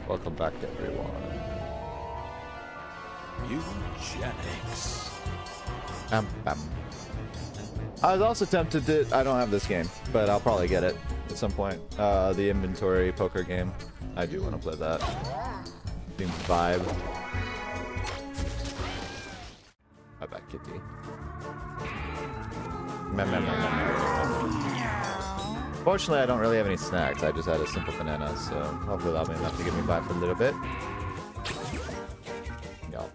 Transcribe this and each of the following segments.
Welcome back, everyone. Mewgenics. Bam. I was also tempted to... I don't have this game, but I'll probably get it at some point. The inventory poker game. I do want to play that. Seems vibe. Bye bye, kitty. Fortunately, I don't really have any snacks. I just had a simple banana, so hopefully that'll be enough to get me by for a little bit. Yo.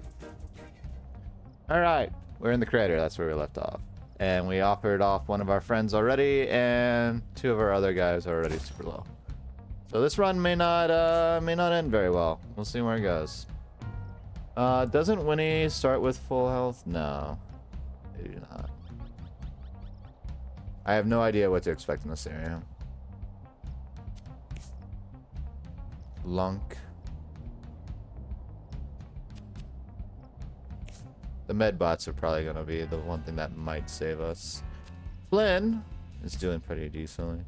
Alright, we're in the crater. That's where we left off. And we offered off one of our friends already, and two of our other guys are already super low. So this run may not end very well. We'll see where it goes. Doesn't Winnie start with full health? No, they do not. I have no idea what to expect in this area. Lunk. The med bots are probably going to be the one thing that might save us. Flynn is doing pretty decently.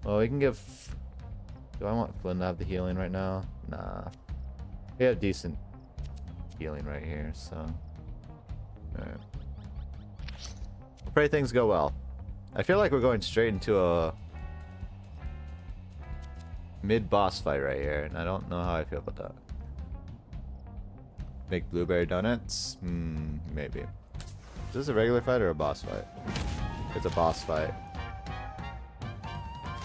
Well, we can give... Do I want Flynn to have the healing right now? Nah. We have decent healing right here, so... Alright. Pray things go well. I feel like we're going straight into a... mid-boss fight right here, and I don't know how I feel about that. Make blueberry donuts? Maybe. Is this a regular fight or a boss fight? It's a boss fight.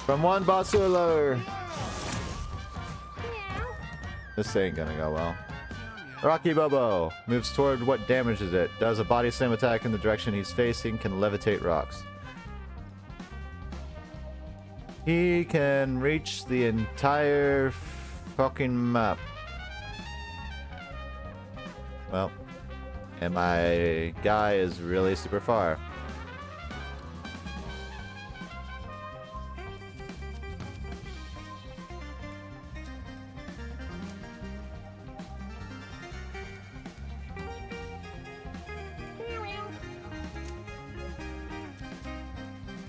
From one boss to another. This ain't gonna go well. Rocky Bobo moves toward what damages it. Does a body slam attack in the direction he's facing. Can levitate rocks. He can reach the entire fucking map. Well, and my guy is really super far.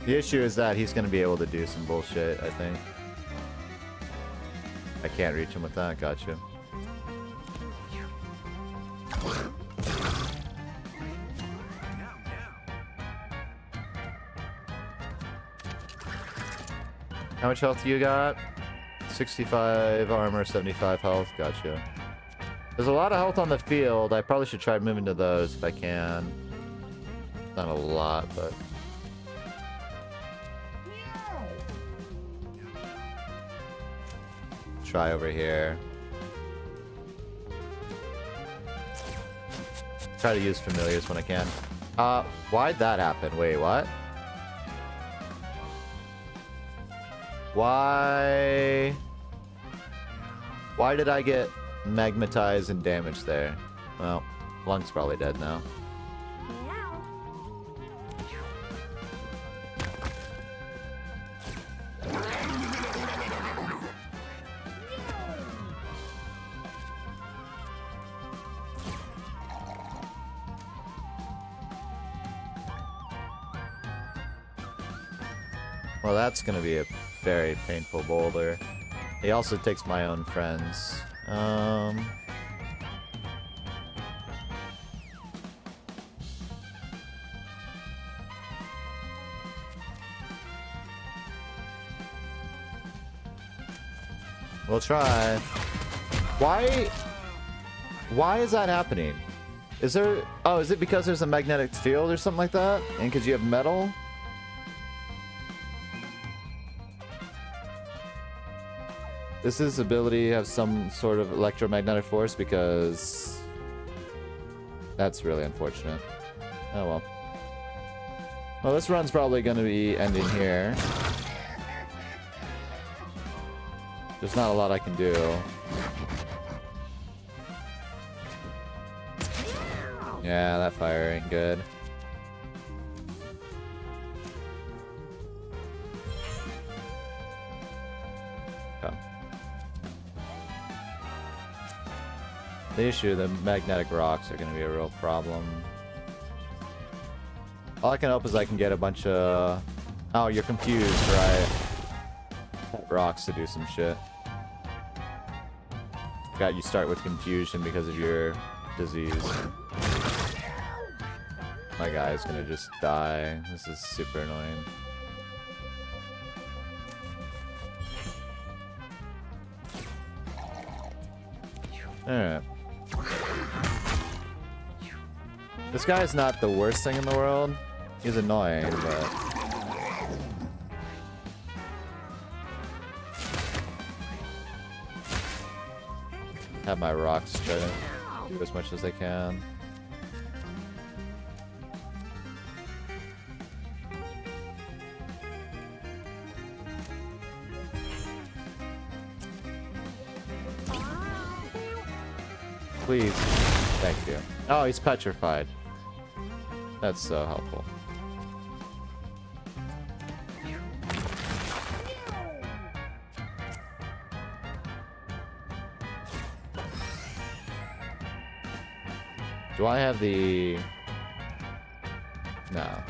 The issue is that he's going to be able to do some bullshit, I think. I can't reach him with that, gotcha. How much health do you got? 65 armor, 75 health. Gotcha. There's a lot of health on the field. I probably should try moving to those if I can. Not a lot, but... Try over here. Try to use familiars when I can. Why'd that happen? Wait, what? Why did I get magmatized and damaged there? Well, Lunk's probably dead now. Well, that's gonna be a very painful boulder. He also takes my own friends. We'll try. Why is that happening? Is there... Oh, is it because there's a magnetic field or something like that? And because you have metal? Does his ability have some sort of electromagnetic force? Because that's really unfortunate. Oh well. Well, this run's probably going to be ending here. There's not a lot I can do. Yeah, that fire ain't good. The issue, the magnetic rocks are going to be a real problem. All I can hope is I can get a bunch of... Oh, you're confused, right? Rocks to do some shit. got you start with confusion because of your disease. My guy's gonna just die. This is super annoying. Alright. This guy's not the worst thing in the world. He's annoying, but... have my rocks try to do as much as they can. Please. Thank you. Oh, he's petrified. That's so helpful. Do I have the... No.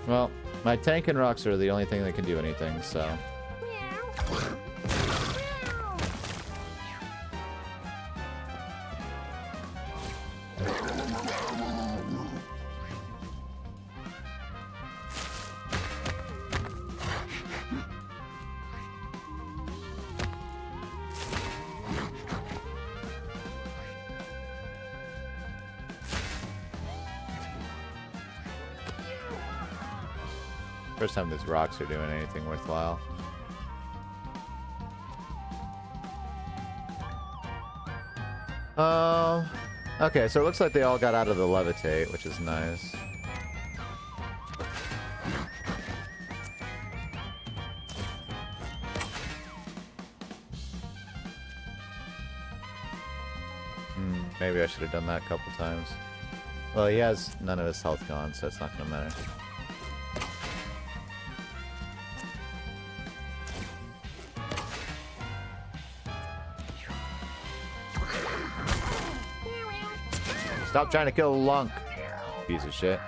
Well, my tank and rocks are the only thing that can do anything, so... First time these rocks are doing anything worthwhile. Okay, so it looks like they all got out of the levitate, which is nice. Maybe I should have done that a couple times. Well, he has none of his health gone, so it's not gonna matter. Stop trying to kill Lunk, piece of shit.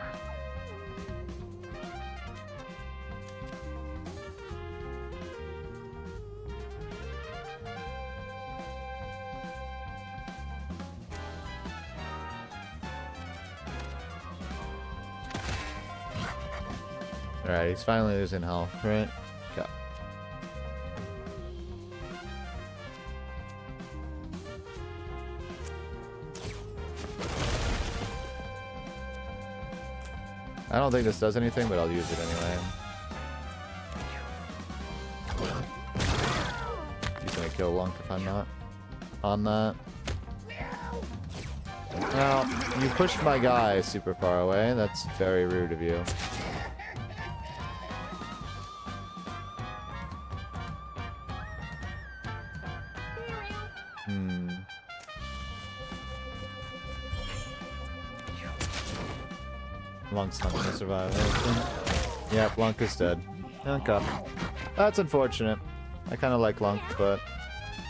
Alright, he's finally losing health, right? Okay. I don't think this does anything, but I'll use it anyway. He's gonna kill Lunk if I'm not on that. Well, you pushed my guy super far away. That's very rude of you. Lunk's not gonna survive. Yep, Lunk is dead. Okay. That's unfortunate. I kind of like Lunk, but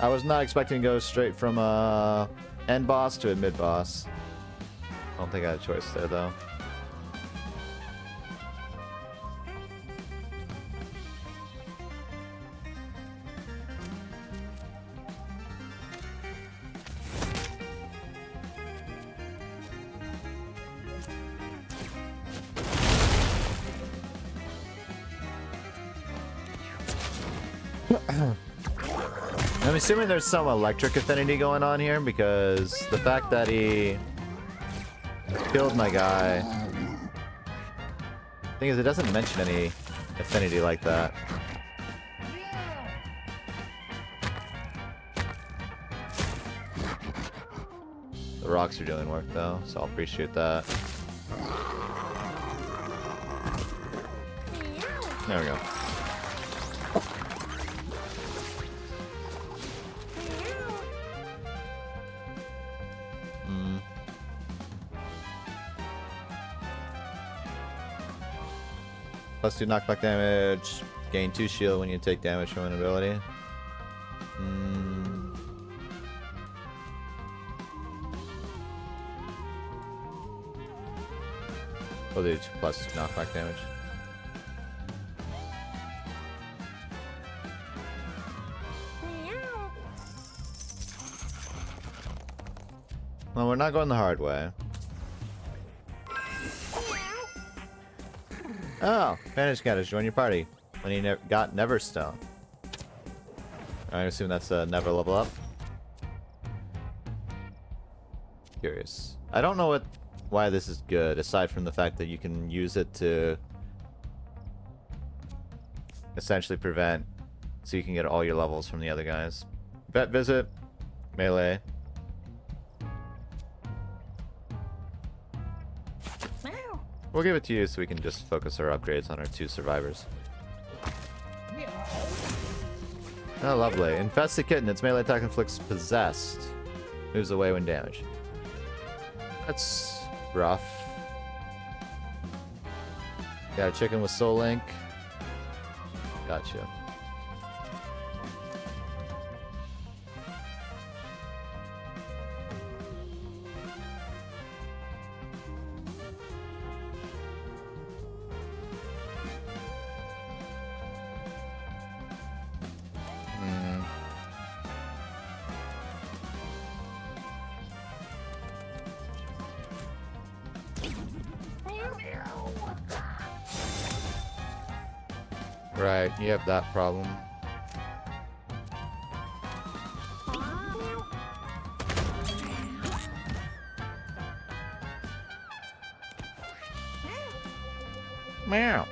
I was not expecting to go straight from a end boss to a mid boss. I don't think I had a choice there, though. I'm assuming there's some electric affinity going on here because the fact that he killed my guy. Thing is, it doesn't mention any affinity like that. The rocks are doing work though, so I'll appreciate that. There we go. Plus 2 knockback damage. Gain 2 shield when you take damage from an ability. We'll do plus knockback damage. Well, we're not going the hard way. Oh, Vantage Cat has joined your party when he got Neverstone. I assume that's a never level up. Curious. I don't know why this is good, aside from the fact that you can use it to essentially prevent, so you can get all your levels from the other guys. Vet visit, melee. We'll give it to you so we can just focus our upgrades on our 2 survivors. Oh, lovely. Infest the kitten. Its melee attack inflicts possessed. Moves away when damaged. That's rough. Got a chicken with Soul Link. Gotcha. Right, you have that problem. Meow.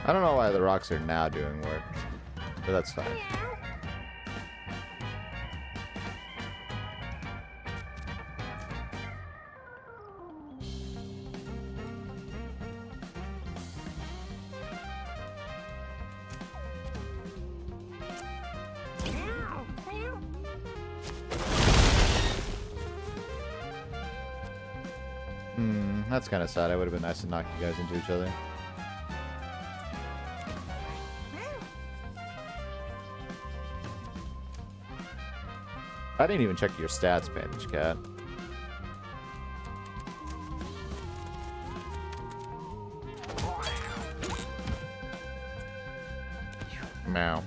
I don't know why the rocks are now doing work, but that's fine. That's kind of sad. It would have been nice to knock you guys into each other. I didn't even check your stats, Bandage Cat. Meow.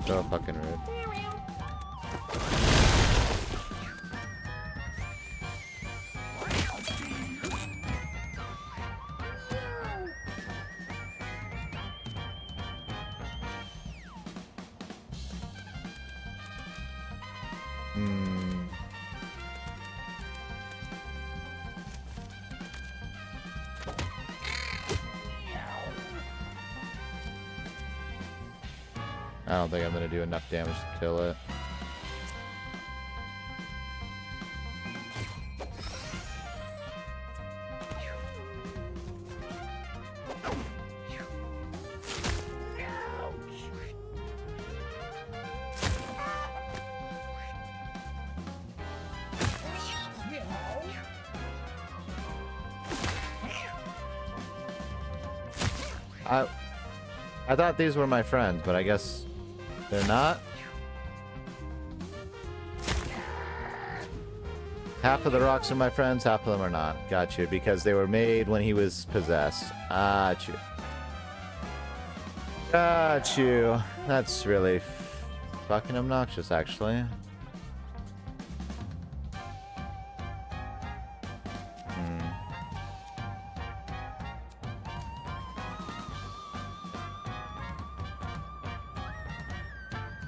So fucking rude. I don't think I'm gonna do enough damage to kill it. I thought these were my friends, but I guess they're not. Half of the rocks are my friends, half of them are not. Got you, because they were made when he was possessed. Got you. Got you. That's really fucking obnoxious, actually.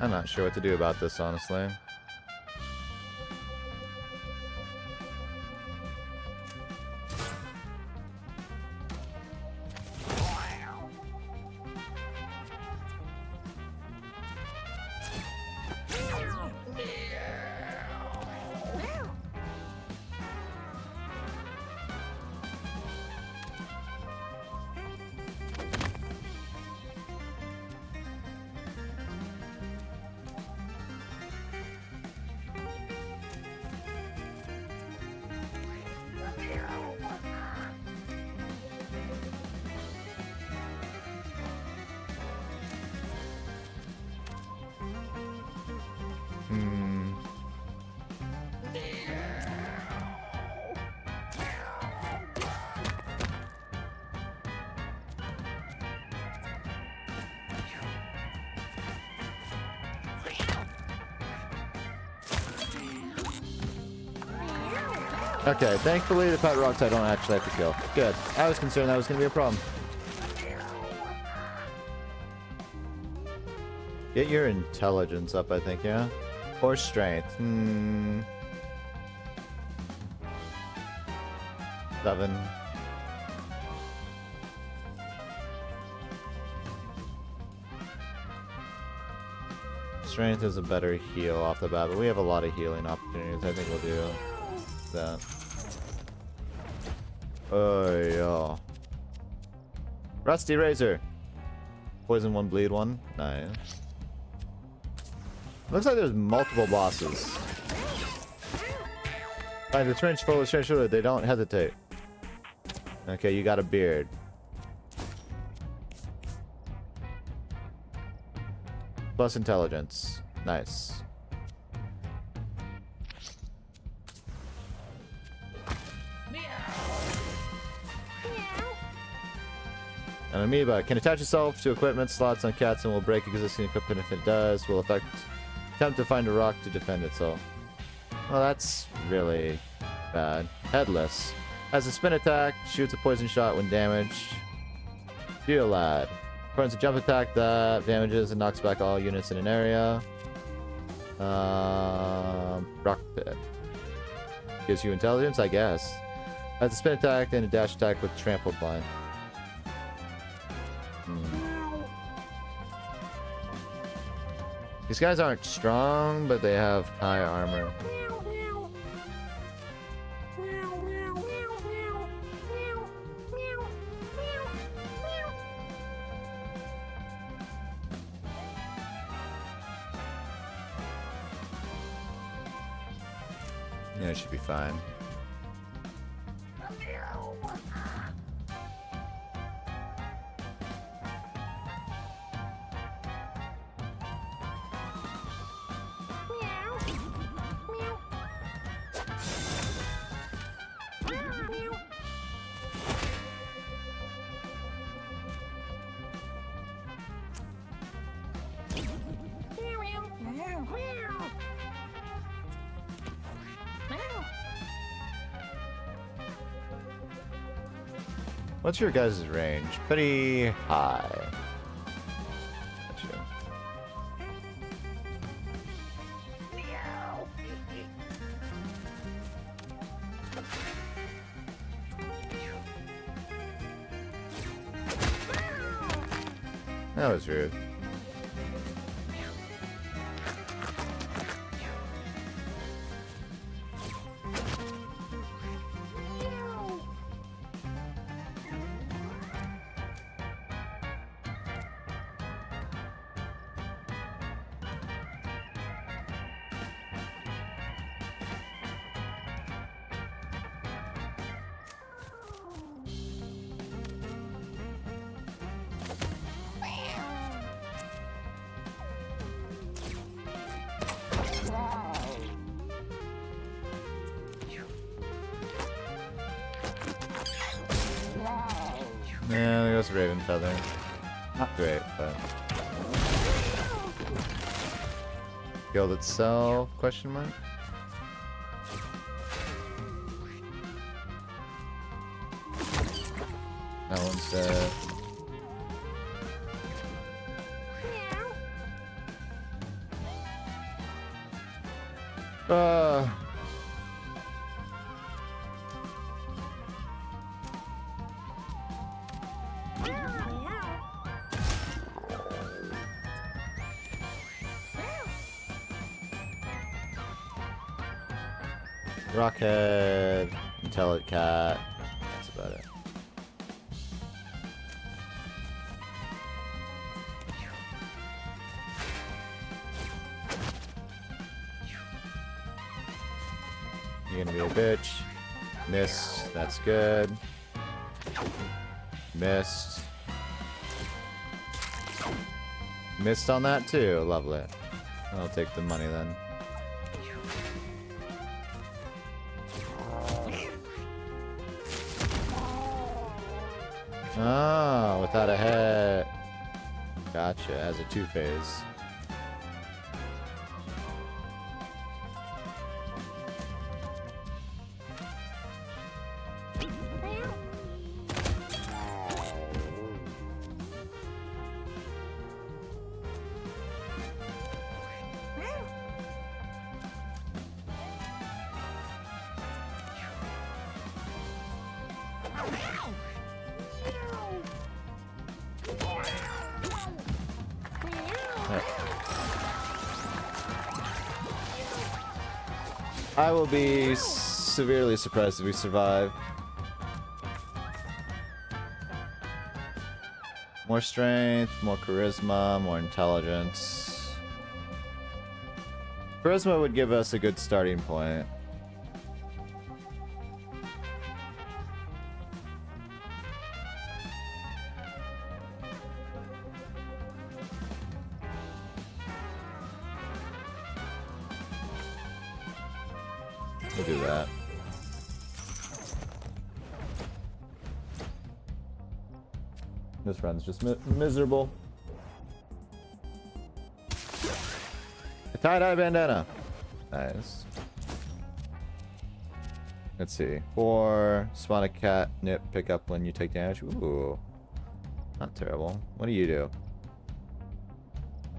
I'm not sure what to do about this, honestly. Okay, thankfully the pet rocks I don't actually have to kill. Good. I was concerned that was going to be a problem. Get your intelligence up, I think, yeah? Or strength. 7. Strength is a better heal off the bat, but we have a lot of healing opportunities. I think we'll do that. Oh, yeah. Rusty Razor. Poison 1, bleed 1. Nice. Looks like there's multiple bosses. Find a trench full of strange shooter. They don't hesitate. Okay, you got a beard. Plus intelligence. Nice. An amoeba can attach itself to equipment slots on cats and will break existing equipment. If it does, will attempt to find a rock to defend itself. Well, that's really bad. Headless. Has a spin attack, shoots a poison shot when damaged. Geolad. Performs a jump attack that damages and knocks back all units in an area. Rock Pit. Gives you intelligence, I guess. Has a spin attack and a dash attack with trampled blind. These guys aren't strong, but they have high armor. Yeah, it should be fine. What's your guys' range? Pretty high. Gotcha. That was rude. Yeah, there goes Raven Feather. Not great, but... Guild itself? Question mark? That one's dead. Uh, Rockhead, Intelligent Cat. That's about it. You're gonna be a bitch. Missed. That's good. Missed. Missed on that too. Lovely. I'll take the money then. Oh, without a hit. Gotcha. As a two-phase. I will be severely surprised if we survive. More strength, more charisma, more intelligence. Charisma would give us a good starting point. We'll do that. This run's just miserable. A tie-dye bandana. Nice. Let's see. 4 spawn a catnip pickup when you take damage. Ooh. Not terrible. What do you do?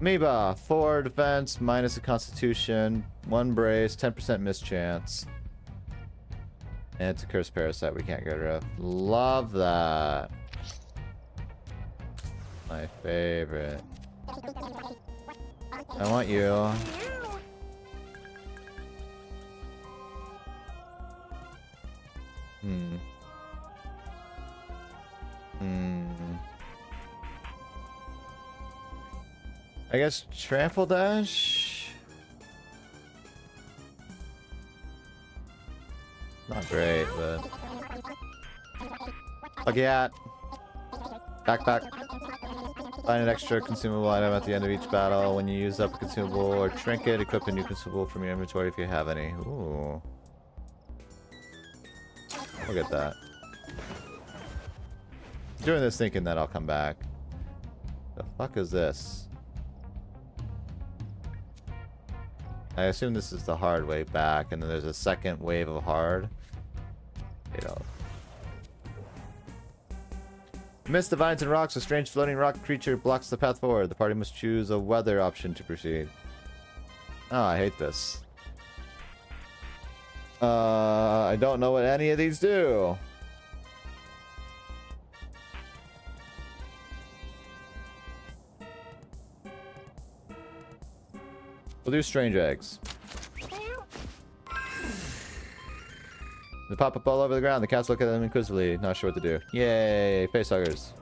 Amoeba, 4 defense, minus a constitution, 1 brace, 10% mischance. And it's a cursed parasite we can't get rid of. Love that. My favorite. I want you. I guess trample dash? Not great, but... Baguette. Backpack. Find an extra consumable item at the end of each battle. When you use up a consumable or trinket, equip a new consumable from your inventory if you have any. Ooh. We'll get that. I'm doing this thinking that I'll come back. The fuck is this? I assume this is the hard way back, and then there's a second wave of hard. You know. Amidst the vines and rocks, a strange floating rock creature blocks the path forward. The party must choose a weather option to proceed. Oh, I hate this. I don't know what any of these do. We'll do strange eggs. They pop up all over the ground. The cats look at them inquisitively, not sure what to do. Yay, facehuggers.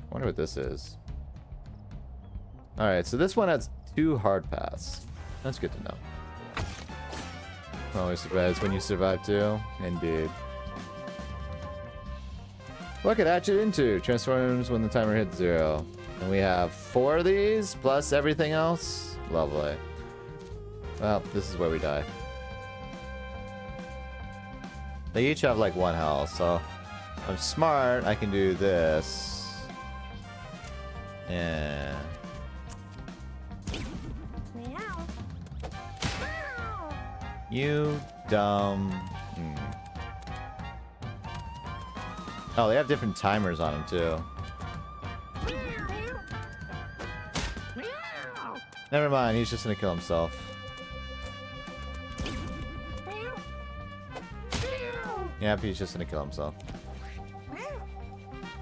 I wonder what this is. Alright, so this one has 2 hard paths. That's good to know. Always surprised when you survive too. Indeed. Look at Hatchet into transforms when the timer hits 0. And we have 4 of these, plus everything else. Lovely. Well, this is where we die. They each have like 1 health, so if I'm smart, I can do this. Yeah. You dumb... Oh, they have different timers on them too. Never mind, he's just gonna kill himself. Yep, he's just gonna kill himself.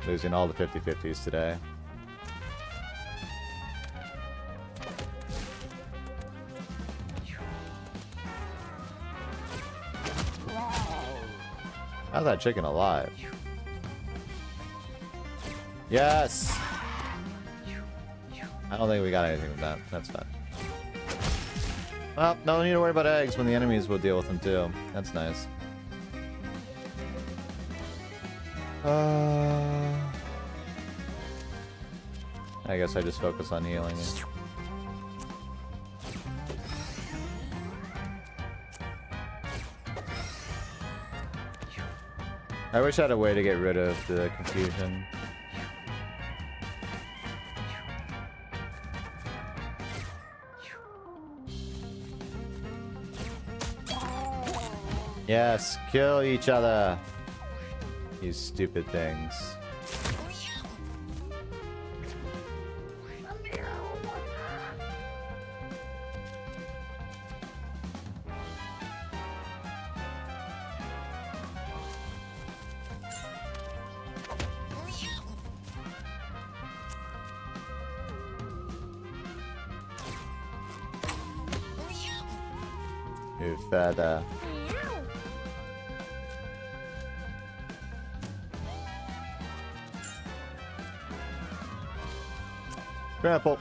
Losing all the 50-50s today. How's that chicken alive? Yes! I don't think we got anything with that. That's fine. Well, no need to worry about eggs when the enemies will deal with them too. That's nice. I guess I just focus on healing. I wish I had a way to get rid of the confusion. Yes, kill each other. You stupid things. You feather. Trample.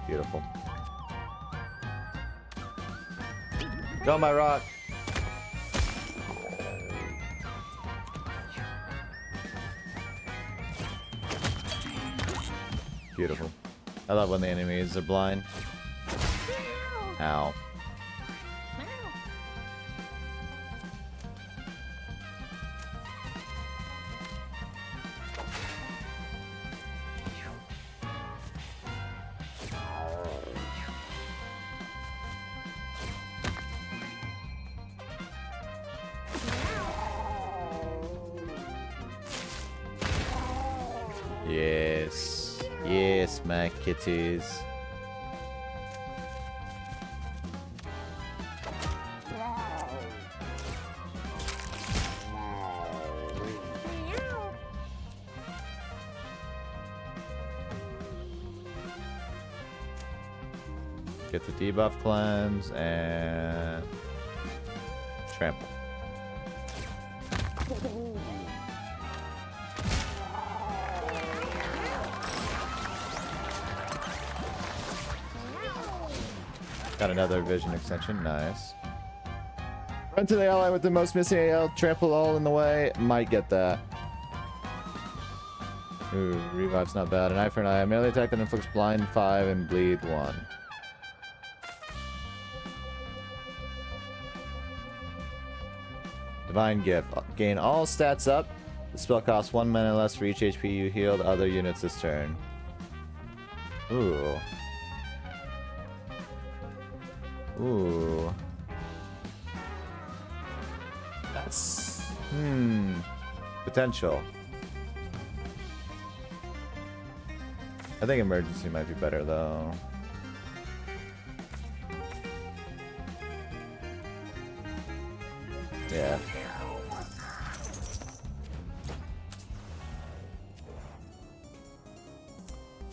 Beautiful. Go my rock. Beautiful. I love when the enemies are blind. Ow. Yes. Yes, my kitties. Get the debuff cleanse and trample. Got another vision extension, nice. Run to the ally with the most missing AL, trample all in the way. Might get that. Ooh, revive's not bad. An eye for an eye. Melee attack that inflicts blind 5 and bleed 1. Divine Gift. Gain all stats up. The spell costs 1 mana less for each HP you healed other units this turn. Ooh. Ooh. That's... potential. I think emergency might be better though. Yeah.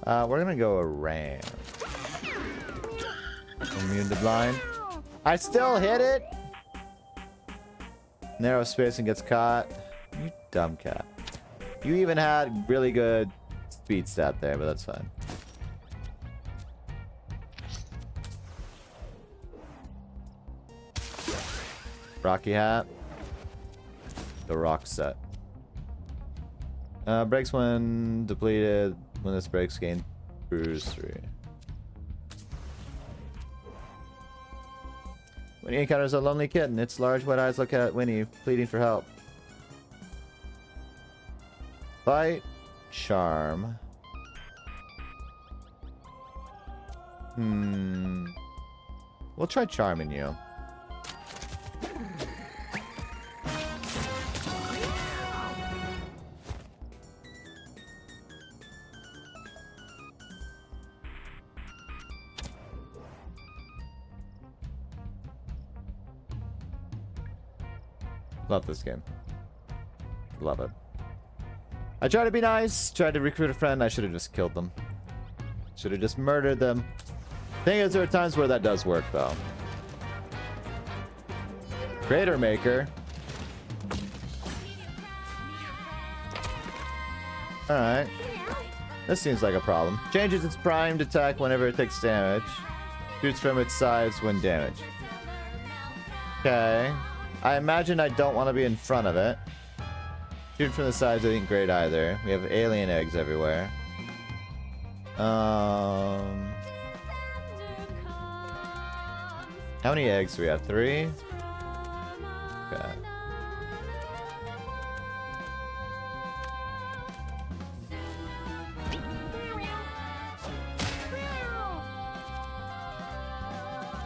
We're gonna go around. Immune to blind. I still hit it! Narrow space and gets caught. You dumb cat. You even had really good speed stat there, but that's fine. Rocky hat. The rock set. Breaks when depleted. When this breaks, gain bruise 3. Winnie encounters a lonely kitten. Its large wet eyes look at Winnie, pleading for help. Bite. Charm. We'll try charming you. Love this game. Love it. I tried to be nice, tried to recruit a friend. I should have just killed them. Should have just murdered them. Thing is, there are times where that does work, though. Crater Maker. Alright. This seems like a problem. Changes its primed attack whenever it takes damage. Shoots from its sides when damaged. Okay. I imagine I don't want to be in front of it. Shooting from the sides isn't great either. We have alien eggs everywhere. How many eggs do we have? 3? Okay.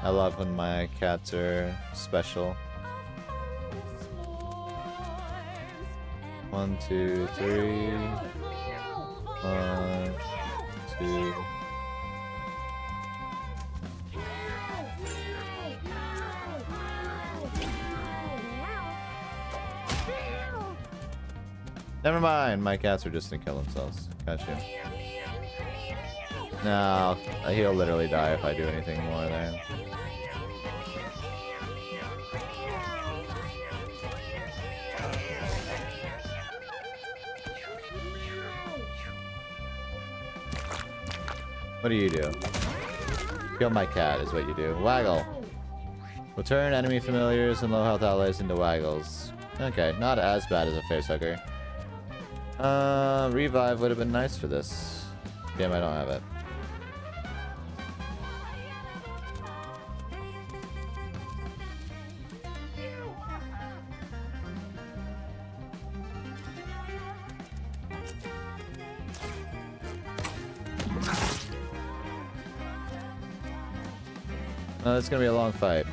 I love when my cats are special. 1, 2, 3. 1, 2. Never mind, my cats are just gonna kill themselves. Gotcha. No, he'll literally die if I do anything more there. What do you do? Kill my cat is what you do. Waggle. Will turn enemy familiars and low health allies into waggles. Okay, not as bad as a facehugger. Revive would have been nice for this. Damn, I don't have it. It's gonna be a long fight.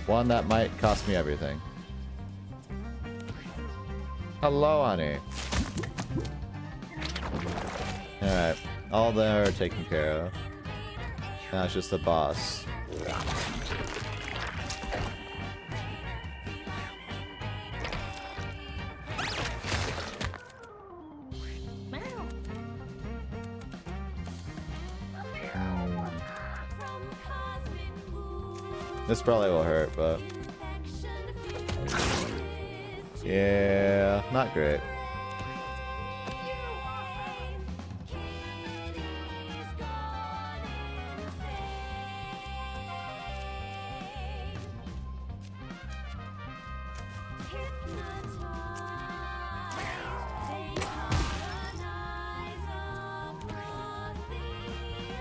One that might cost me everything. Hello, honey. Alright. All them are taken care of. Now it's just the boss. This probably will hurt, but... yeah, not great.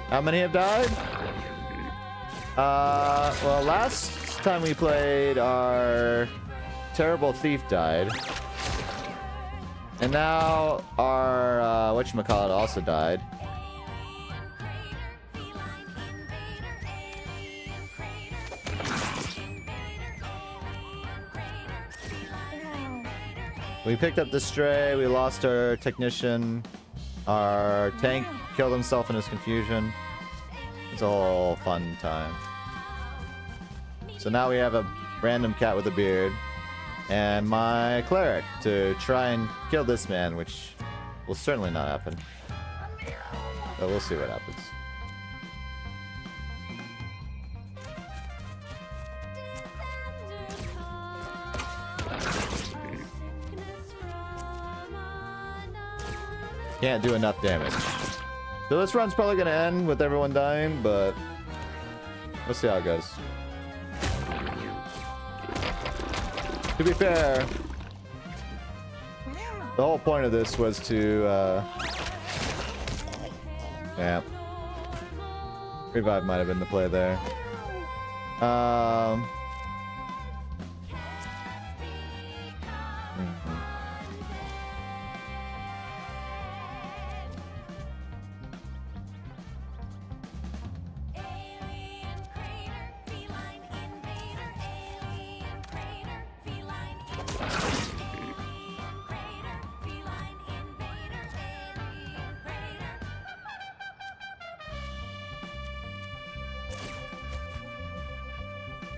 How many have died? Well, last time we played, our terrible thief died. And now our, whatchamacallit also died. We picked up the stray, we lost our technician, our tank killed himself in his confusion. It's a whole fun time. So now we have a random cat with a beard and my cleric to try and kill this man, which will certainly not happen. But we'll see what happens. Can't do enough damage. So this run's probably gonna end with everyone dying, but we'll see how it goes. To be fair, the whole point of this was to, yeah. Revive might have been the play there.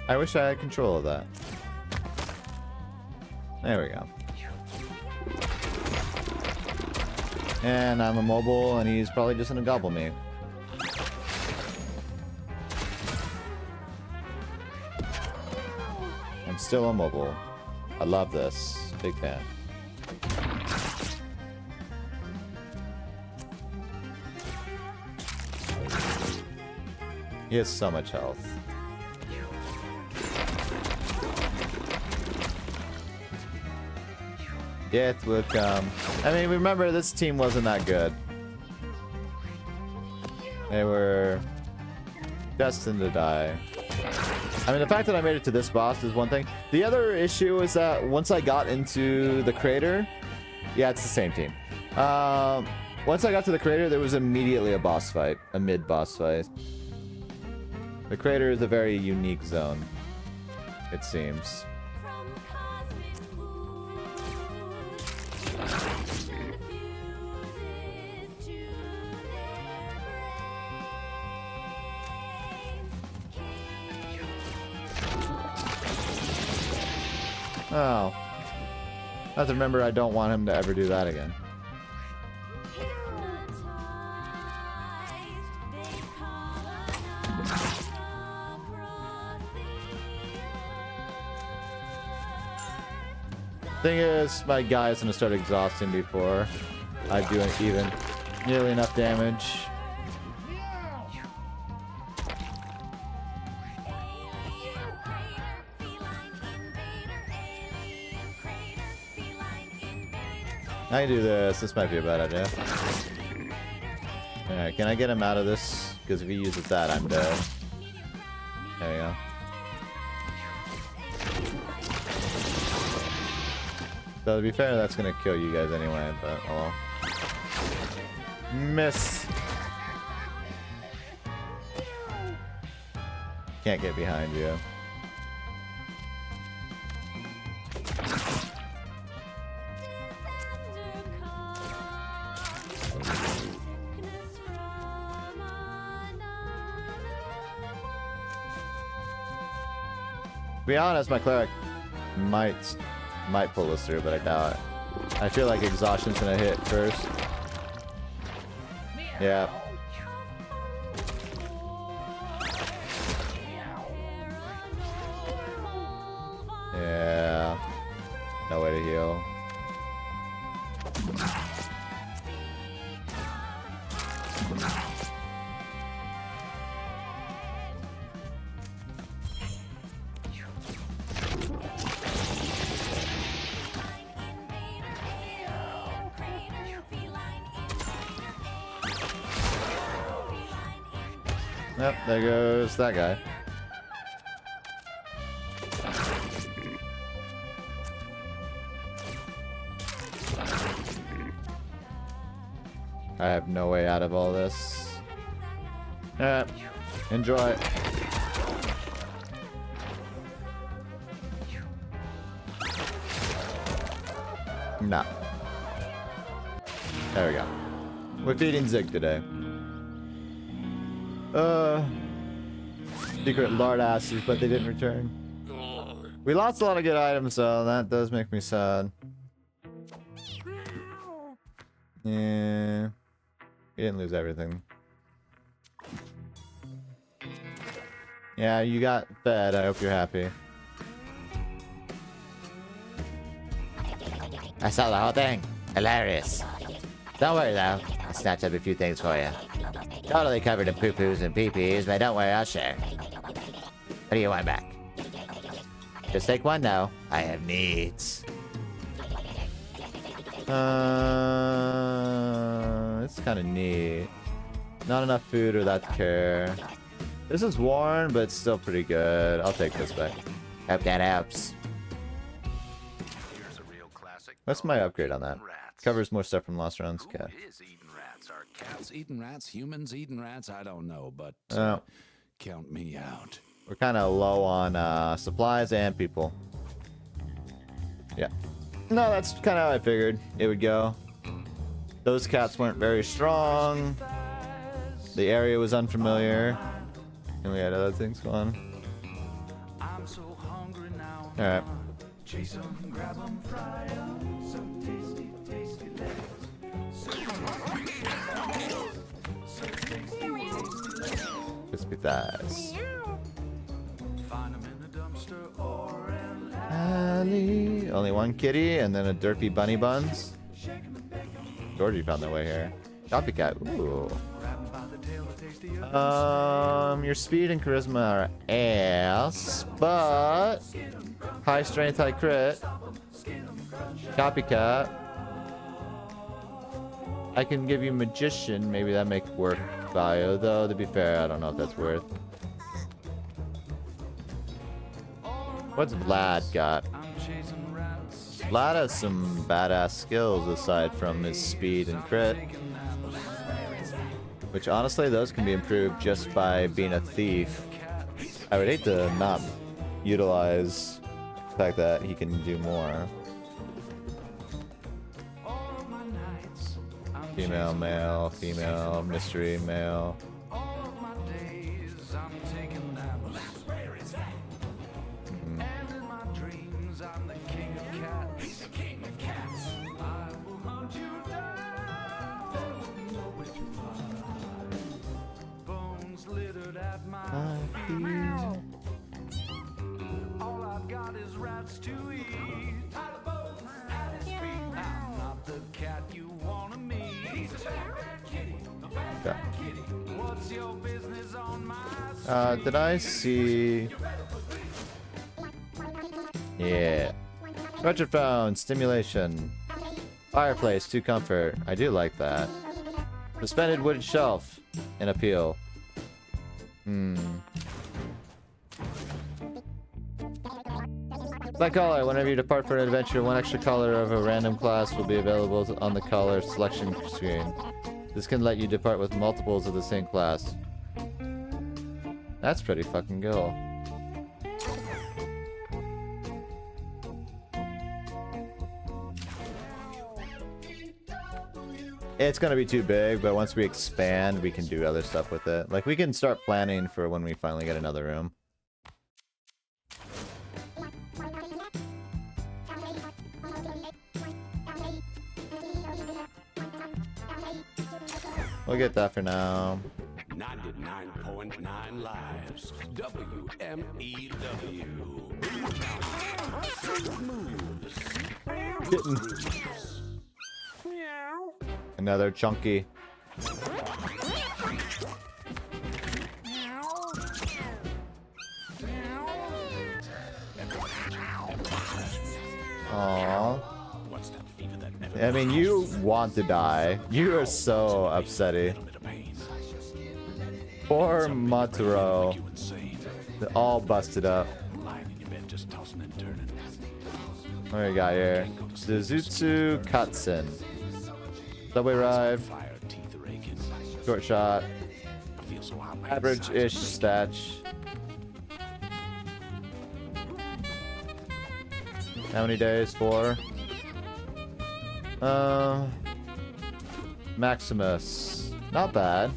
I wish I had control of that. There we go. And I'm immobile, and he's probably just gonna gobble me. I'm still immobile. I love this. Big fan. He has so much health. Death will come. I mean, remember, this team wasn't that good. They were destined to die. I mean, the fact that I made it to this boss is one thing. The other issue is that once I got into the crater, yeah, it's the same team. Once I got to the crater, there was immediately a boss fight, a mid-boss fight. The crater is a very unique zone, it seems. Oh. I have to remember I don't want him to ever do that again. Thing is, my guy is gonna start exhausting before I do even nearly enough damage. I can do this. This might be a bad idea. Alright, can I get him out of this? Because if he uses that, I'm dead. There we go. So to be fair, that's gonna kill you guys anyway, but oh well. Miss! Can't get behind you. To be honest, my cleric might pull us through, but I doubt it. I feel like exhaustion's gonna hit first. Yeah. Yeah. No way to heal. Yep, there goes that guy. I have no way out of all this. Enjoy. Nah. There we go. We're feeding Zig today. Secret lard asses, but they didn't return. We lost a lot of good items, so that does make me sad. Yeah. We didn't lose everything. Yeah, you got fed. I hope you're happy. I saw the whole thing. Hilarious. Don't worry though. I snatched up a few things for you. Totally covered in poo-poos and pee-pees, but don't worry, I'll share. What do you want back? Just take one though. I have needs. It's kind of neat. Not enough food or that to care. This is worn, but it's still pretty good. I'll take this back. Hope that helps. Here's a real classic. What's my upgrade on that? Rats. Covers more stuff from Lost Rounds. Who Okay. is eating rats? Are cats eating rats? Humans eating rats? I don't know, but Oh. count me out. We're kind of low on supplies and people. Yeah. No, that's kind of how I figured it would go. Those cats weren't very strong. The area was unfamiliar. And we had other things going on. Alright. Chase 'em, grab 'em, fry 'em. So tasty, tasty legs. So tasty, tasty legs. Crispy thighs. Find 'em in a dumpster or an Alley. Only one kitty and then a derpy bunny buns. Georgie found their way here. Copycat. Ooh. grab 'em by the tail, a tasty of Your speed and charisma are ass, but high strength, high crit. Copycat. I can give you magician. Maybe that make work bio though. To be fair, I don't know if that's worth. What's Vlad got? I'm chasing rats. Vlad has some badass skills aside from his speed and crit. Which honestly, those can be improved just by being a thief. I would hate to not utilize the fact that he can do more. All of my nights, I'm Female, male, female, mystery, male. all of my days, I'm taking naps. And in my dreams, I'm the king of cats. He's the king of cats. I will hunt you down. Know where to find. Bones littered at my feet. All I've got is rats to eat. Tie the bones at his feet. I'm not the cat you wanna meet. He's a bad kitty. A bad kitty. What's your business on my Did I see? Yeah. Treasure found, stimulation. Fireplace, to comfort. I do like that. Suspended wooden shelf, an appeal. By color, whenever you depart for an adventure, one extra color of a random class will be available on the color selection screen. This can let you depart with multiples of the same class. That's pretty fucking cool. It's gonna be too big, but once we expand, we can do other stuff with it. Like, we can start planning for when we finally get another room. We'll get that for now. 99.9 lives. WMEW. Another chunky. Aww. What's that fever that never I mean, you want to die. You are so upsetty. Poor Maturo. They're all busted up. What do we got here? Suzutsu Katzen. Subway ride. Short shot. Average-ish statch. How many days? 4. Maximus. Not bad.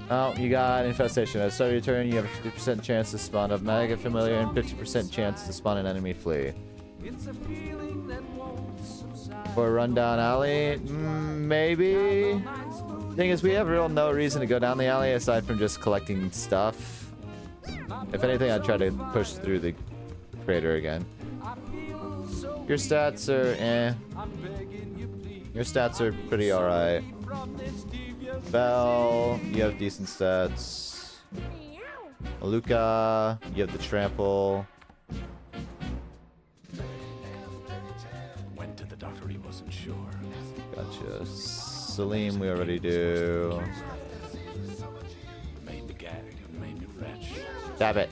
Oh, you got infestation. At the start of your turn, you have a 50% chance to spawn a mega familiar and 50% chance to spawn an enemy flea. For a rundown alley? Maybe. Thing is, we have real no reason to go down the alley aside from just collecting stuff. If anything, I'd try to push through the crater again. Your stats are eh. Your stats are pretty alright. Bell, you have decent stats. Luca, you have the trample. Went to the doctor, he wasn't sure. Gotcha. Salim, we already do. Made me gag, made me retch. Dab it.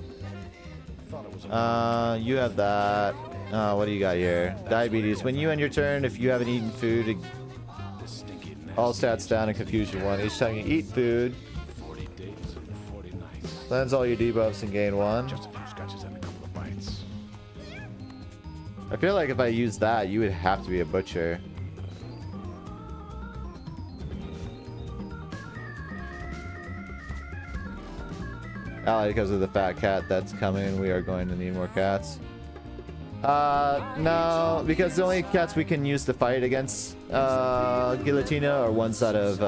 You have that. What do you got here? Diabetes. When you end your turn, if you haven't eaten food, all stats down in confusion 1. Each time you eat food, 40 days and 40 nights. cleanse all your debuffs and gain 1. Just a few scratches and a couple of bites. I feel like if I use that, you would have to be a butcher. Because of the fat cat that's coming, we are going to need more cats. No, because the only cats we can use to fight against Guillotina are ones out of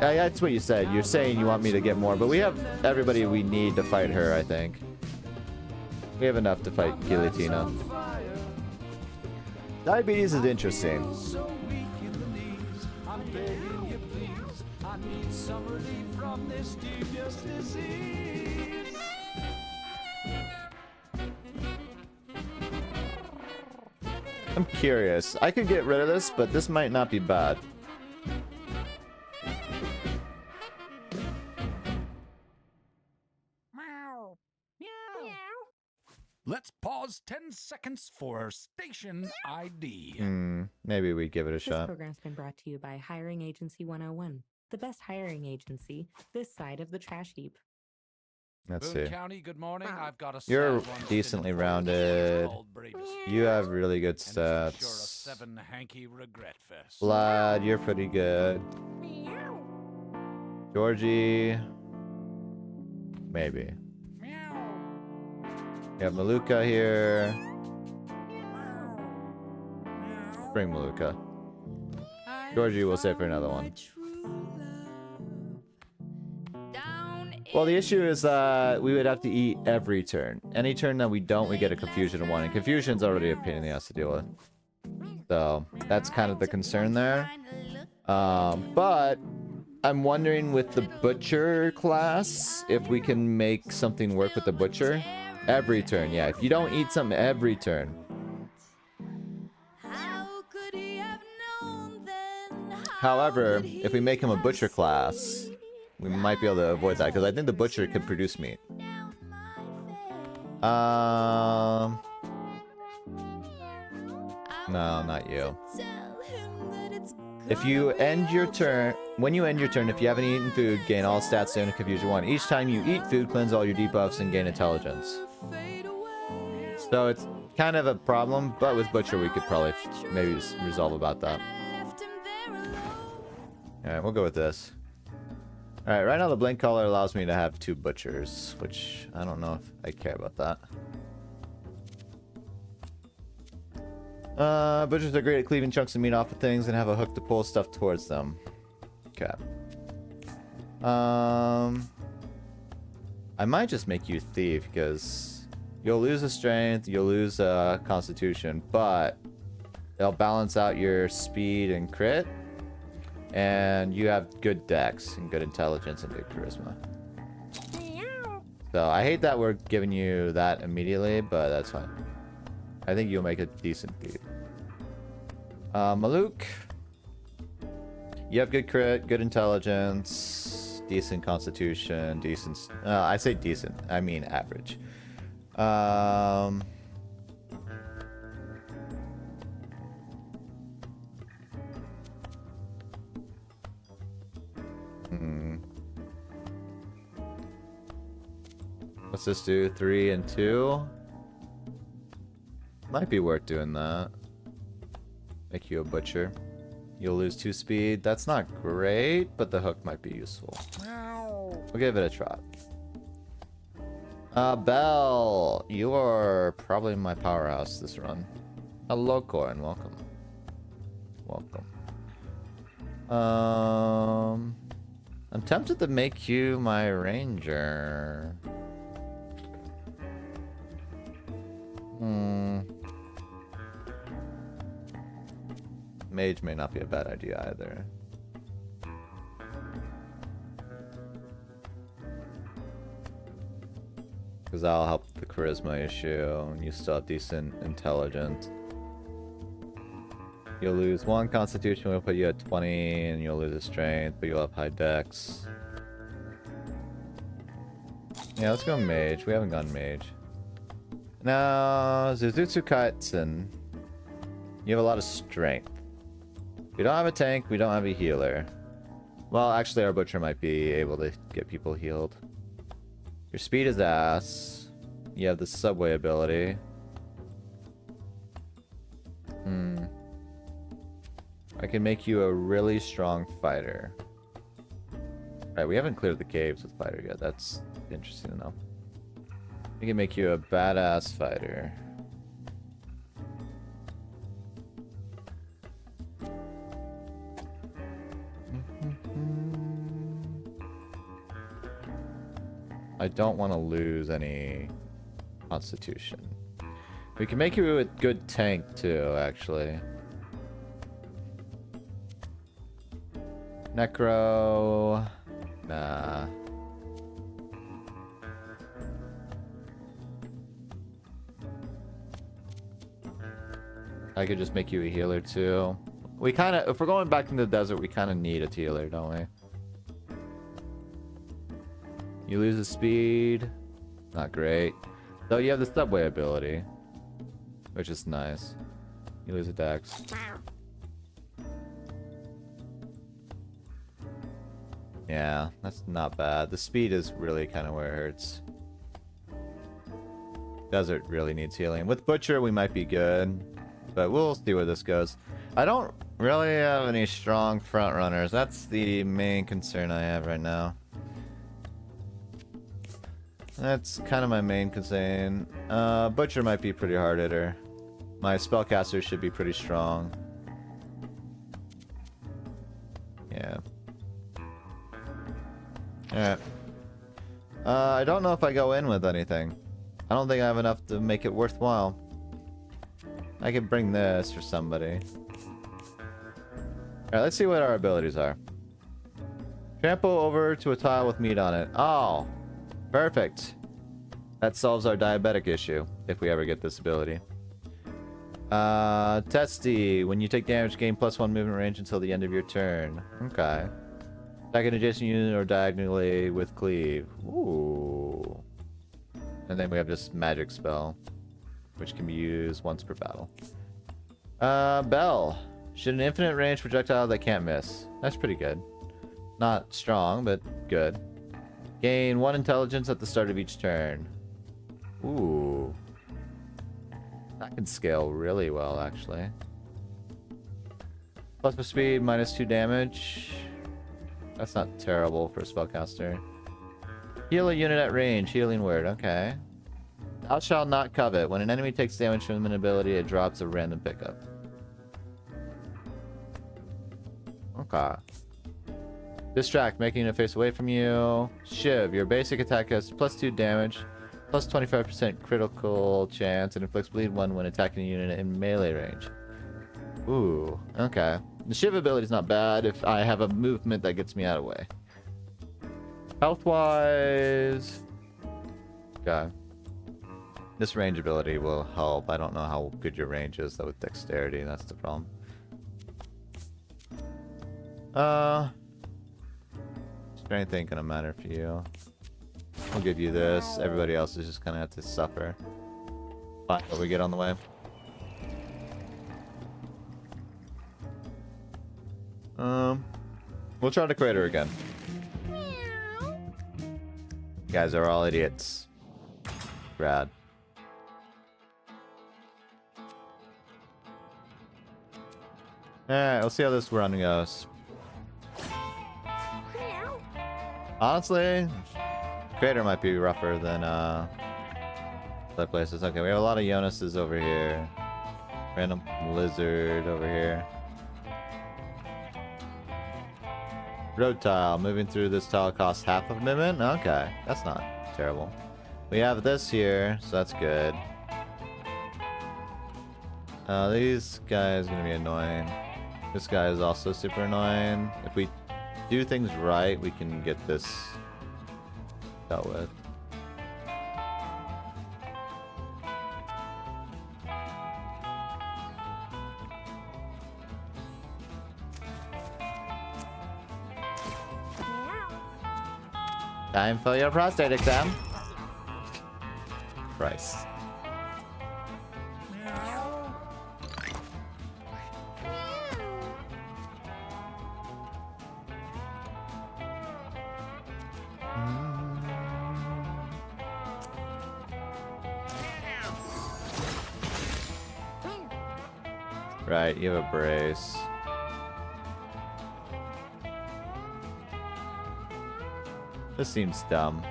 yeah, that's what you said. You're saying you want me to get more, but we have everybody we need to fight her, I think. We have enough to fight Guillotina. Diabetes is interesting. So weak in the knees, I'm begging you please. I need some relief from this devious disease. I'm curious. I could get rid of this, but this might not be bad. Let's pause 10 seconds for station ID. Maybe we give it a This shot. program's been brought to you by Hiring Agency 101, the best hiring agency this side of the trash heap. Let's Boone see. County, good morning. I've got a You're sad one decently sitting for rounded. old Bravest. You have really good And it's for sure a stats. 7 hanky regret fest. Vlad, you're pretty good. Georgie, maybe. We have Maluka here. Bring Maluka. Georgie will save for another one. Well, the issue is we would have to eat every turn. Any turn that we don't, we get a confusion of one. And confusion's already a pain in the ass to deal with. So that's kind of the concern there. But I'm wondering with the butcher class, if we can make something work with the butcher. Every turn, yeah. If you don't eat something every turn. However, if we make him a butcher class, we might be able to avoid that, because I think the butcher could produce meat. No, not you. If you end your turn, when you end your turn, if you haven't eaten food, gain all stats down to confusion 1. Each time you eat food, cleanse all your debuffs and gain intelligence. So it's kind of a problem, but with Butcher we could probably maybe resolve about that. Alright, we'll go with this. Alright, right now the blink collar allows me to have 2 Butchers, which I don't know if I care about that. Butchers are great at cleaving chunks of meat off of things and have a hook to pull stuff towards them. Okay. I might just make you thief, because you'll lose a strength, you'll lose a constitution, but they'll balance out your speed and crit, and you have good dex and good intelligence and good charisma. So I hate that we're giving you that immediately, but that's fine. I think you'll make a decent thief. Maluk, you have good crit, good intelligence, decent constitution, decent. I say decent, I mean average. What's this do? 3 and 2? Might be worth doing that. Make you a butcher. You'll lose 2 speed. That's not great, but the hook might be useful. We'll give it a try. Belle, you are probably my powerhouse this run. Hello, Corin. Welcome. Welcome. I'm tempted to make you my ranger. Mage may not be a bad idea either. Because that'll help the charisma issue, and you still have decent intelligence. You'll lose 1 constitution, we'll put you at 20, and you'll lose a strength, but you'll have high dex. Yeah, let's go mage. We haven't gone mage. Now, Zuzutsu Kaitsen. You have a lot of strength. We don't have a tank, we don't have a healer. Well, actually our butcher might be able to get people healed. Your speed is ass. You have the subway ability. I can make you a really strong fighter. Alright, we haven't cleared the caves with fighter yet. That's interesting to know. We can make you a badass fighter. I don't want to lose any constitution. We can make you a good tank too, actually. Necro. Nah. I could just make you a healer too. We kind of, if we're going back into the desert, we kind of need a healer, don't we? You lose the speed. Not great. Though you have the subway ability, which is nice. You lose a dex. Yeah, that's not bad. The speed is really kind of where it hurts. Desert really needs healing. With Butcher, we might be good, but we'll see where this goes. I don't really have any strong front runners. That's the main concern I have right now. That's kind of my main concern. Butcher might be pretty hard hitter. My spellcaster should be pretty strong. Yeah. Alright. I don't know if I go in with anything. I don't think I have enough to make it worthwhile. I could bring this for somebody. Alright, let's see what our abilities are. Trample over to a tile with meat on it. Oh! Perfect. That solves our diabetic issue, if we ever get this ability. Testy. When you take damage, gain +1 movement range until the end of your turn. Okay. Attack an adjacent unit or diagonally with cleave. Ooh. And then we have this magic spell, which can be used once per battle. Bell. Shoot an infinite range projectile that can't miss. That's pretty good. Not strong, but good. Gain 1 intelligence at the start of each turn. Ooh. That can scale really well, actually. Plus for speed, -2 damage. That's not terrible for a spellcaster. Heal a unit at range. Healing word. Okay. Thou shalt not covet. When an enemy takes damage from an ability, it drops a random pickup. Okay. Distract, making it face away from you. Shiv, your basic attack has +2 damage, plus 25% critical chance, and inflicts bleed 1 when attacking a unit in melee range. Ooh, okay. The Shiv ability is not bad if I have a movement that gets me out of the way. Health-wise... Okay. This range ability will help. I don't know how good your range is, though, with dexterity. That's the problem. Strength ain't gonna matter for you. We'll give you this. Everybody else is just gonna have to suffer. Fine, but we get on the way. We'll try to crater again. You guys are all idiots. Rad. Alright, let's see how this run goes. Honestly, Crater might be rougher than other places. Okay, we have a lot of Jonases over here. Random lizard over here. Road tile. Moving through this tile costs half of a movement? Okay, that's not terrible. We have this here, so that's good. These guys are gonna be annoying. This guy is also super annoying. If we do things right, we can get this dealt with. Time for your prostate exam. Christ. Right, you have a brace. This seems dumb.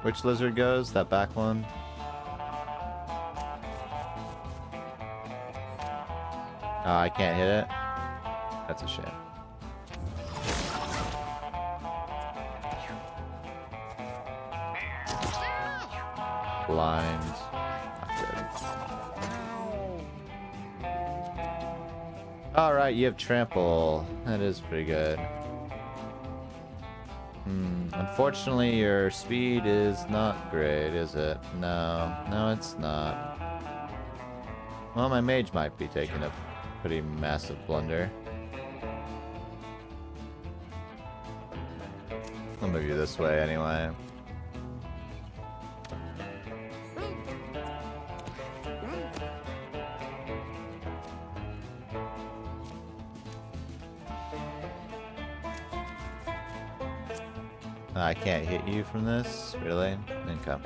Which lizard goes? That back one? Oh, I can't hit it? That's a shame. blind. Not good. Alright, you have trample. That is pretty good. Unfortunately, your speed is not great, is it? No. No, it's not. Well, my mage might be taking a pretty massive blunder. I'll move you this way anyway. I can't hit you from this? Really? Then come.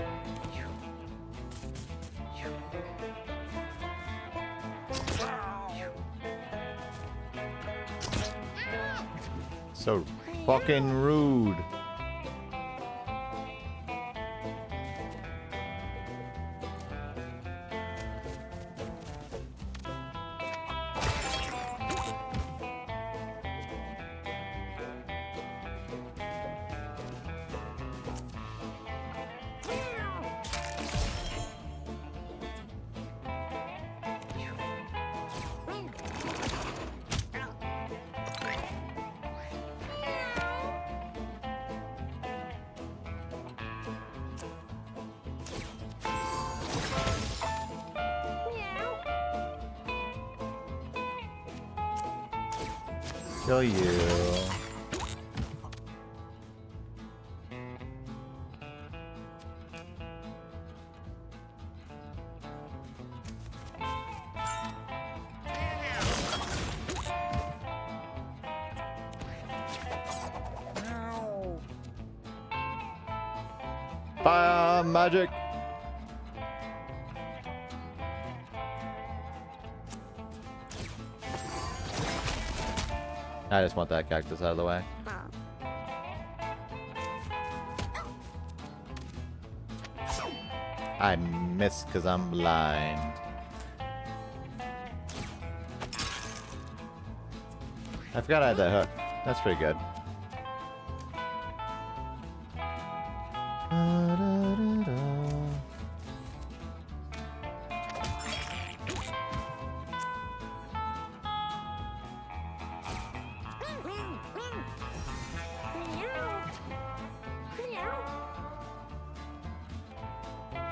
So fucking rude. Kill you. Fire magic. I just want that cactus out of the way. I missed because I'm blind. I forgot I had that hook. That's pretty good.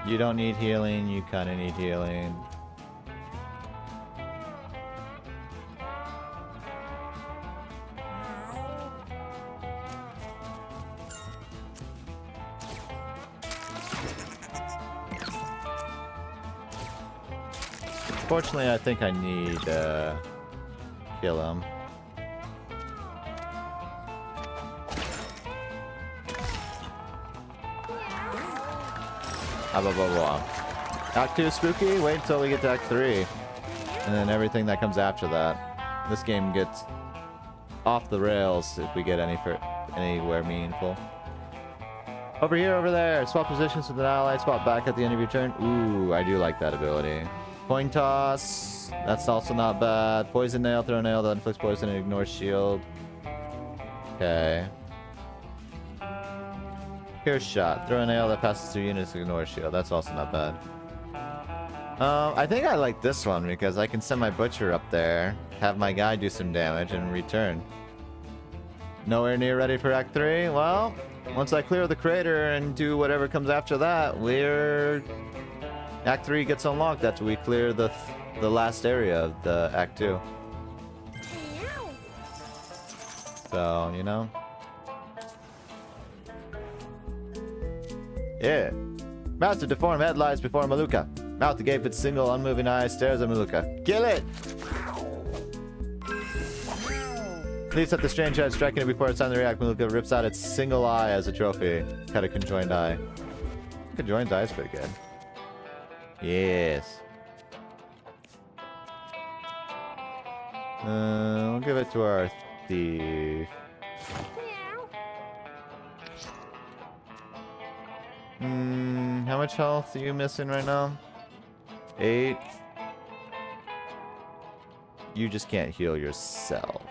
You don't need healing, you kinda need healing. Fortunately, I think I need to kill him. Blah, blah, blah. Act 2 is spooky? Wait until we get to Act 3. And then everything that comes after that. This game gets off the rails if we get anywhere meaningful. Over here, over there. Swap positions with an ally. Swap back at the end of your turn. Ooh, I do like that ability. Coin toss. That's also not bad. Poison nail. Throw a nail that inflicts poison and ignores shield. Okay. Pierce shot. Throw a nail that passes through units and ignores shield. That's also not bad. I think I like this one because I can send my butcher up there, have my guy do some damage, and return. Nowhere near ready for Act 3? Well, once I clear the crater and do whatever comes after that, Act 3 gets unlocked after we clear the last area of the Act 2. So, you know. Yeah. Mouth to deform head lies before Maluka. Mouth to gape its single unmoving eye stares at Maluka. Kill it! Please set the strange head, striking it before it's time to react. Maluka rips out its single eye as a trophy. Cut a conjoined eye. Conjoined eye is pretty good. Yes. We'll give it to our thief. How much health are you missing right now? 8. You just can't heal yourself.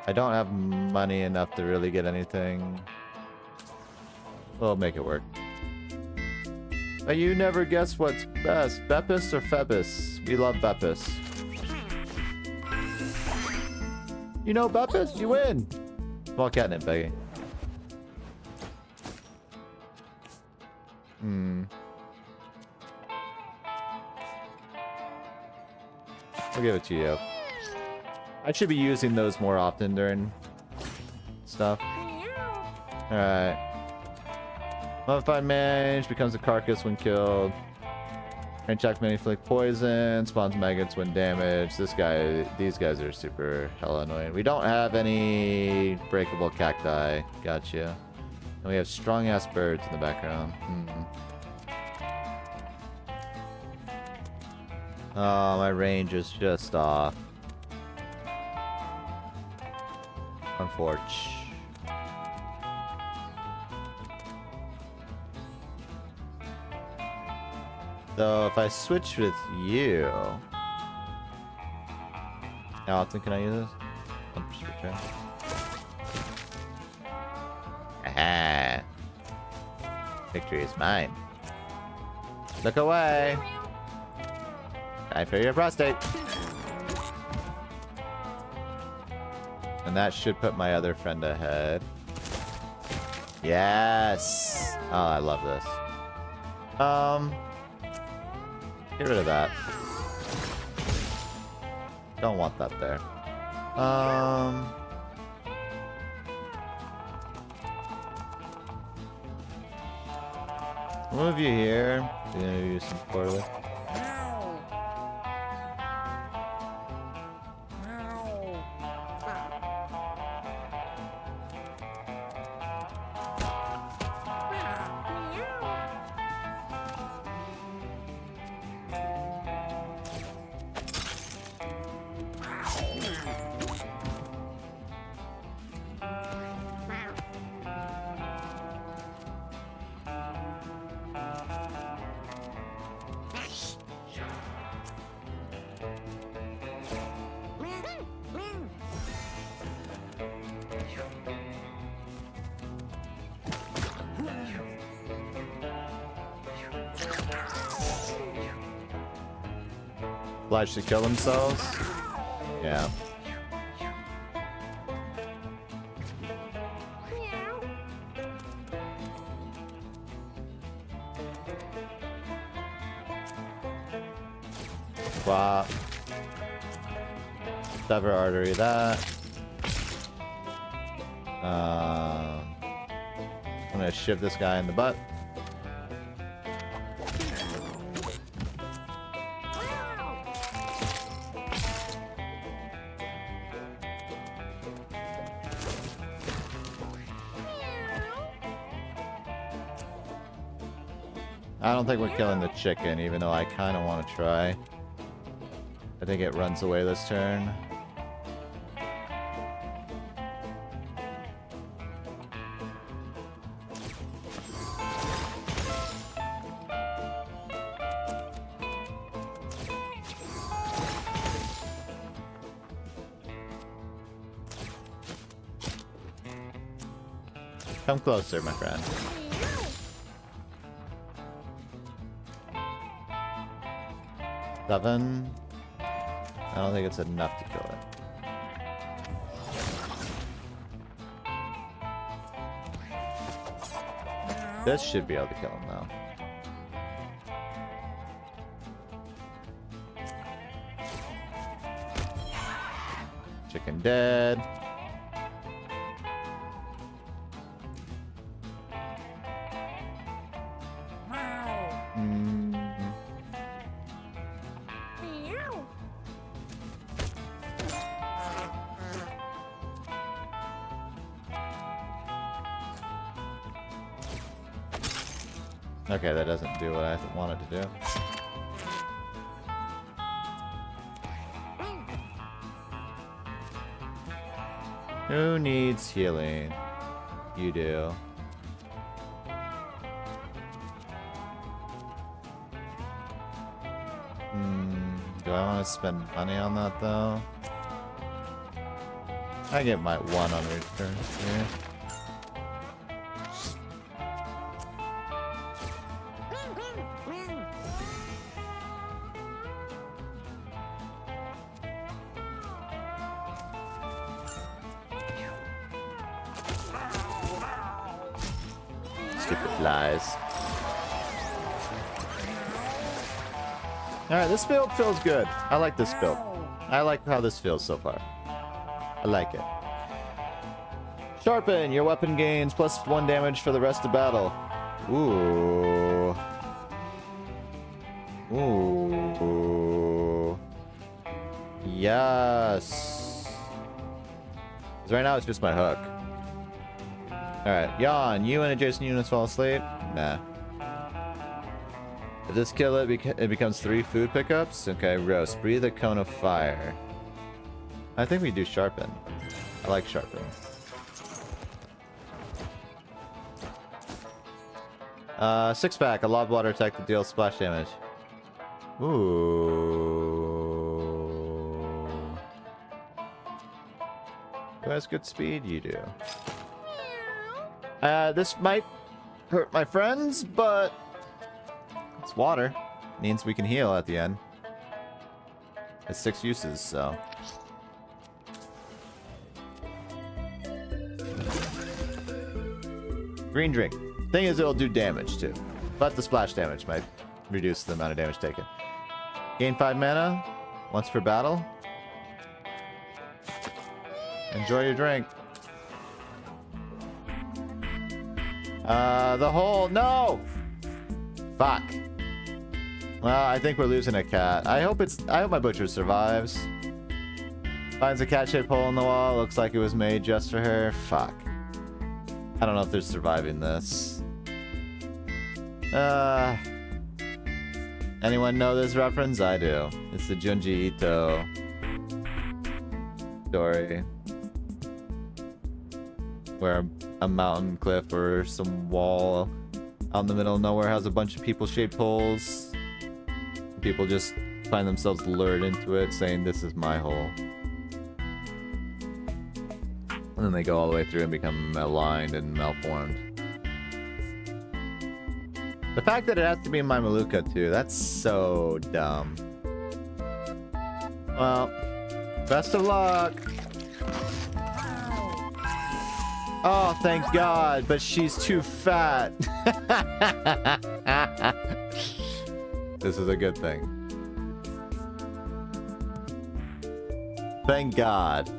I don't have money enough to really get anything. We'll make it work. But you never guess what's best, Beppis or Phoebus? We love Beppis. You know Beppis, you win. Small catnip, Peggy. I'll give it to you. I should be using those more often during stuff. Alright. Modified mage becomes a carcass when killed. Range attack many inflict poison. Spawns maggots when damaged. These guys are super hella annoying. We don't have any breakable cacti. Gotcha. And we have strong ass birds in the background. Oh, my range is just off. Unfortunate. So if I switch with you, how often can I use this? I'll just return. Aha! Victory is mine. Look away! Time for your prostate. And that should put my other friend ahead. Yes! Oh, I love this. Get rid of that. Don't want that there. Move you here. Gonna use some poorly. Obliged to kill themselves? Yeah. Swap. Sever artery that. I'm gonna shiv this guy in the butt. I don't think we're killing the chicken, even though I kind of want to try. I think it runs away this turn. Come closer, my friend. Seven. I don't think it's enough to kill it. This should be able to kill him though. Chicken dead. Okay, that doesn't do what I wanted to do. Who needs healing? You do. Do I want to spend money on that though? I get my one on return here. Stupid flies. Alright, this build feels good. I like this build. I like how this feels so far. I like it. Sharpen. Your weapon gains +1 damage for the rest of battle. Ooh. Ooh. Yes. 'Cause right now it's just my hook. Alright, yawn. You and adjacent units fall asleep? Nah. If this kill it, it becomes 3 food pickups. Okay, roast. Breathe a cone of fire. I think we do sharpen. I like sharpen. Six pack. A lob water attack that deals splash damage. Ooh. Who has good speed? You do. This might hurt my friends, but it's water. Means we can heal at the end. It's 6 uses, so. Green drink. Thing is, it'll do damage too, but the splash damage might reduce the amount of damage taken. Gain 5 mana once per battle. Enjoy your drink. The hole. No! Fuck. Well, I think we're losing a cat. I hope my butcher survives. Finds a cat-shaped hole in the wall. Looks like it was made just for her. Fuck. I don't know if they're surviving this. Anyone know this reference? I do. It's the Junji Ito story. Where a mountain cliff or some wall out in the middle of nowhere has a bunch of people-shaped holes. People just find themselves lured into it, saying, "This is my hole." And then they go all the way through and become aligned and malformed. The fact that it has to be my Maluka too, that's so dumb. Well, best of luck. Oh, thank God, but she's too fat. This is a good thing. Thank God.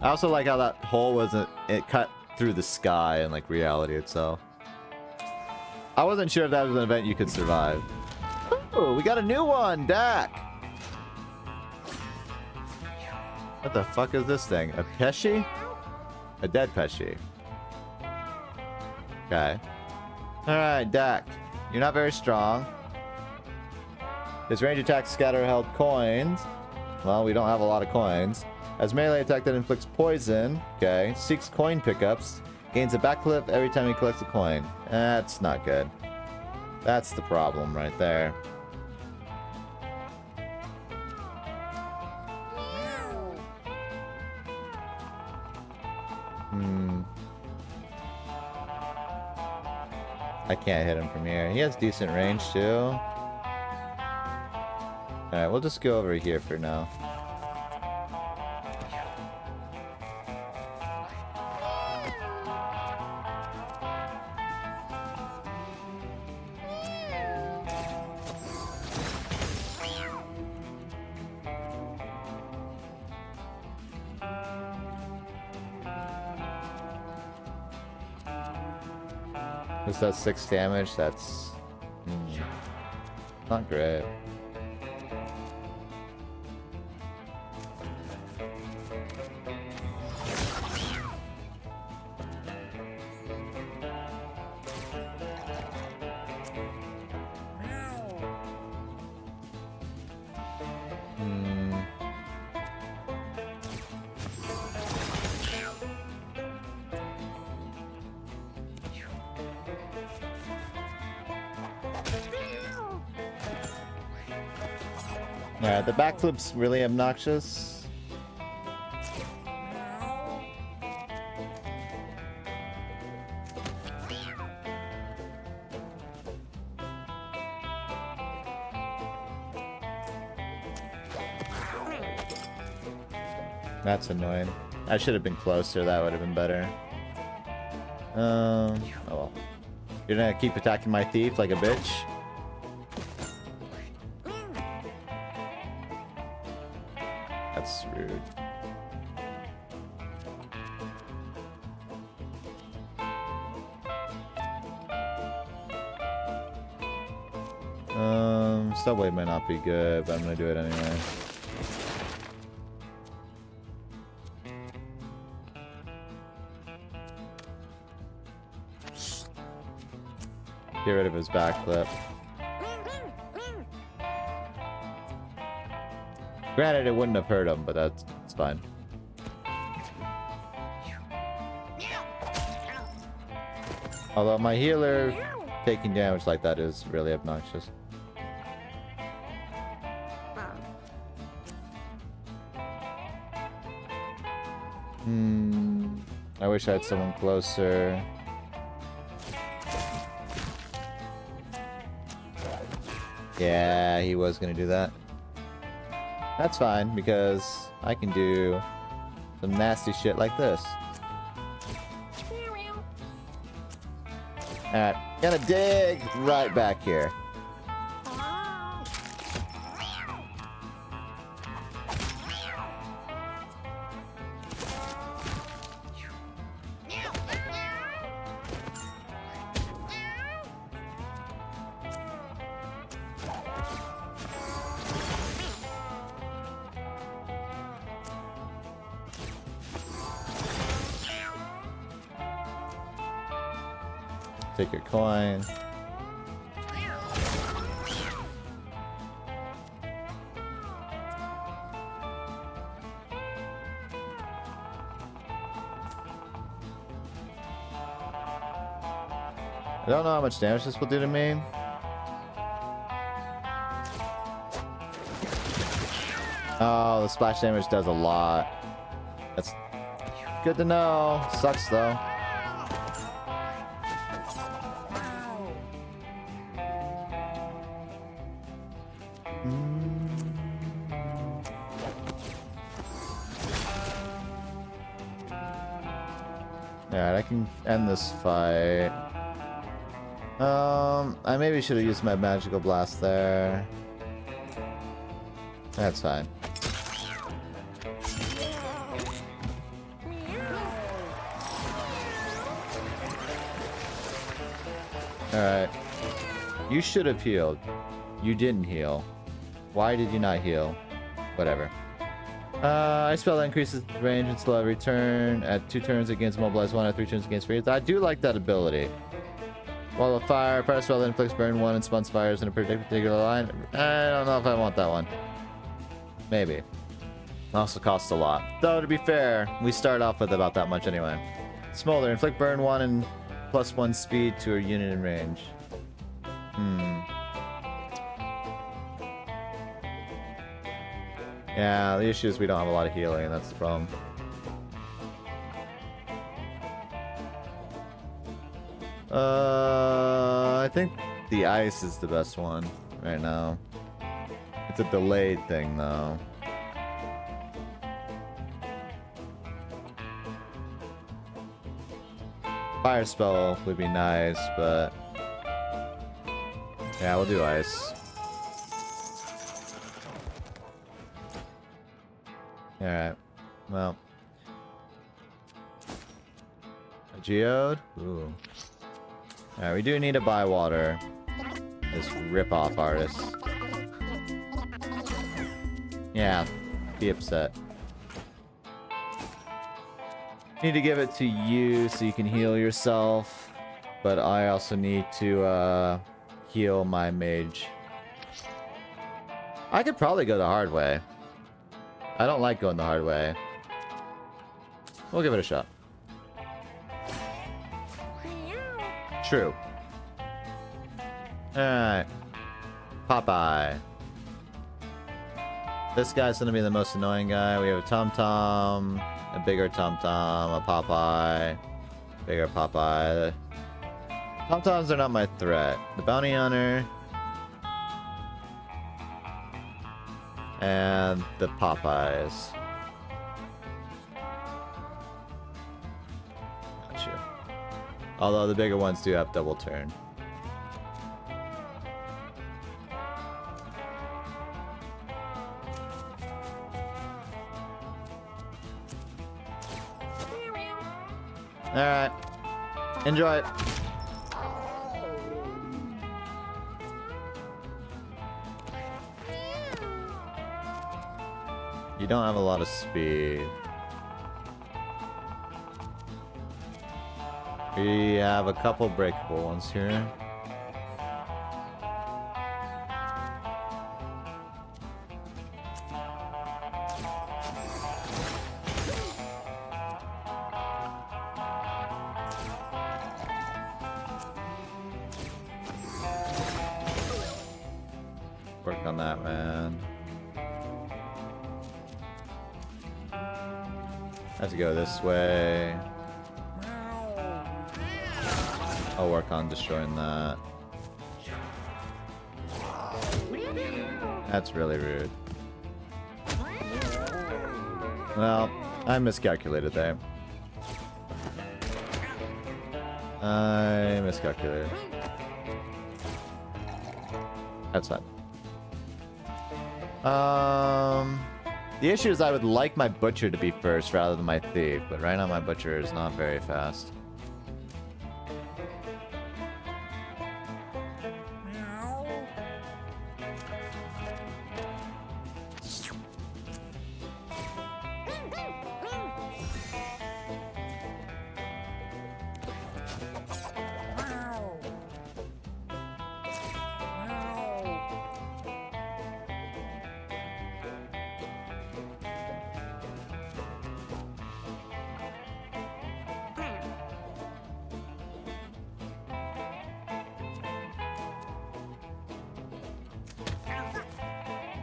I also like how that hole it cut through the sky and like reality itself. I wasn't sure if that was an event you could survive. Oh, we got a new one, Dak. What the fuck is this thing? A Pesci? A dead Pesci. Okay. Alright, Dak. You're not very strong. His range attacks scatter held coins. Well, we don't have a lot of coins. As melee attack that inflicts poison. Okay. Seeks coin pickups. Gains a backflip every time he collects a coin. That's not good. That's the problem right there. I can't hit him from here. He has decent range too. Alright, we'll just go over here for now. This does 6 damage, that's not great. Alright, the backflip's really obnoxious. That's annoying. I should have been closer, that would have been better. Oh well. You're gonna keep attacking my thief like a bitch? That's rude. Subway might not be good, but I'm gonna do it anyway. Get rid of his backflip. Granted, it wouldn't have hurt him, but that's fine. Although my healer taking damage like that is really obnoxious. I wish I had someone closer. Yeah, he was gonna do that. That's fine, because I can do some nasty shit like this. Alright, gonna dig right back here. Take your coin. I don't know how much damage this will do to me. Oh, the splash damage does a lot. That's good to know. Sucks though. Alright, I can end this fight. I maybe should have used my magical blast there. That's fine. Alright. You should have healed. You didn't heal. Why did you not heal? Whatever. I spell that increases range and slow every turn. At 2 turns against mobilize 1, at 3 turns against freeze. I do like that ability. Wall of fire, fire spell that inflicts burn 1 and spawns fires in a particular line. I don't know if I want that one. Maybe. Also costs a lot. Though to be fair, we start off with about that much anyway. Smolder, inflict burn 1 and +1 speed to a unit in range. Yeah, the issue is we don't have a lot of healing, that's the problem. I think the ice is the best one right now. It's a delayed thing though. Fire spell would be nice, but yeah, we'll do ice. Alright, well. A geode? Ooh. Alright, we do need to buy water. This rip-off artist. Yeah, be upset. Need to give it to you so you can heal yourself. But I also need to heal my mage. I could probably go the hard way. I don't like going the hard way. We'll give it a shot. True. Alright. Popeye. This guy's gonna be the most annoying guy. We have a Tom-Tom, a bigger Tom-Tom, a Popeye, bigger Popeye. Tom-Toms are not my threat. The Bounty Hunter. And the Popeyes. Got you. Although the bigger ones do have double turn. Alright. Enjoy it. You don't have a lot of speed. We have a couple breakable ones here. Work on that, man. Have to go this way. I'll work on destroying that. That's really rude. Well, I miscalculated there. I miscalculated. That's fine. The issue is I would like my butcher to be first rather than my thief, but right now my butcher is not very fast.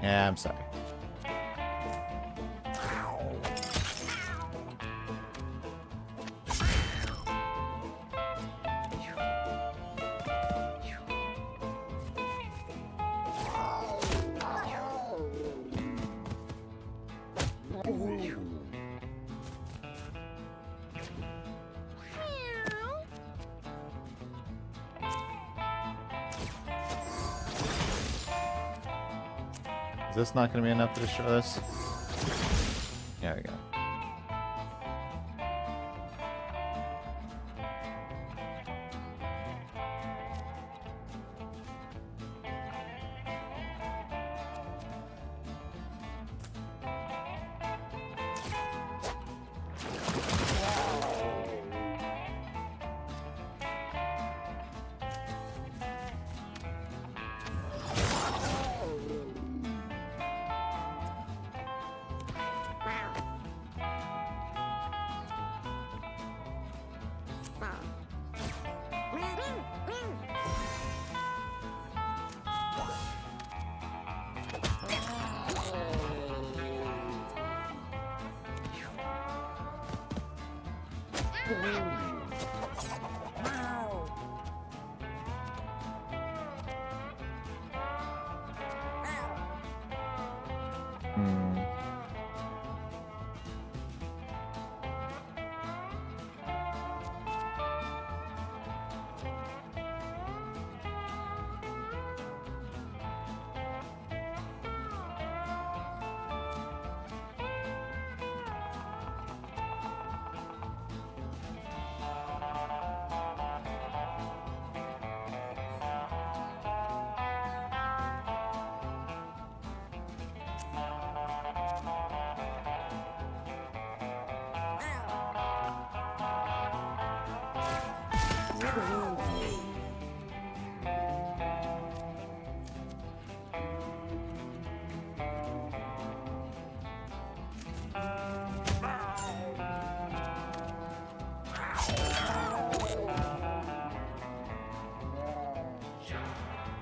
Yeah, I'm sorry. Is this not going to be enough to destroy this? There we go.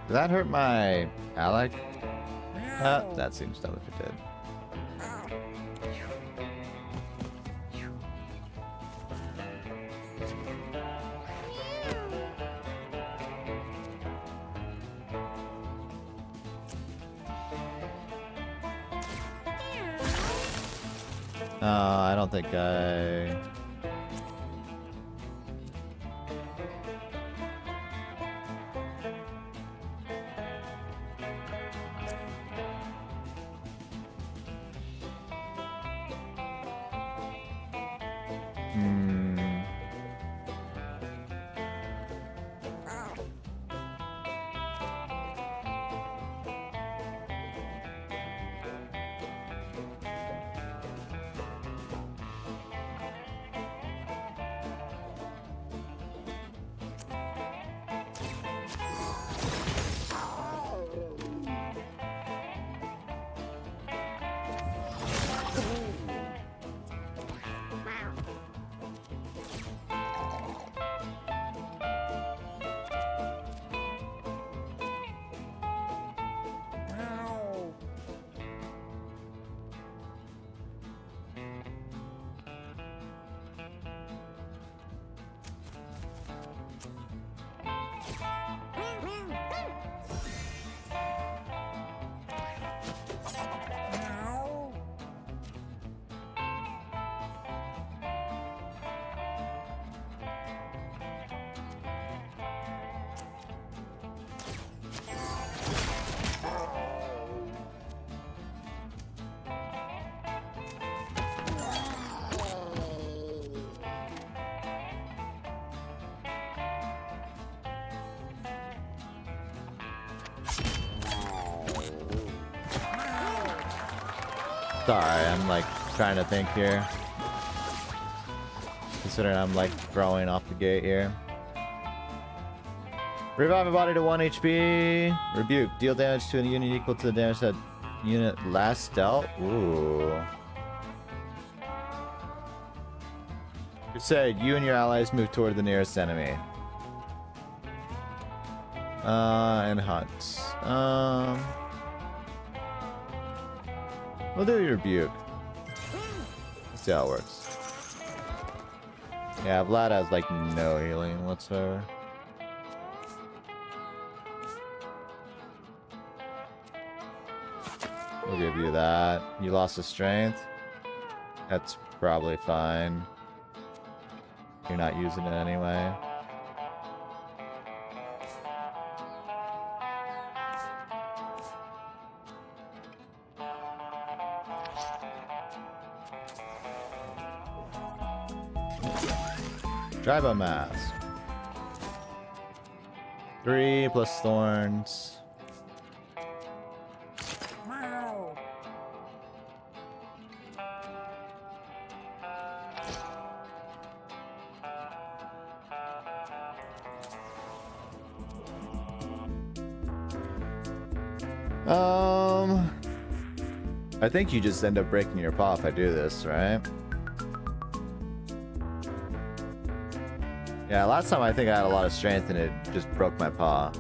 Did that hurt my ally? That seems dumb if it did. I don't think I... Hmm. Sorry, I'm like trying to think here. Considering I'm like throwing off the gate here. Revive a body to 1 HP. Rebuke. Deal damage to a unit equal to the damage that unit last dealt. Ooh. Crusade. You and your allies move toward the nearest enemy. And hunt. We'll do your rebuke. Let's see how it works. Yeah, Vlad has like no healing whatsoever. We'll give you that. You lost the strength. That's probably fine. You're not using it anyway. Drive mask. 3 plus thorns. I think you just end up breaking your paw if I do this, right? Yeah, last time I think I had a lot of strength and it just broke my paw.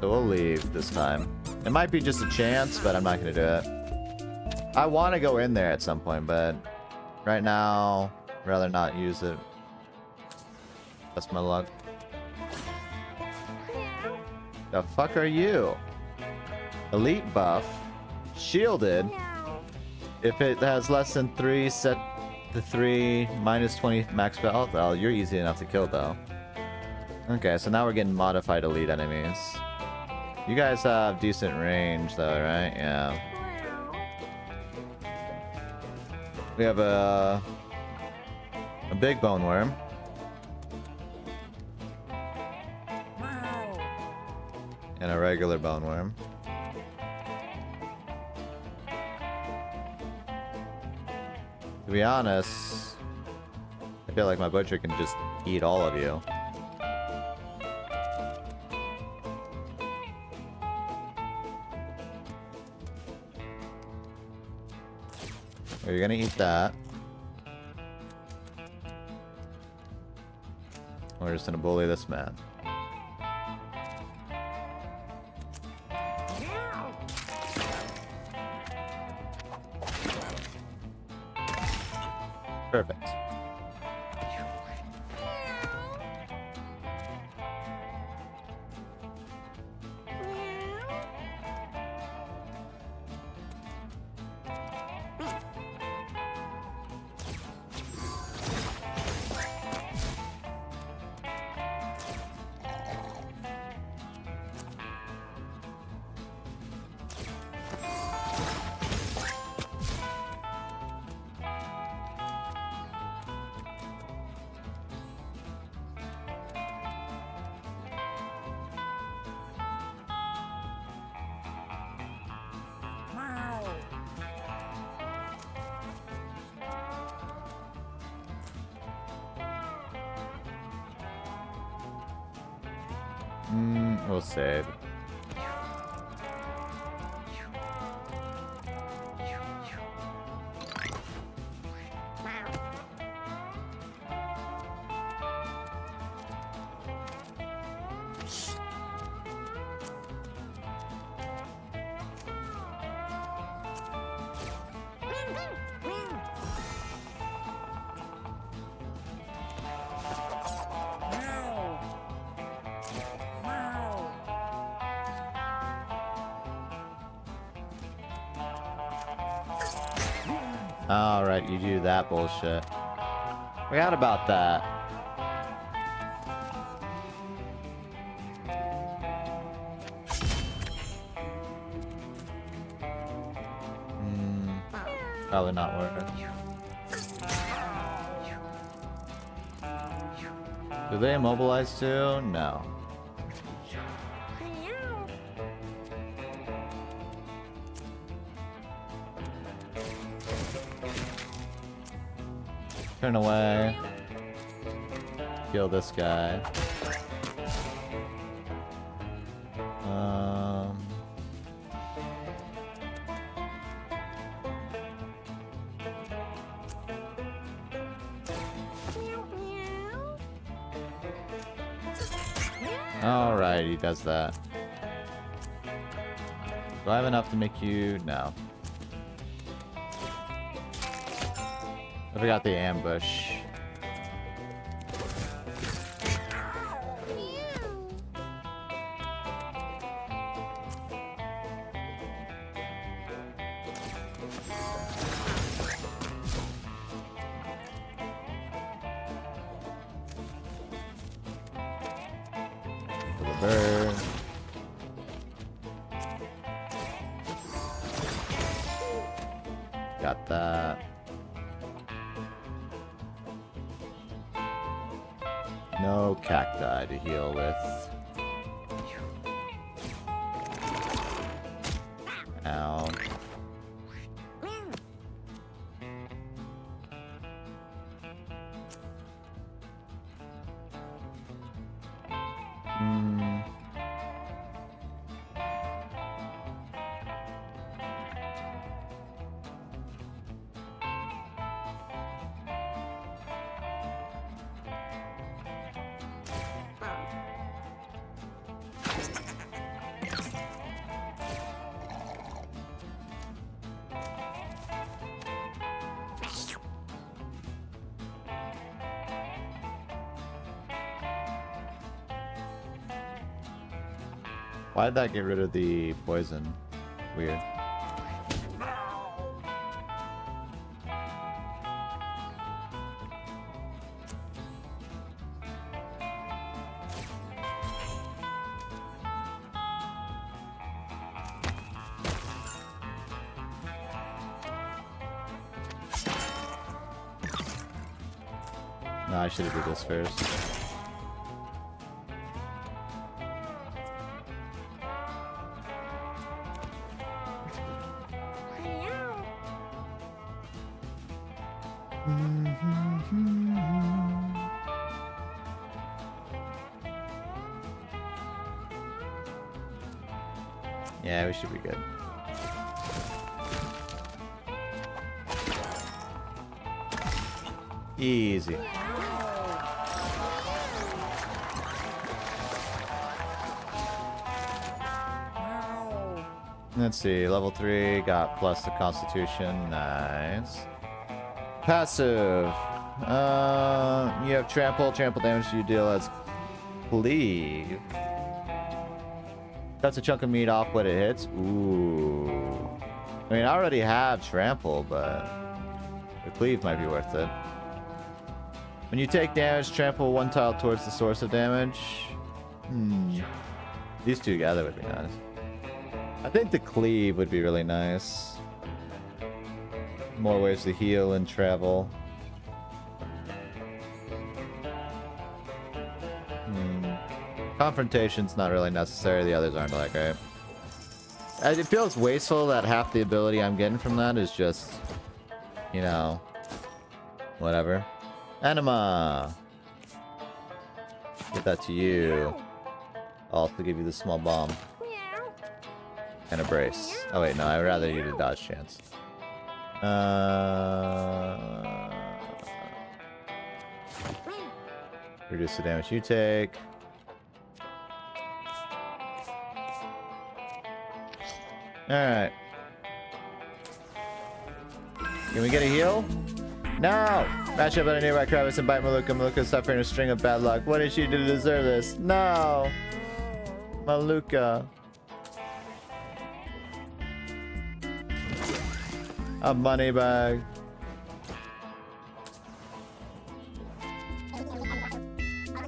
So we'll leave this time. It might be just a chance, but I'm not going to do it. I want to go in there at some point, but right now, I'd rather not use it. That's my luck. The fuck are you? Elite buff. Shielded. If it has less than 3, set to 3, minus 20 max health. Oh, you're easy enough to kill though. Okay, so now we're getting modified elite enemies. You guys have decent range though, right? Yeah. We have a big bone worm. And a regular bone worm. To be honest, I feel like my butcher can just eat all of you. Or you're gonna eat that. We're just gonna bully this man. Perfect. We'll save. Alright, you do that bullshit. Forgot about that. Probably not worth it. Do they immobilize too? No. Turn away. Kill this guy. Alright, he does that. Do I have enough to make you? No. I forgot the ambush. Bird. Got that. No cacti to heal with. Ow. Why did that get rid of the poison? Weird. No, I should have did this first. Yeah, we should be good. Easy. Let's see, level 3 got plus the constitution, nice. Passive. You have trample damage you deal as cleave. Cuts a chunk of meat off when it hits. Ooh. I mean, I already have trample, but the cleave might be worth it. When you take damage, trample one tile towards the source of damage. These two together would be nice. I think the cleave would be really nice. More ways to heal and travel. Confrontation's not really necessary. The others aren't that great. It feels wasteful that half the ability I'm getting from that is just, you know, whatever. Anima! Get that to you. also give you the small bomb. And a brace. Oh wait, no, I'd rather you do dodge chance. Reduce the damage you take. Alright. Can we get a heal? No! Match up on a nearby crevice and bite Maluka. Maluka's suffering a string of bad luck. What did she do to deserve this? No! Maluka. A money bag.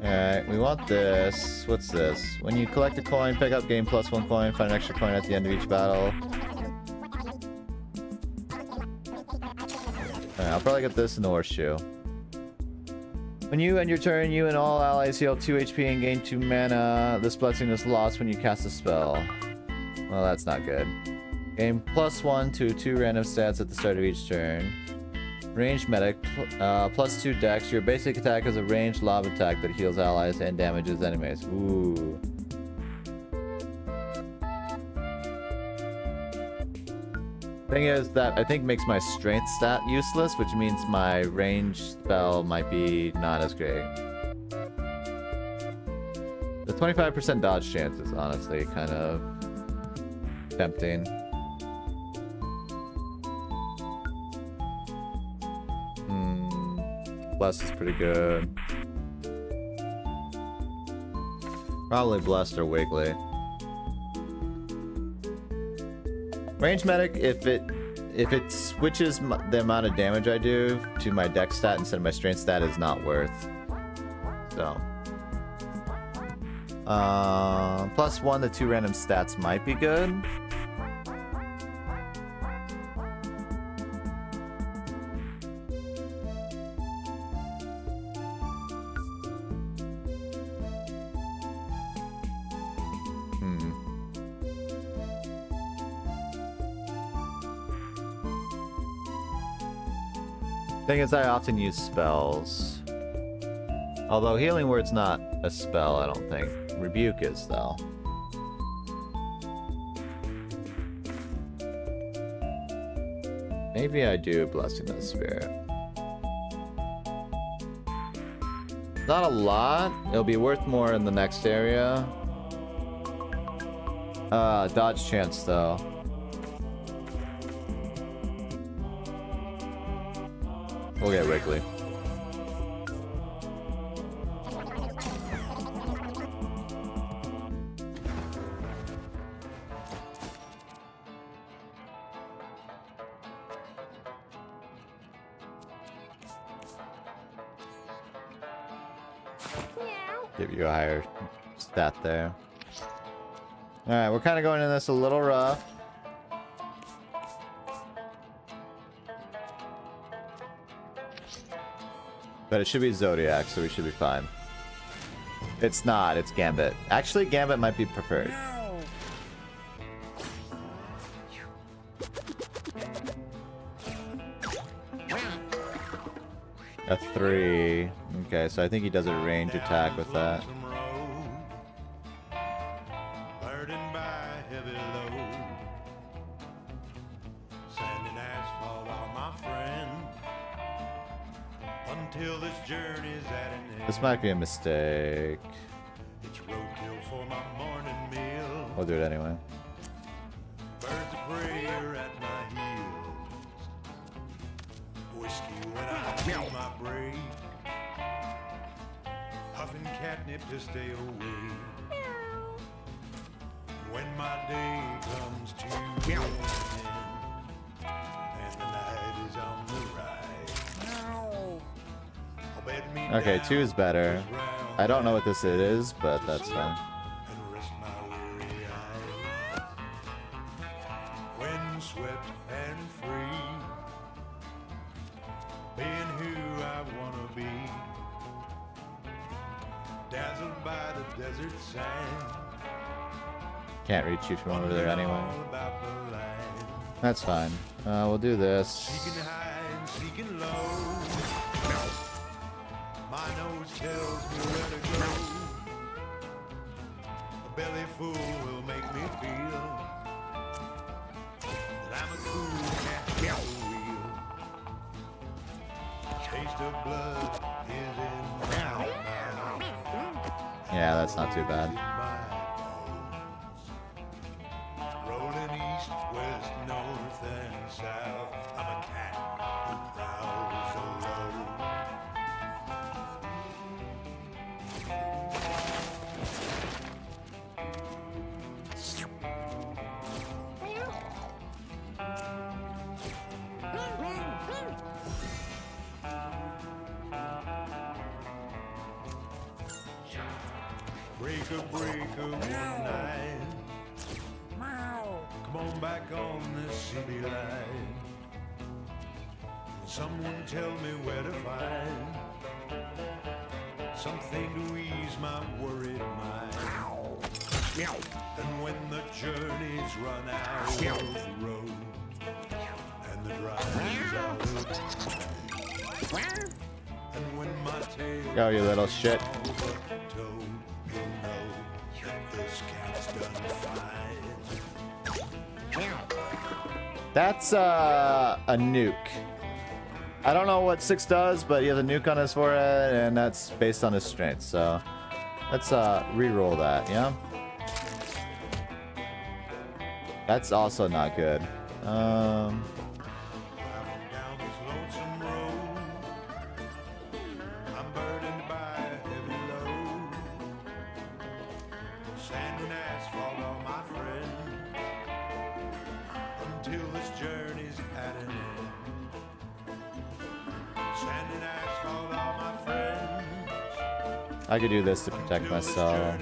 Alright, we want this. What's this? When you collect a coin, pick up gain +1 coin, find an extra coin at the end of each battle. Alright, I'll probably get this in the horseshoe. When you end your turn, you and all allies heal 2 HP and gain 2 mana. This blessing is lost when you cast a spell. Well, that's not good. Gain +1 to 2 random stats at the start of each turn. Ranged medic, +2 dex. Your basic attack is a ranged lob attack that heals allies and damages enemies. Ooh. Thing is, that I think makes my strength stat useless, which means my ranged spell might be not as great. The 25% dodge chance is honestly kind of tempting. Bless is pretty good. Probably Blessed or Wiggly. Range medic, if it switches the amount of damage I do to my dex stat instead of my strength stat, is not worth. So, +1 to 2 random stats might be good. Thing is, I often use spells. Although Healing Word's not a spell, I don't think. Rebuke is, though. Maybe I do Blessing of the Spirit. Not a lot. It'll be worth more in the next area. Dodge chance, though. We'll get Wrigley. Give you a higher stat there. Alright, we're kind of going in this a little rough. But it should be Zodiac, so we should be fine. It's not, it's Gambit. Actually, Gambit might be preferred. A 3. Okay, so I think he does a range attack with that. This might be a mistake. We'll do it anyway. Birds of prey are at my heels. Whiskey when I feel my break. Huffing catnip to stay away. When my day comes to an end, and the night is on the rise. Okay, 2 is better. I don't know what this is, but that's fine. When swept and free, being who I wanna be, dazzled by the desert sand. Can't reach you from over there anyway. That's fine. We'll do this. Seeking high and seeking low. My nose tells me where to go. belly full will make me feel that I'm a cool cat at the wheel. Taste of blood is in my mouth. Yeah, that's not too bad. Rolling east, west, north, and south. I'm a cat who prowls alone. Breaker, one night. Come on back on the city line. Someone tell me where to find something to ease my worried mind. And when the journeys run out of the road and the drive is out of time, and when my tail Go, you little shit. That's a nuke. I don't know what 6 does, but he has a nuke on his forehead, and that's based on his strength. So let's re-roll that, yeah? That's also not good. I could do this to protect myself.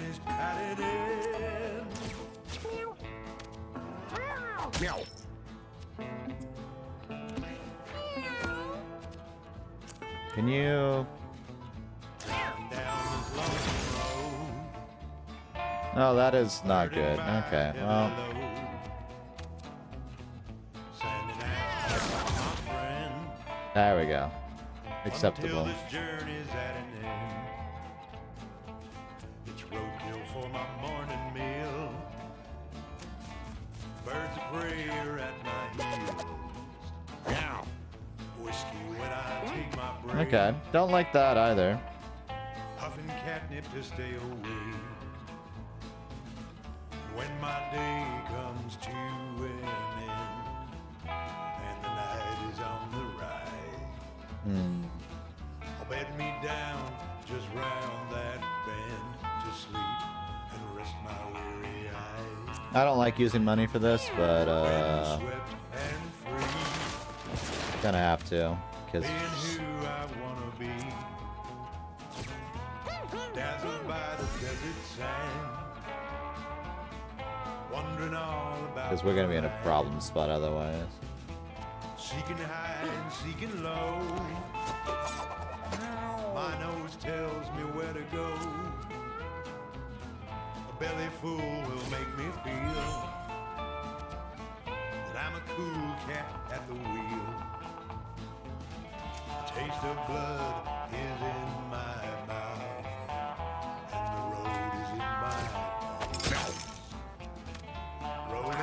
Can you? Oh, that is not good. Okay, well. There we go. Acceptable. For my morning meal, birds of prey are at my heels. Now, whiskey when I take my break. Okay, don't like that either. Huffing catnip to stay awake. When my day comes to an end, and the night is on the rise, I'll bed me down just round that bend to sleep. I don't like using money for this, but gonna have to, because we're gonna be in a problem spot otherwise. Seeking high and seeking low, my nose tells me where to go. Belly full will make me feel that I'm a cool cat at the wheel. Taste of blood is in my mouth, and the road is in my mouth. Rolling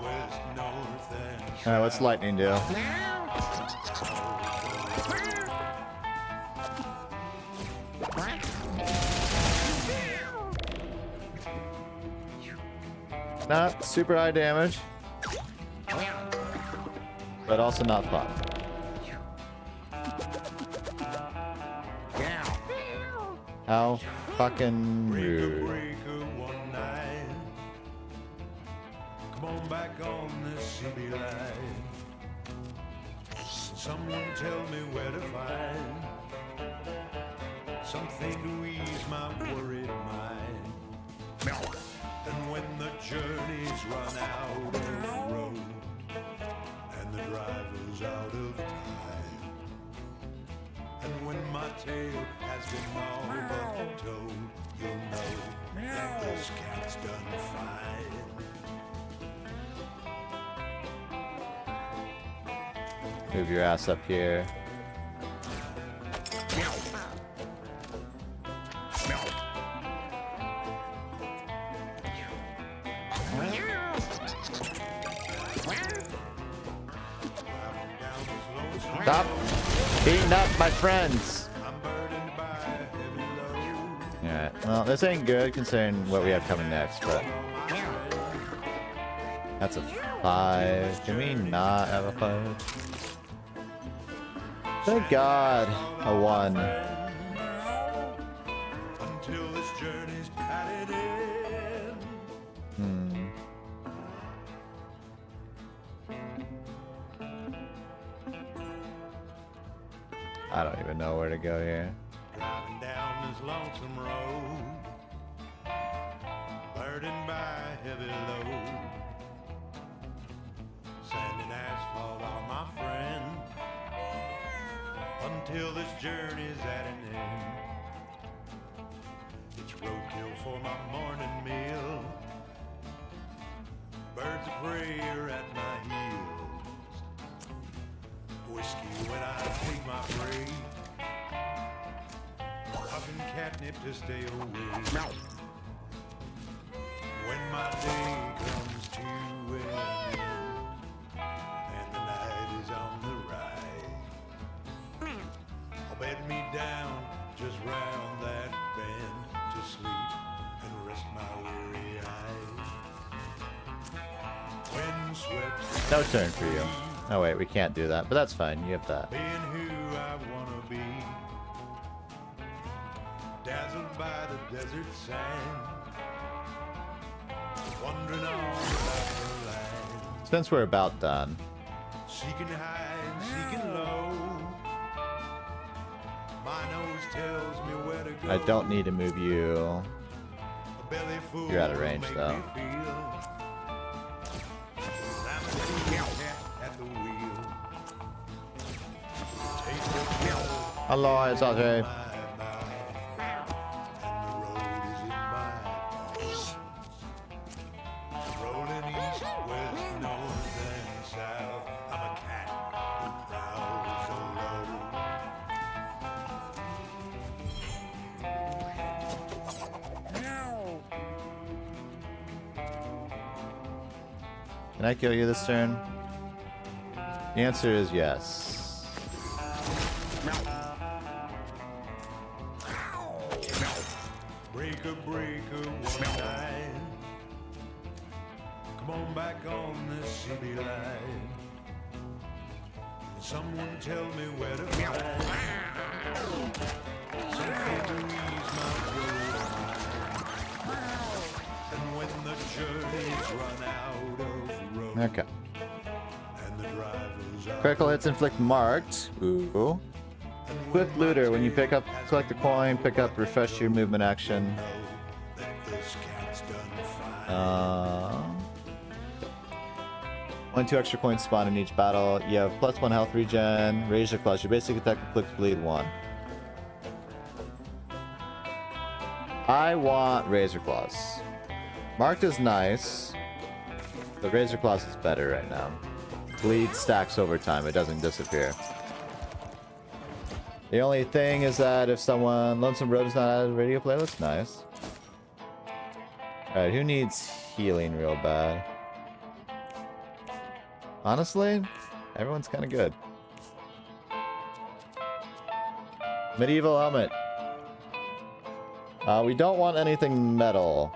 west, north, and south. Alright, what's lightning do? Not super high damage, but also not fun. How fucking rude. Come on back on the city line. Someone tell me where to find something to ease my worried mind. And when the journeys run out of the road and the driver's out of time, and when my tail has been all but told, you'll know that this cat's done fine. Move your ass up here. Stop beating up my friends. Alright, well, this ain't good considering what we have coming next, but... That's a 5. Can we not have a 5? Thank God. A 1. Until this journey's at an end. I don't even know where to go here. Driving down this lonesome road, burdened by a heavy load. Sand and asphalt are my friend, until this journey's at an end. It's roadkill for my morning meal. Birds of prey are at my heels. Whiskey when I take my prey. Puffin' catnip to stay away. When my day comes to an end and the night is on the rise, I'll bed me down just round that bend to sleep and rest my weary eyes. When sweat No turn for you. Oh wait, we can't do that, but that's fine. You have that. being who I wanna be, dazzled by the desert sand, wandering all about the land, Since we're about done, seeking high and seeking low. My nose tells me where to go. I don't need to move you. A belly full You're out of will range, make though. me feel. I'm a cool cat at the wheel. Taste of blood Hello, it's Audrey. in my mouth, and the road is in my paws. Rolling east, west, north, and south. I'm a cat who prowls alone. Can I kill you this turn? The answer is yes. Breaker, breaker, one night. Come on back on this city line. Someone tell me where to find something to ease my road. And when the journey's run out of road, Okay. and the drivers are Critical hits inflict marked. Ooh. Swift looter. When you pick up, collect a coin, pick up, refresh your movement action. that this cat's done fine. 1-2 extra coins spawn in each battle. You have +1 health regen. Razor claws. Your basic attack inflicts bleed 1. I want razor claws. Marked is nice, but razor claws is better right now. Bleed stacks over time. It doesn't disappear. The only thing is that if someone Lonesome Road is not added to the radio playlist, nice. Alright, who needs healing real bad? Honestly, everyone's kind of good. Medieval helmet. We don't want anything metal.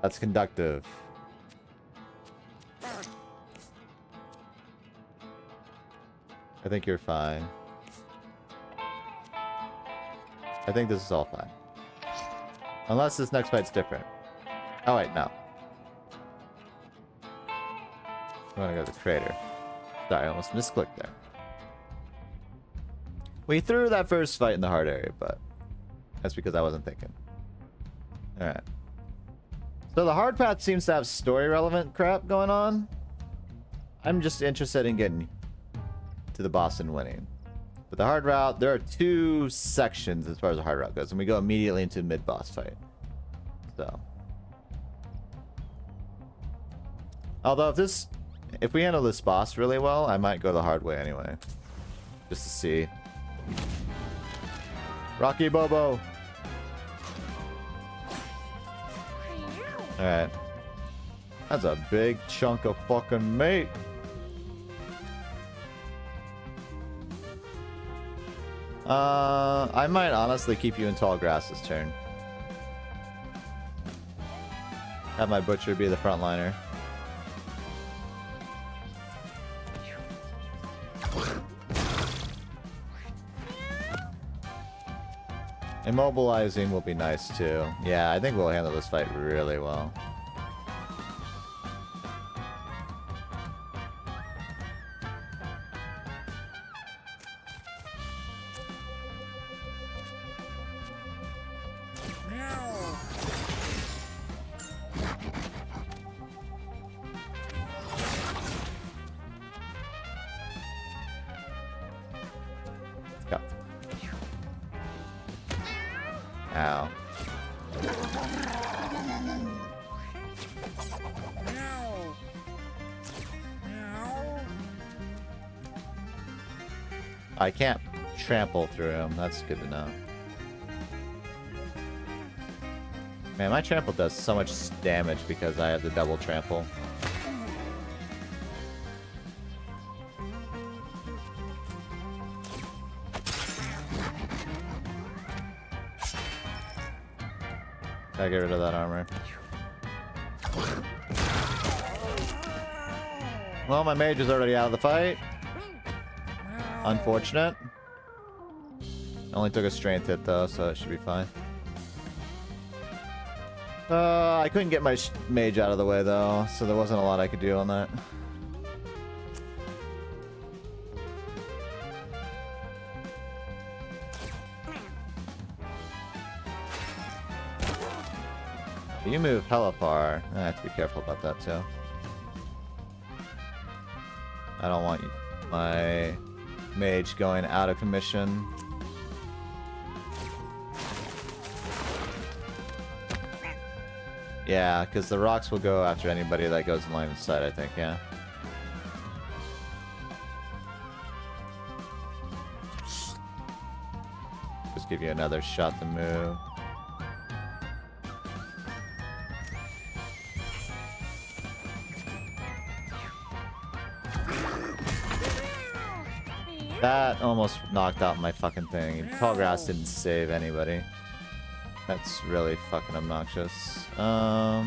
That's conductive. I think you're fine. I think this is all fine. Unless this next fight's different. Oh wait, no. I want to go to the crater. Sorry, I almost misclicked there. We threw that first fight in the hard area, but that's because I wasn't thinking. Alright. So the hard path seems to have story relevant crap going on. I'm just interested in getting to the boss and winning. But the hard route, there are 2 sections as far as the hard route goes, and we go immediately into mid-boss fight. So. Although if we handle this boss really well, I might go the hard way anyway. Just to see. Rocky Bobo! Alright. That's a big chunk of fucking meat. I might honestly keep you in tall grass's turn. Have my butcher be the frontliner. Immobilizing will be nice too. Yeah, I think we'll handle this fight really well. Go. Ow. I can't trample through him. That's good to know. Man, my trample does so much damage because I have the double trample. Gotta get rid of that armor. Well, my mage is already out of the fight. Unfortunate. Only took a strength hit though, so it should be fine. I couldn't get my mage out of the way though, so there wasn't a lot I could do on that. You move hella far. I have to be careful about that too. I don't want my mage going out of commission. Yeah, because the rocks will go after anybody that goes in line of sight, I think, yeah. Just give you another shot to move. That almost knocked out my fucking thing. Tall grass didn't save anybody. That's really fucking obnoxious. I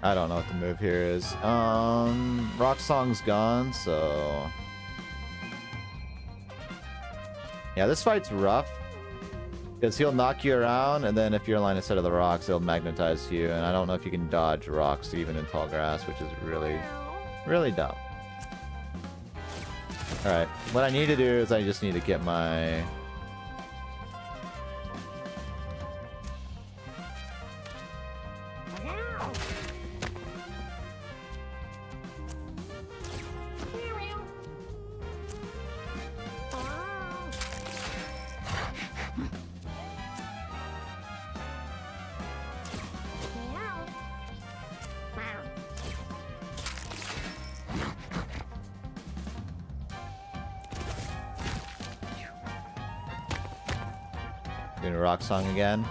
don't know what the move here is. Rock Song's gone, so... Yeah, this fight's rough. Because he'll knock you around, and then if you're in line instead of the rocks, he'll magnetize you. And I don't know if you can dodge rocks even in tall grass, which is really, really dumb. Alright, what I need to do is I just need to get my... Doing a rock song again.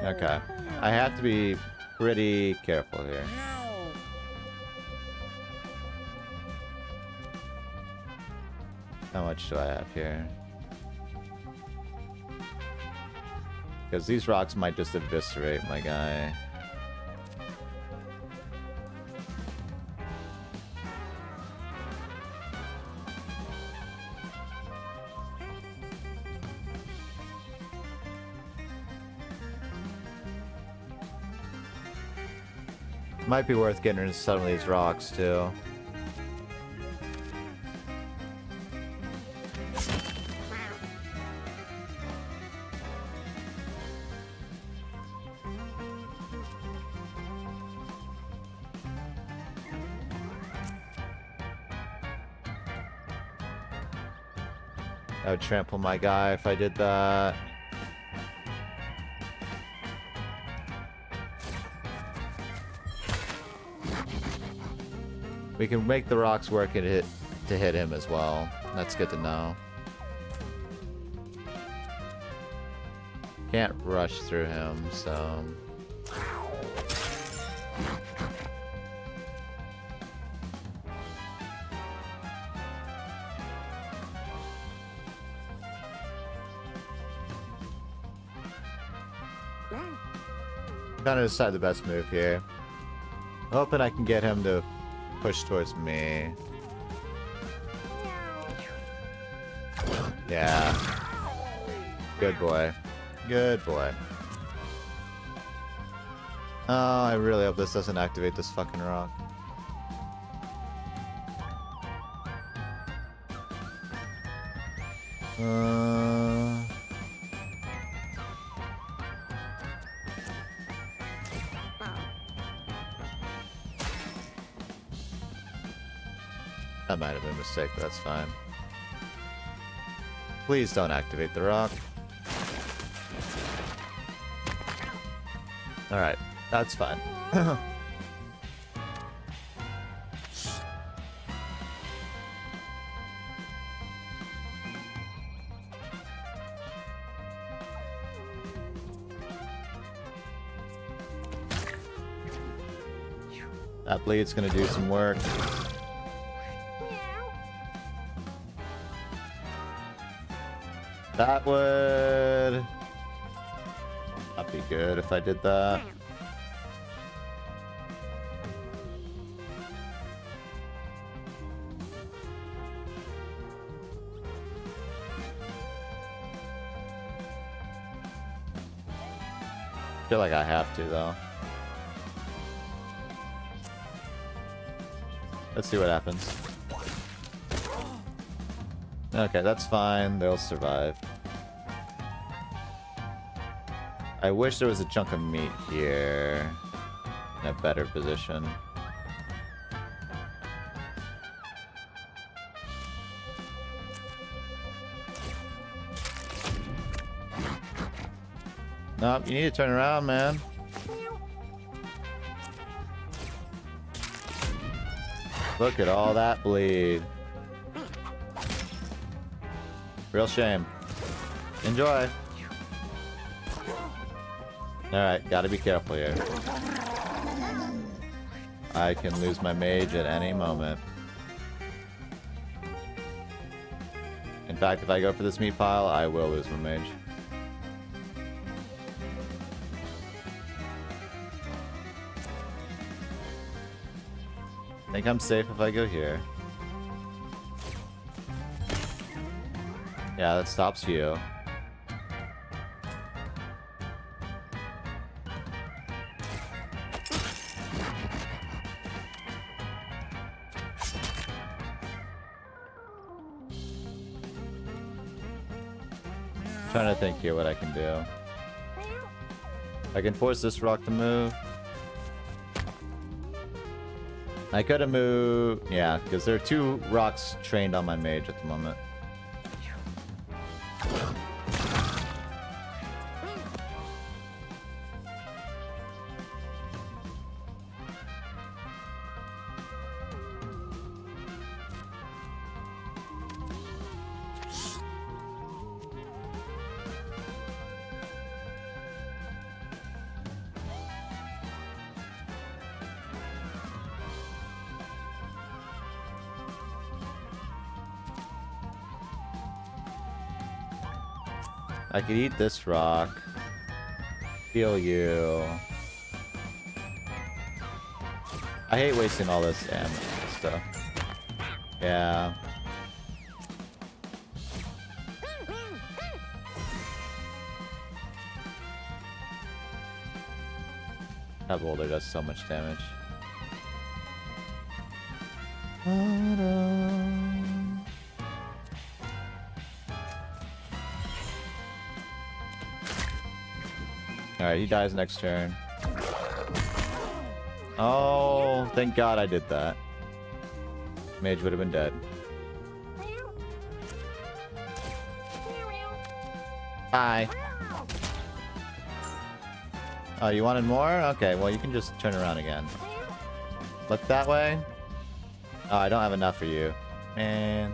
Okay. I have to be pretty careful here. How much do I have here? Because these rocks might just eviscerate my guy. Might be worth getting rid of some of these rocks too. I would trample my guy if I did that. We can make the rocks work and to hit him as well. That's good to know. Can't rush through him, so... Trying to decide the best move here. Hoping I can get him to push towards me. Yeah. Good boy. Good boy. Oh, I really hope this doesn't activate this fucking rock. That might have been a mistake, but that's fine. Please don't activate the rock. Alright, that's fine. That bleed's gonna do some work. That would not be good if I did that. I feel like I have to though. Let's see what happens. Okay, that's fine. They'll survive. I wish there was a chunk of meat here in a better position. Nope, you need to turn around, man. Look at all that bleed. Real shame. Enjoy. Alright, gotta be careful here. I can lose my mage at any moment. In fact, if I go for this meat pile, I will lose my mage. I think I'm safe if I go here. Yeah, that stops you. Trying to think here what I can do. I can force this rock to move. I could have moved... Yeah, because there are 2 rocks trained on my mage at the moment. I could eat this rock. Heal you. I hate wasting all this ammo and stuff. Yeah. That boulder does so much damage. Alright, he dies next turn. Oh, thank God I did that. Mage would have been dead. Hi. Oh, you wanted more? Okay, well you can just turn around again. Look that way? Oh, I don't have enough for you. Man.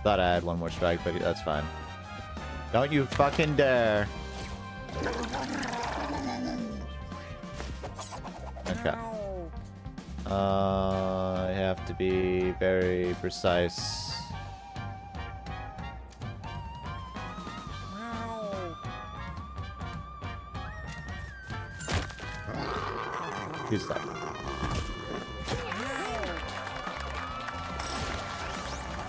Thought I had one more strike, but that's fine. Don't you fucking dare. Okay. I have to be very precise. Who's that?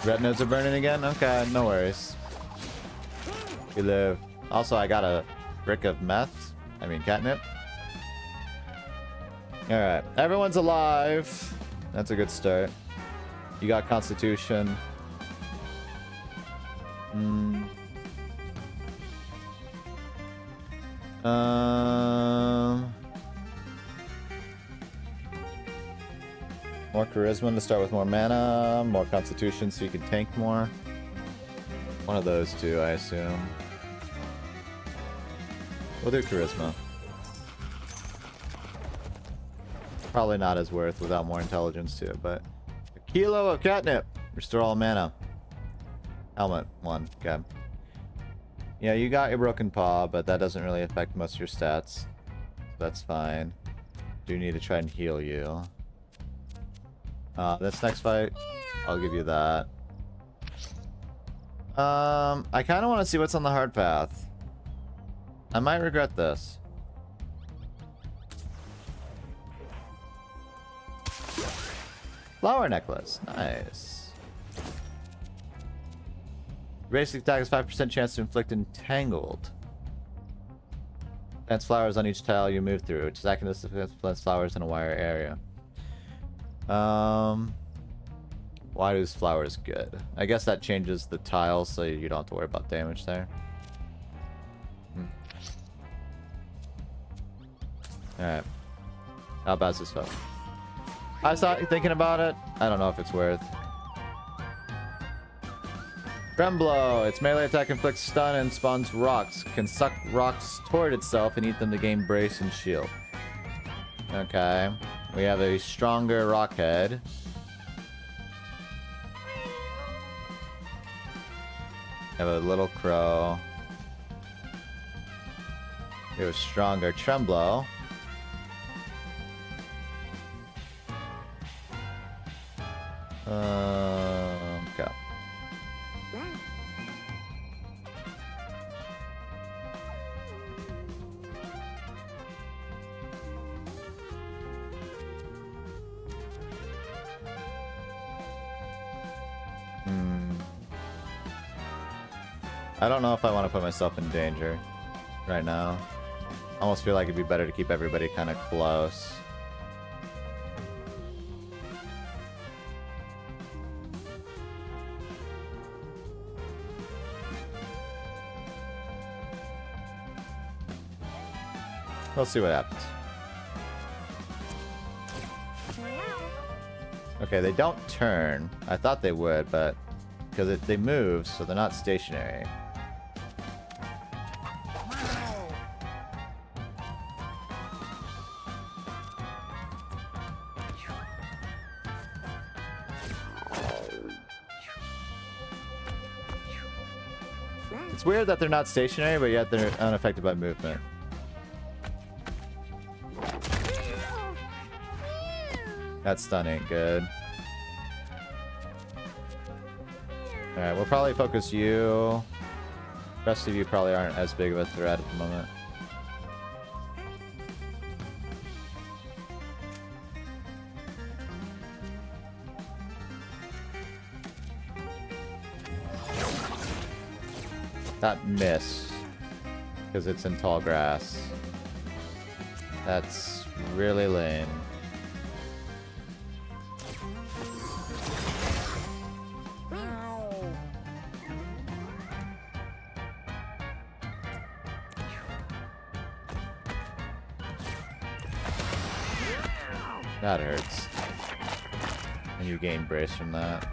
Retinas are burning again? Okay, no worries. We live. Also, I got a brick of meth. I mean, catnip. Alright, everyone's alive. That's a good start. You got constitution. More charisma to start with more mana, more constitution so you can tank more. One of those two, I assume. We'll do charisma. Probably not as worth without more intelligence to it, but... A kilo of catnip! Restore all mana. Helmet, 1. Okay. Yeah, you got your broken paw, but that doesn't really affect most of your stats. That's fine. Do need to try and heal you. This next fight, I'll give you that. I kind of want to see what's on the hard path. I might regret this. Flower necklace. Nice. Basic attack has 5% chance to inflict entangled. Plants flowers on each tile you move through. Attacking this plants flowers in a wire area. Why is flowers good? I guess that changes the tiles so you don't have to worry about damage there. Alright. How bad is this phone? I was thinking about it. I don't know if it's worth. Tremblow. Its melee attack inflicts stun and spawns rocks. Can suck rocks toward itself and eat them to gain brace and shield. Okay. We have a stronger rock head. We have a little crow. We have a stronger Tremblow. Okay. I don't know if I want to put myself in danger right now. I almost feel like it'd be better to keep everybody kind of close. We'll see what happens. Okay, they don't turn. I thought they would, but because they move, so they're not stationary. It's weird that they're not stationary, but yet they're unaffected by movement. That stun ain't good. Alright, we'll probably focus you. The rest of you probably aren't as big of a threat at the moment. That miss. Because it's in tall grass. That's really lame. That hurts. And you gain brace from that.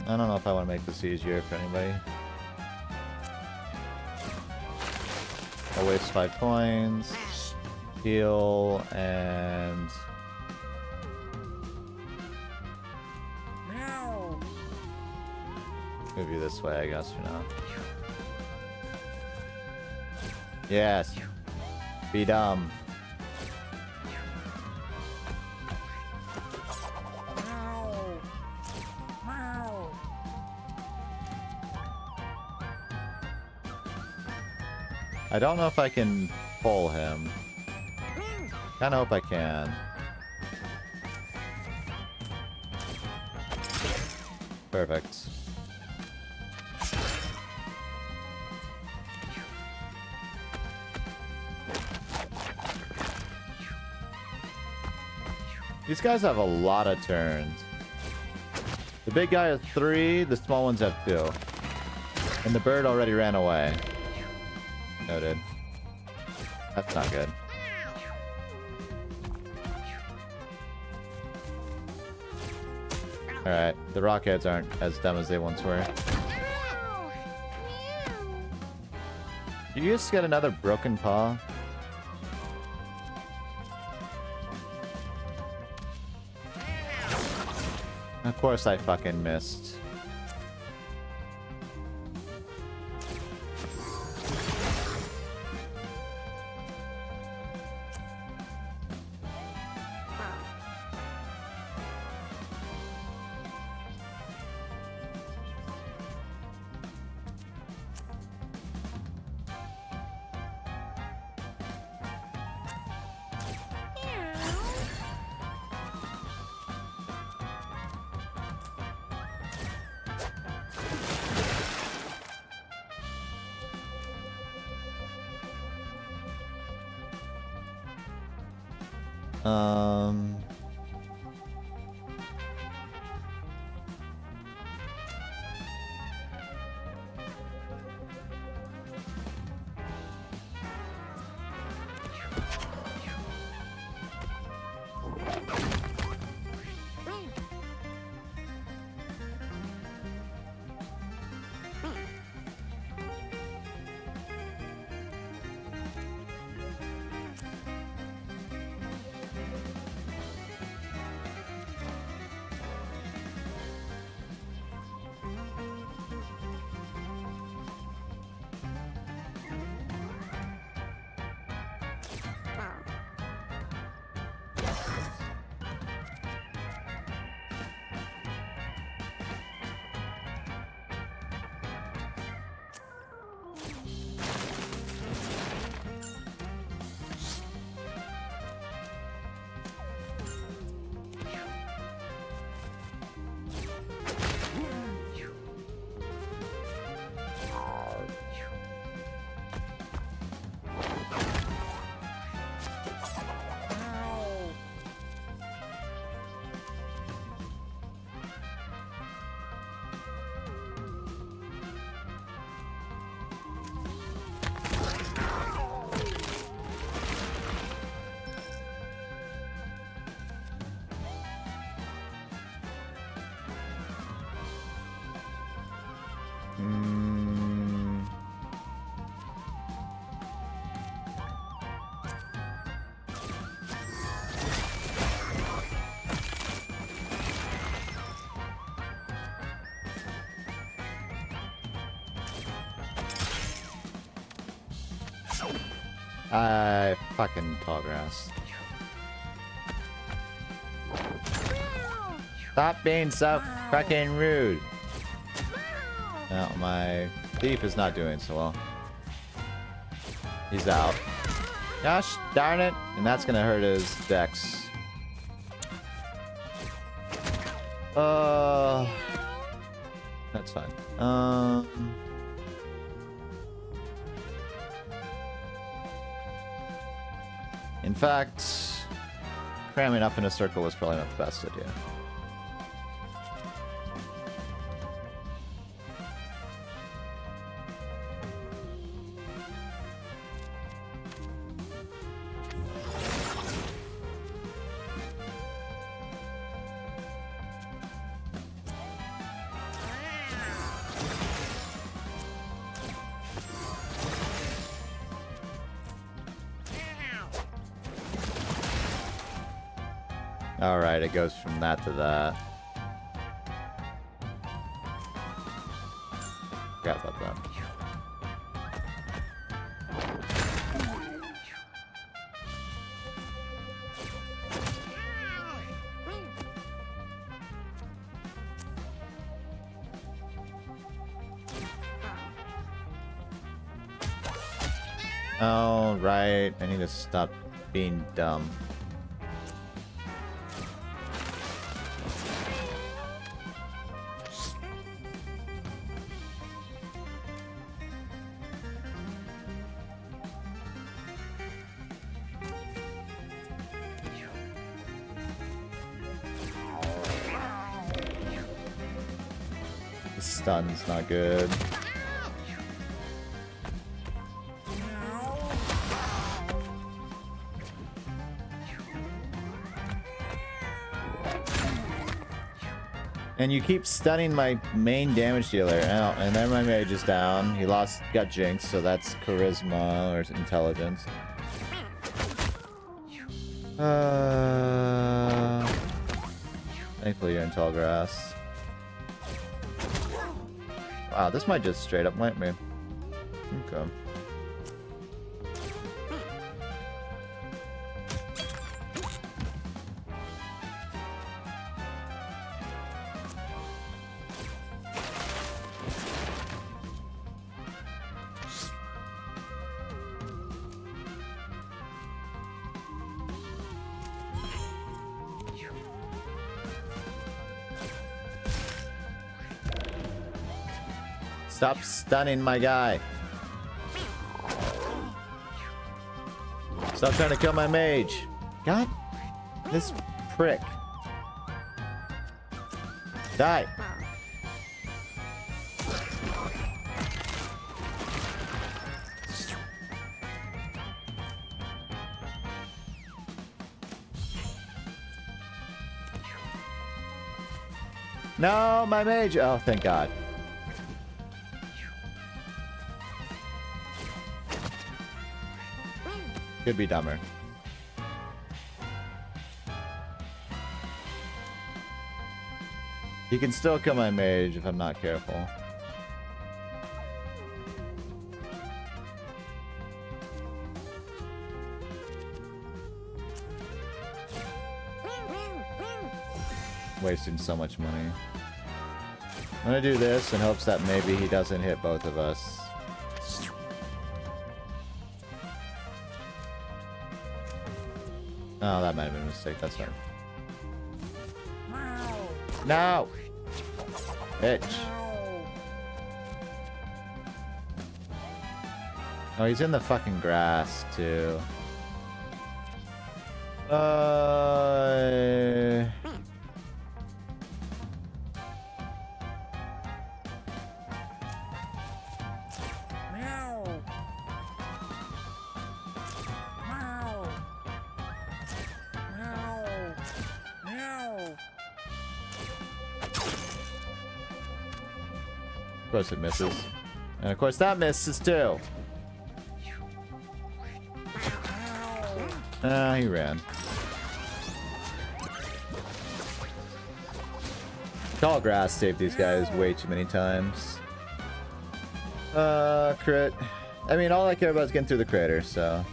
I don't know if I want to make this easier for anybody. I'll waste 5 coins. Heal and... move you this way, I guess, for now. Yes. Be dumb. I don't know if I can pull him. Kinda hope I can. Perfect. These guys have a lot of turns. The big guy has 3, the small ones have 2. And the bird already ran away. Noted. That's not good. Alright, the rockheads aren't as dumb as they once were. Did you just get another broken paw? Of course I fucking missed. Fucking tall grass. Stop being so fucking rude. No, my thief is not doing so well. He's out. Gosh darn it. And that's gonna hurt his dex. That's fine. In fact, cramming up in a circle was probably not the best idea. Alright, it goes from that to that. Forgot about that. Oh, right. I need to stop being dumb. The stun's not good. And you keep stunning my main damage dealer. Oh, and then my mage is down. He got jinxed, so that's charisma or intelligence. Thankfully you're in tall grass. Wow, this might just straight up wipe me. Okay. Stop stunning my guy. Stop trying to kill my mage. God, this prick. Die. No, my mage. Oh, thank God. Could be dumber. You can still kill my mage if I'm not careful. Wasting so much money. I'm gonna do this in hopes that maybe he doesn't hit both of us. Oh, that might have been a mistake. That's fine. No! Bitch. Oh, he's in the fucking grass, too. Of course it misses. And of course that misses too. Ah, he ran. Tall grass saved these guys way too many times. Crit. I mean, all I care about is getting through the crater, so.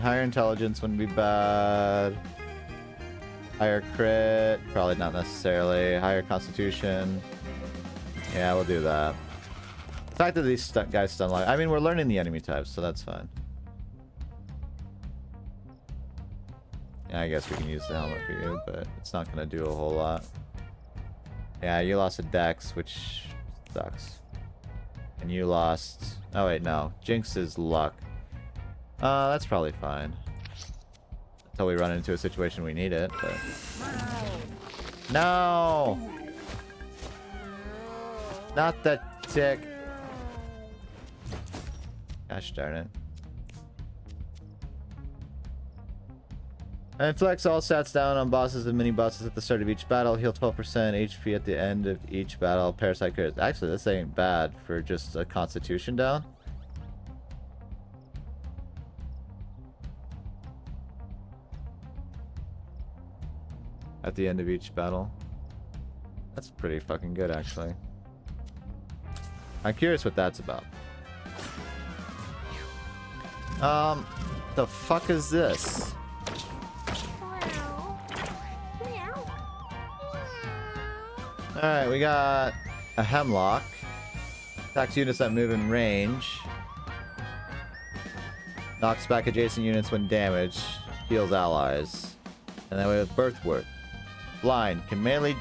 Higher intelligence wouldn't be bad. Higher crit, probably not necessarily. Higher constitution. Yeah, we'll do that. The fact that these guys stun like, I mean, we're learning the enemy types, so that's fine. Yeah, I guess we can use the helmet for you, but it's not gonna do a whole lot. Yeah, you lost a dex, which sucks. And you lost... Oh wait, no. Jinx is luck. That's probably fine. Until we run into a situation we need it, but... No! Not the tick. Gosh darn it. And flex all stats down on bosses and mini bosses at the start of each battle. Heal 12% HP at the end of each battle. Parasite crits. Actually, this ain't bad for just a constitution down. at the end of each battle. That's pretty fucking good, actually. I'm curious what that's about. The fuck is this? Alright, we got a hemlock. Attacks units that move in range. Knocks back adjacent units when damaged. Heals allies. And then we have Birthworth. Blind. Can melee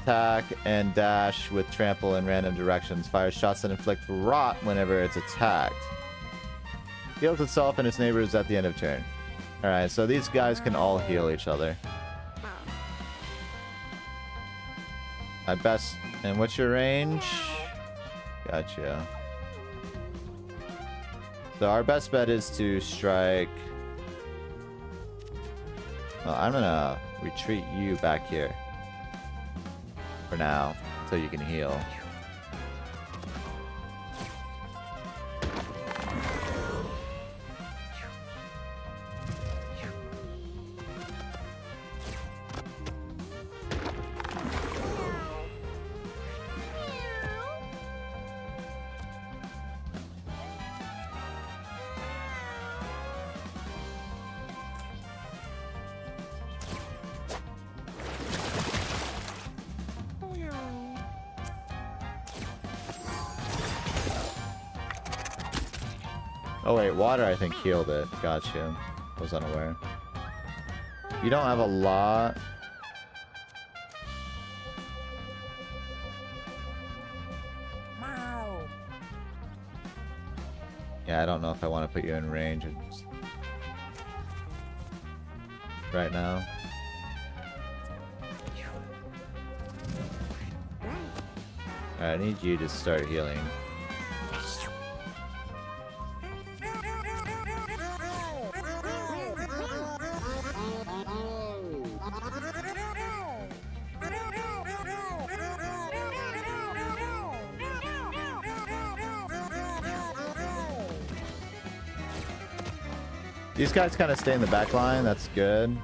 attack and dash with trample in random directions. Fires shots that inflict rot whenever it's attacked. Heals itself and its neighbors at the end of turn. Alright, so these guys can all heal each other. My best... And what's your range? Gotcha. So our best bet is to strike... Well, I'm gonna retreat you back here. For now, until you can heal. Oh wait, water I think healed it. Gotcha. Was unaware. You don't have a lot. Yeah, I don't know if I want to put you in range right now. Alright, I need you to start healing. These guys kind of stay in the back line, that's good.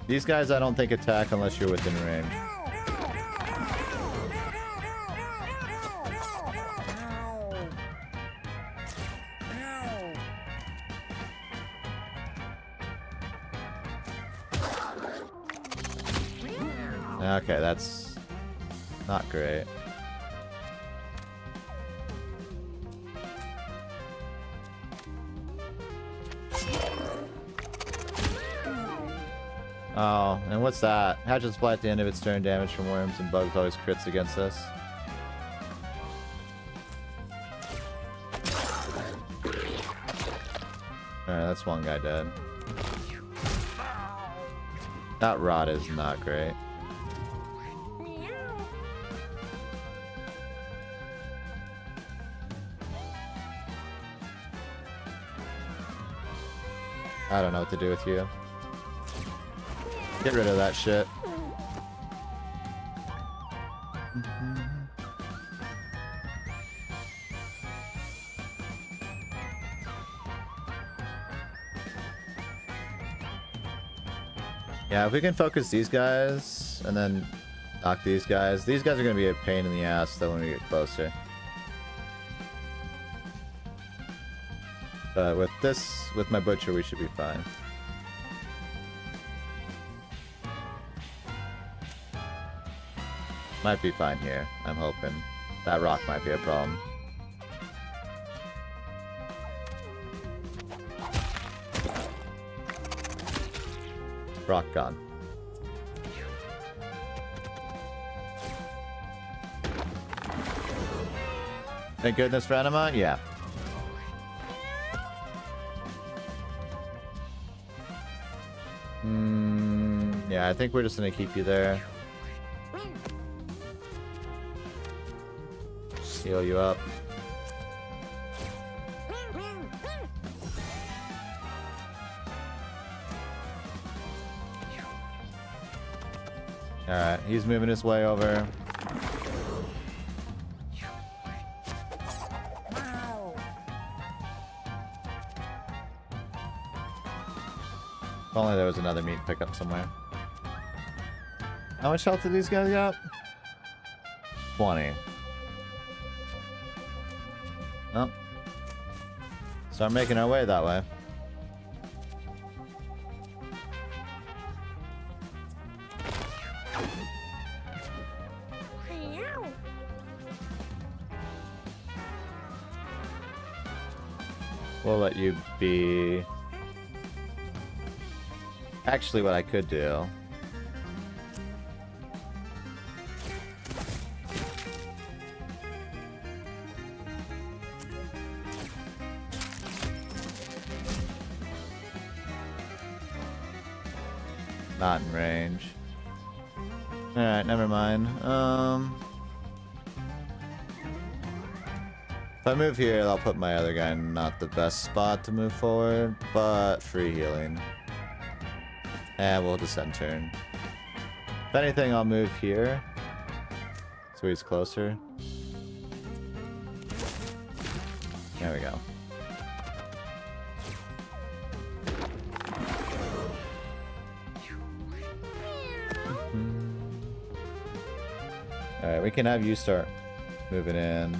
These guys I don't think attack unless you're within range. Okay, that's not great. Oh, and what's that? Hatchet supply at the end of its turn, damage from worms and bugs always crits against this. Alright, that's one guy dead. That rod is not great. I don't know what to do with you. Get rid of that shit. Yeah, if we can focus these guys and then knock these guys are gonna be a pain in the ass though when we get closer. But with my butcher, we should be fine. Might be fine here, I'm hoping. That rock might be a problem. Rock gone. Thank goodness for Anima? Yeah. Yeah, I think we're just gonna keep you there. Heal you up. Alright, he's moving his way over. If only there was another meat pickup somewhere. How much health did these guys got? 20. Oh. Start making our way that way. We'll let you be... Actually, what I could do... Not in range. Alright, never mind. If I move here, I'll put my other guy in not the best spot to move forward, but free healing. And we'll just end turn. If anything, I'll move here. So he's closer. There we go. Alright, we can have you start moving in.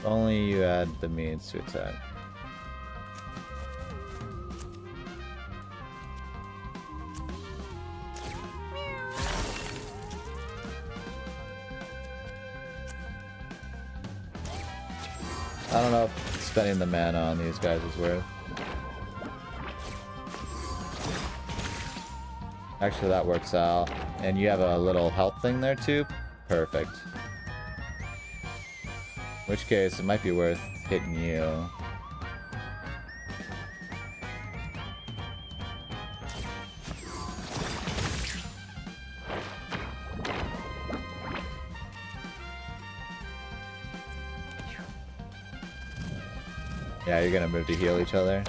Only you add the means to attack. I don't know if spending the mana on these guys is worth. Actually, that works out. And you have a little health thing there too? Perfect. In which case, it might be worth hitting you. Yeah, you're gonna move to heal each other.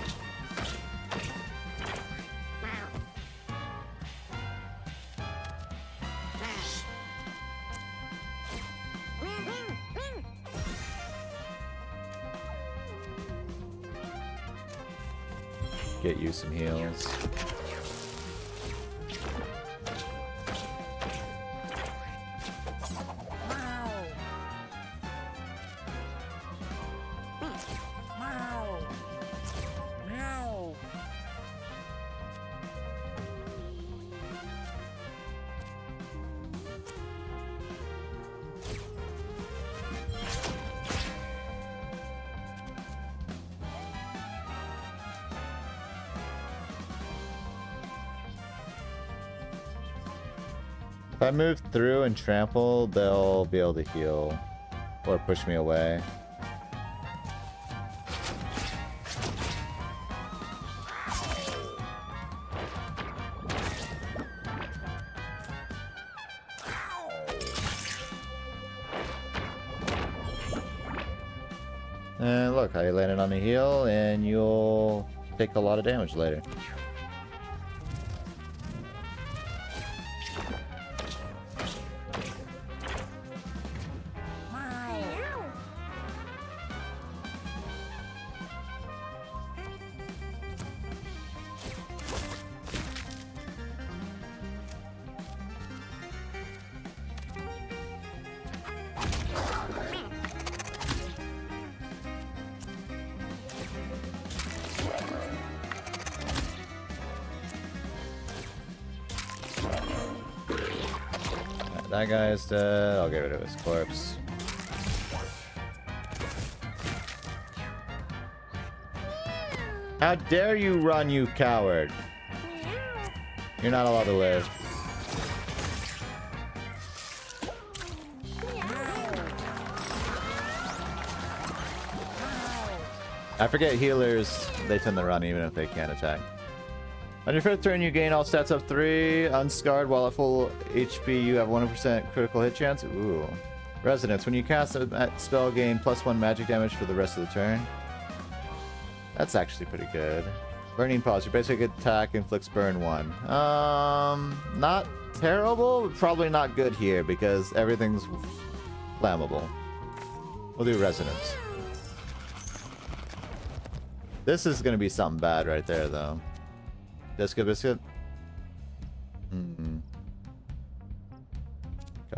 Get you some heals. If I move through and trample, they'll be able to heal or push me away. And look, I landed on a heal and you'll take a lot of damage later. That guy is dead. I'll get rid of his corpse. How dare you run, you coward! You're not allowed to live. I forget healers, they tend to run even if they can't attack. On your fifth turn, you gain all stats up 3. Unscarred, while at full HP, you have 100% critical hit chance. Ooh. Resonance. When you cast a spell, gain +1 magic damage for the rest of the turn. That's actually pretty good. Burning Pause. Your basic attack inflicts burn 1. Not terrible, but probably not good here because everything's flammable. We'll do Resonance. This is gonna be something bad right there, though. Biscuit, biscuit. Go.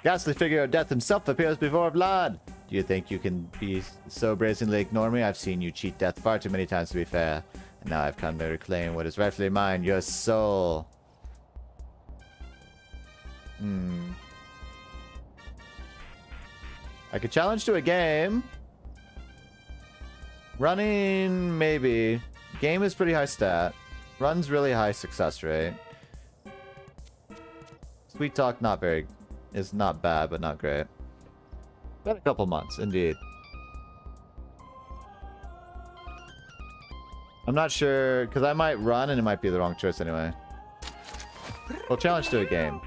Ghastly figure of death himself appears before blood. Do you think you can be so brazenly ignore me? I've seen you cheat death far too many times to be fair. And now I've come to reclaim what is rightfully mine, your soul. I could challenge to a game. Running, maybe. Game is pretty high stat. Run's really high success rate. Sweet talk, not very... is not bad, but not great. Been a couple months, indeed. I'm not sure, because I might run and it might be the wrong choice anyway. We'll challenge to a game.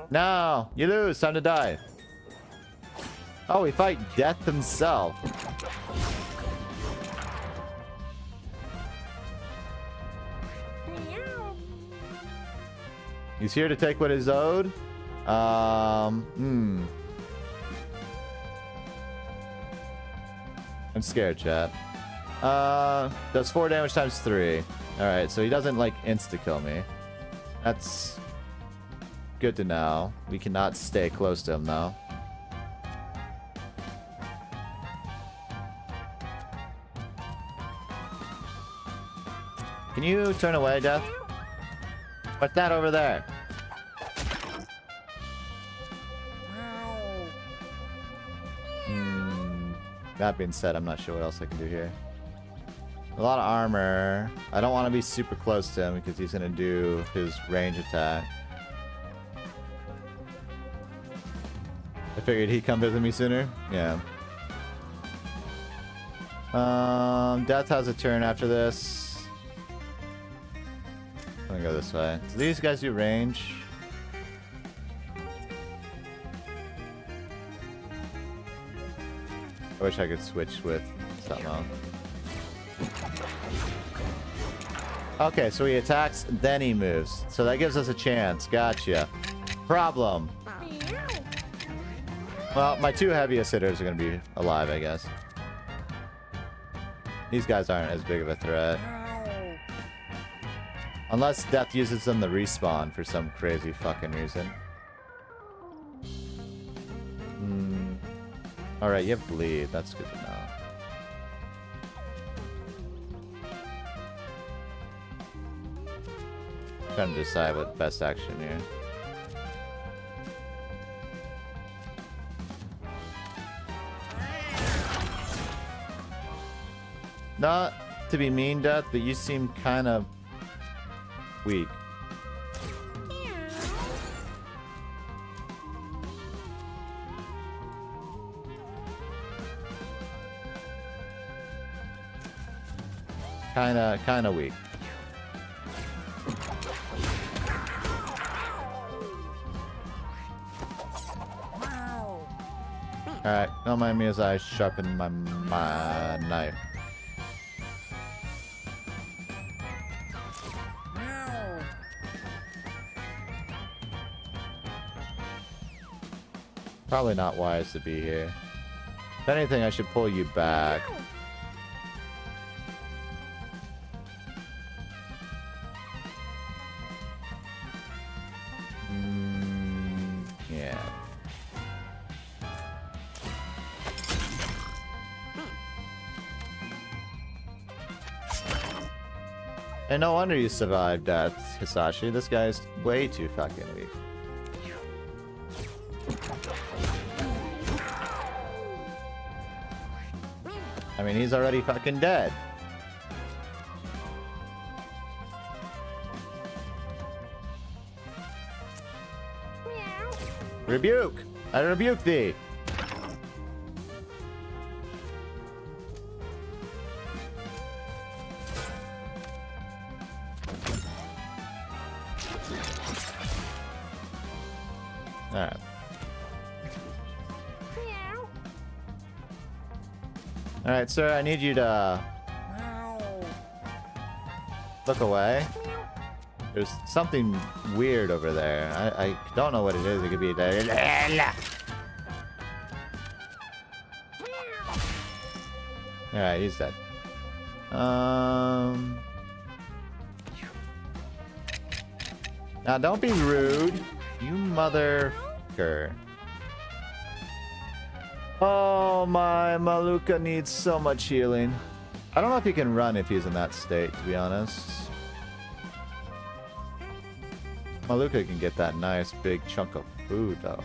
No! You lose! Time to die! Oh, we fight Death himself. He's here to take what is owed. I'm scared, chat. Does 4 damage times 3. Alright, so he doesn't, like, insta-kill me. That's good to know. We cannot stay close to him, though. Can you turn away, Death? What's that over there? That being said, I'm not sure what else I can do here. A lot of armor. I don't want to be super close to him because he's going to do his range attack. I figured he'd come visit me sooner. Yeah. Death has a turn after this. I'm gonna go this way. Do these guys do range? I wish I could switch with something else. Okay, so he attacks, then he moves. So that gives us a chance. Gotcha. Problem. Well, my 2 heaviest hitters are going to be alive, I guess. These guys aren't as big of a threat. Unless Death uses them to respawn for some crazy fucking reason. Alright, you have bleed. That's good to know. Trying to decide what best action here. Not to be mean, Death, but you seem kind of weak. Kinda weak. Alright, don't mind me as I sharpen my knife. Probably not wise to be here. If anything, I should pull you back. Yeah. And no wonder you survived Death, Hisashi. This guy's way too fucking weak. I mean, he's already fucking dead. Rebuke! I rebuke thee! Alright. Alright, sir, I need you to look away. There's something weird over there. I don't know what it is. It could be there. Alright, he's dead. Now don't be rude, you motherfucker. Oh, my Maluka needs so much healing. I don't know if he can run if he's in that state, to be honest. Maluka can get that nice big chunk of food, though.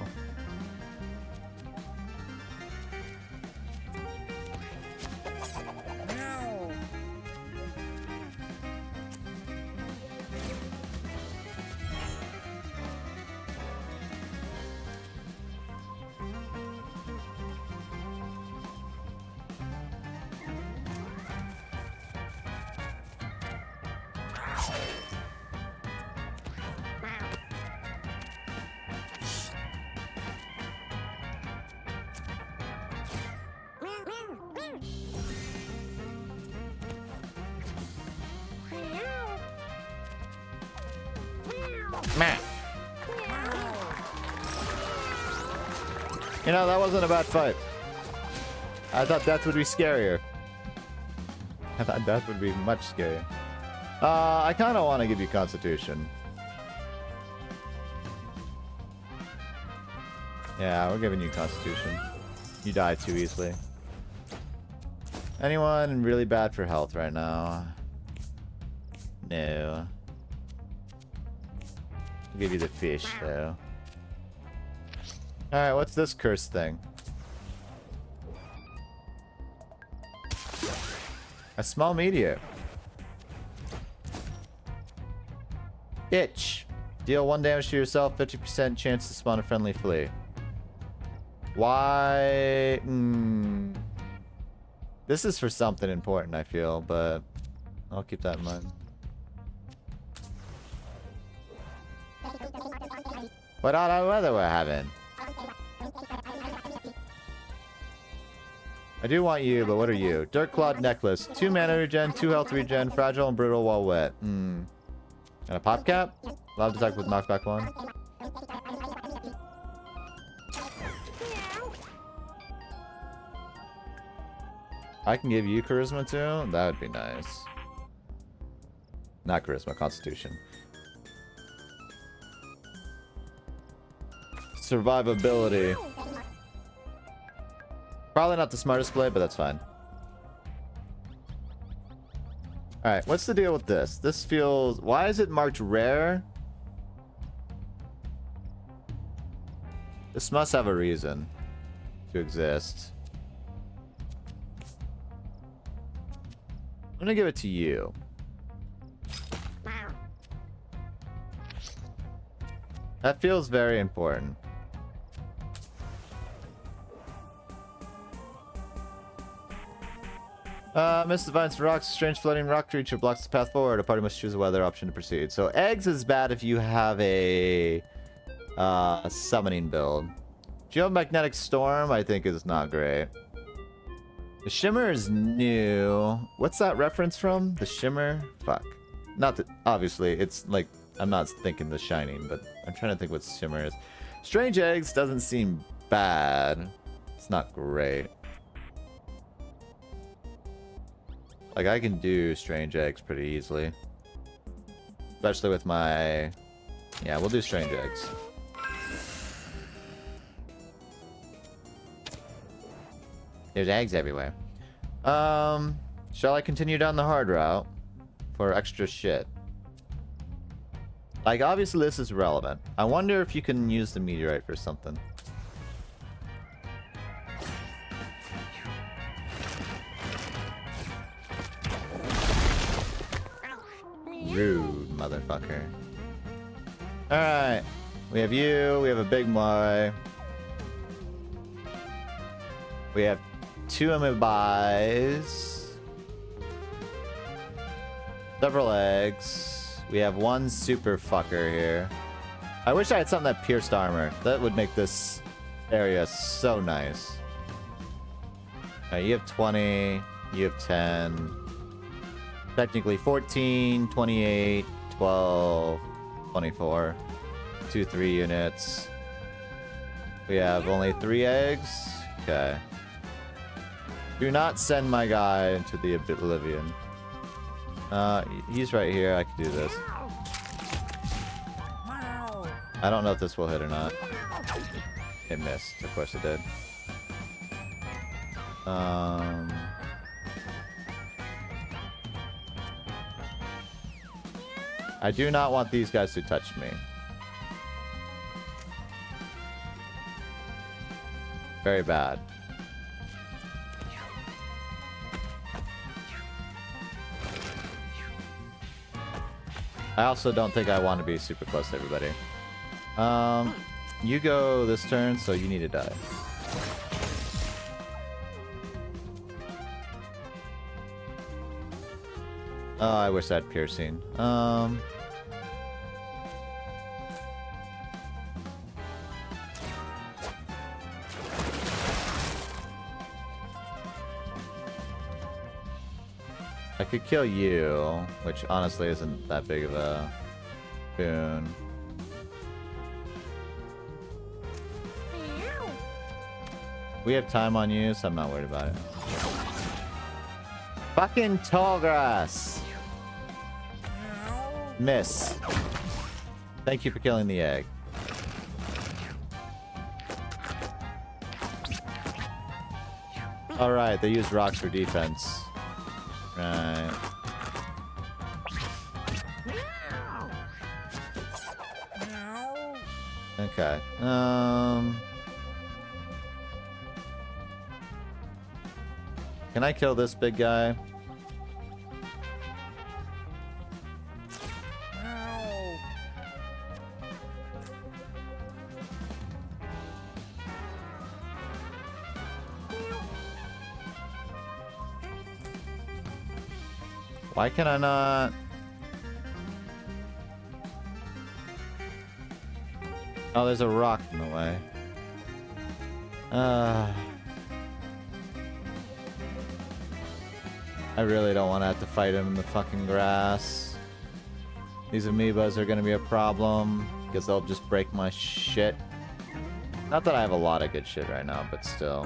You know, that wasn't a bad fight. I thought death would be scarier. I thought death would be much scarier. I kind of want to give you Constitution. Yeah, we're giving you Constitution. You die too easily. Anyone really bad for health right now? No. I'll give you the fish, though. Alright, what's this cursed thing? A small meteor. Itch. Deal 1 damage to yourself, 50% chance to spawn a friendly flea. Why? This is for something important, I feel, but I'll keep that in mind. What odd weather we're having. I do want you, but what are you? Dirt Clawed Necklace. 2 mana regen, 2 health regen, fragile and brutal while wet. And a pop cap? Loud attack with knockback 1. I can give you charisma too? That would be nice. Not charisma, constitution. Survivability. Probably not the smartest play, but that's fine. Alright, what's the deal with this? This feels... Why is it marked rare? This must have a reason to exist. I'm gonna give it to you. That feels very important. Miss Divines rocks, strange floating rock creature blocks the path forward. A party must choose a weather option to proceed. So eggs is bad if you have a summoning build. Geomagnetic Storm, I think, is not great. The Shimmer is new. What's that reference from? The Shimmer? Fuck. Not that, obviously, it's like, I'm not thinking The Shining, but I'm trying to think what Shimmer is. Strange Eggs doesn't seem bad. It's not great. Like, I can do Strange Eggs pretty easily. Especially with my... Yeah, we'll do Strange Eggs. There's eggs everywhere. Shall I continue down the hard route for extra shit? Like, obviously this is relevant. I wonder if you can use the meteorite for something. Rude, motherfucker. Alright. We have you. We have a big boy. We have 2 amoebis. Several eggs. We have 1 super fucker here. I wish I had something that pierced armor. That would make this area so nice. Alright, you have 20. You have 10. Technically 14, 28, 12, 24. 2 3 units. We have only 3 eggs. Okay. Do not send my guy into the oblivion. He's right here. I can do this. I don't know if this will hit or not. It missed. Of course it did. I do not want these guys to touch me. Very bad. I also don't think I want to be super close to everybody. You go this turn, so you need to die. Oh, I wish I had piercing. I could kill you, which honestly isn't that big of a boon. We have time on you, so I'm not worried about it. Fucking tall grass! Miss. Thank you for killing the egg. Alright, they use rocks for defense. Right. Okay. Can I kill this big guy? Why can I not? Oh, there's a rock in the way. I really don't want to have to fight him in the fucking grass. These amoebas are gonna be a problem because they'll just break my shit. Not that I have a lot of good shit right now, but still.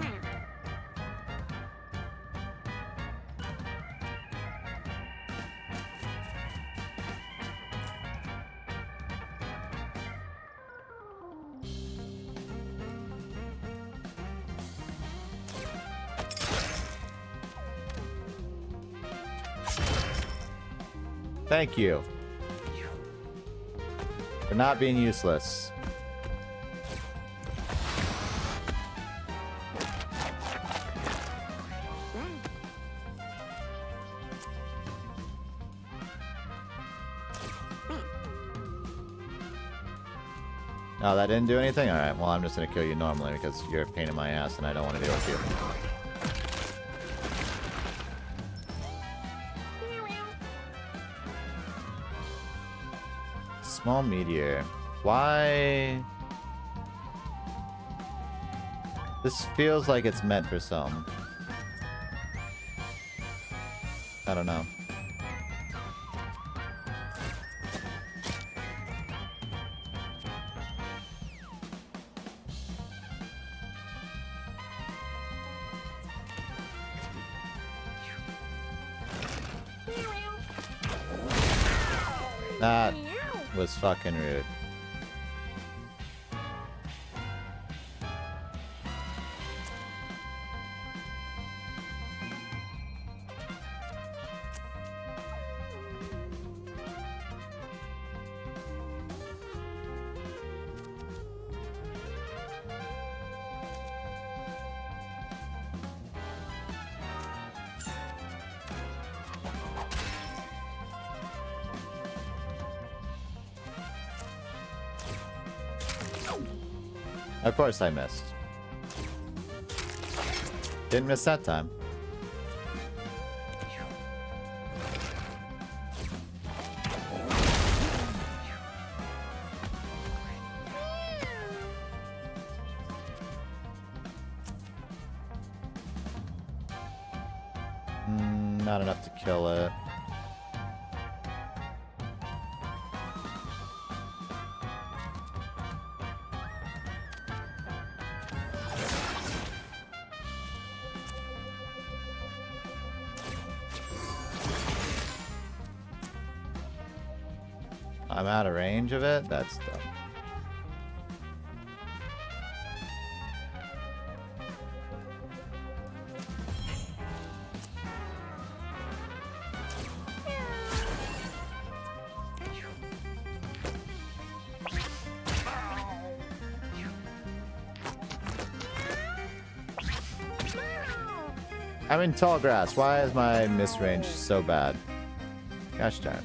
Thank you for not being useless. Oh, that didn't do anything? Alright, well, I'm just gonna kill you normally because you're a pain in my ass and I don't want to deal with you. Small meteor. Why? This feels like it's meant for some. I don't know. That was fucking rude. Of course I missed. Didn't miss that time. Not enough to kill it. I'm out of range of it? That's dumb. I'm in tall grass. Why is my miss range so bad? Gosh darn.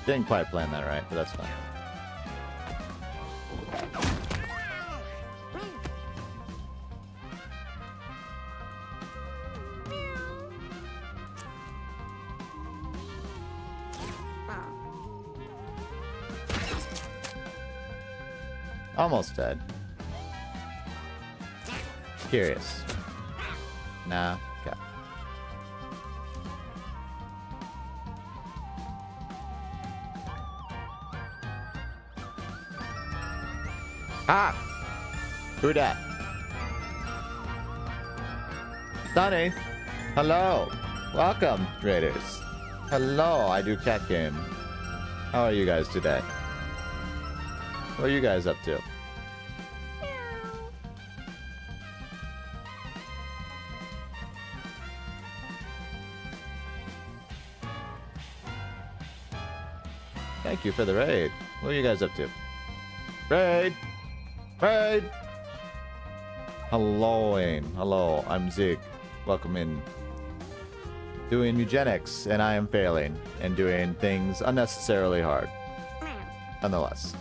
Didn't quite plan that right, but that's fine. Almost dead. Curious. Nah. Okay. Ah! Who dat? Sunny! Hello! Welcome, Raiders. Hello, I do cat game. How are you guys today? What are you guys up to? Thank you for the raid. What are you guys up to? Raid! Raid! Helloing. Hello, I'm Zig. Welcome in. Doing Mewgenics, and I am failing and doing things unnecessarily hard. Nonetheless.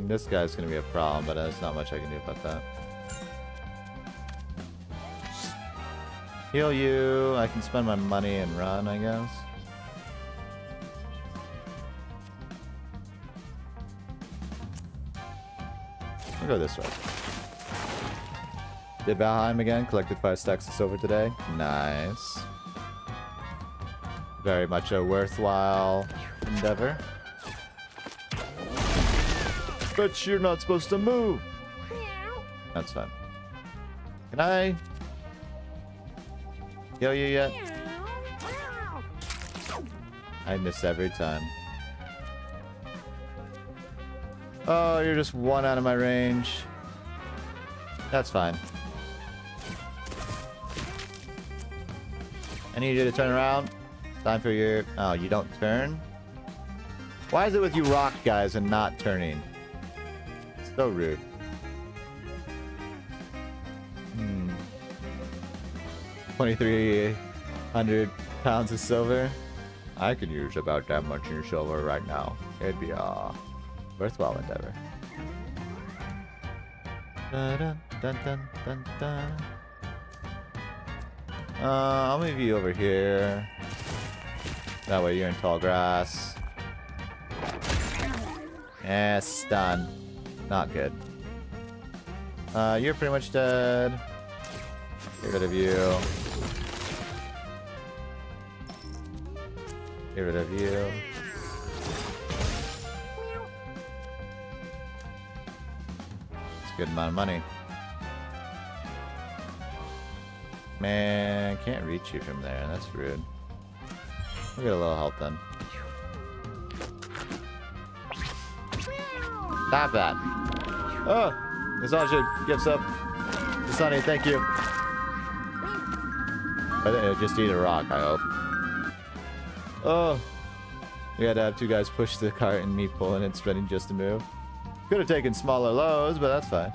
This guy's gonna be a problem, but there's not much I can do about that. Heal you. I can spend my money and run, I guess. I'll go this way. Did Valheim again. Collected 5 stacks of silver today. Nice. Very much a worthwhile endeavor. But you're not supposed to move. That's fine. Can I kill you yet? I miss every time. Oh, you're just 1 out of my range. That's fine. I need you to turn around. Time for your... Oh, you don't turn? Why is it with you rock guys and not turning? So rude. 2,300 pounds of silver. I could use about that much in silver right now. It'd be a worthwhile endeavor. Dun, dun, dun, dun, dun. I'll move you over here. That way you're in tall grass. Stun. Not good. You're pretty much dead. Get rid of you. Get rid of you. It's a good amount of money. Man, can't reach you from there. That's rude. We'll get a little help then. Stop that. Oh! Nazaja gifts up to Sunny, thank you. I think it'll just eat a rock, I hope. Oh! We had to have 2 guys push the cart and me pulling and spinning just to move. Could have taken smaller loads, but that's fine.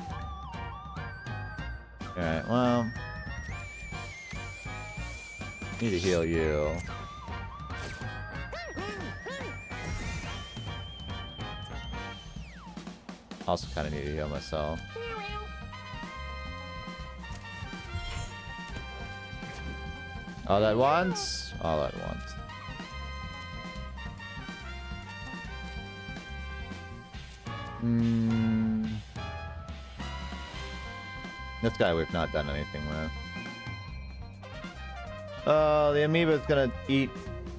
Alright, well... Need to heal you. Also kind of need to heal myself. All at once? All at once. This guy we've not done anything with. Oh, the amoeba's gonna eat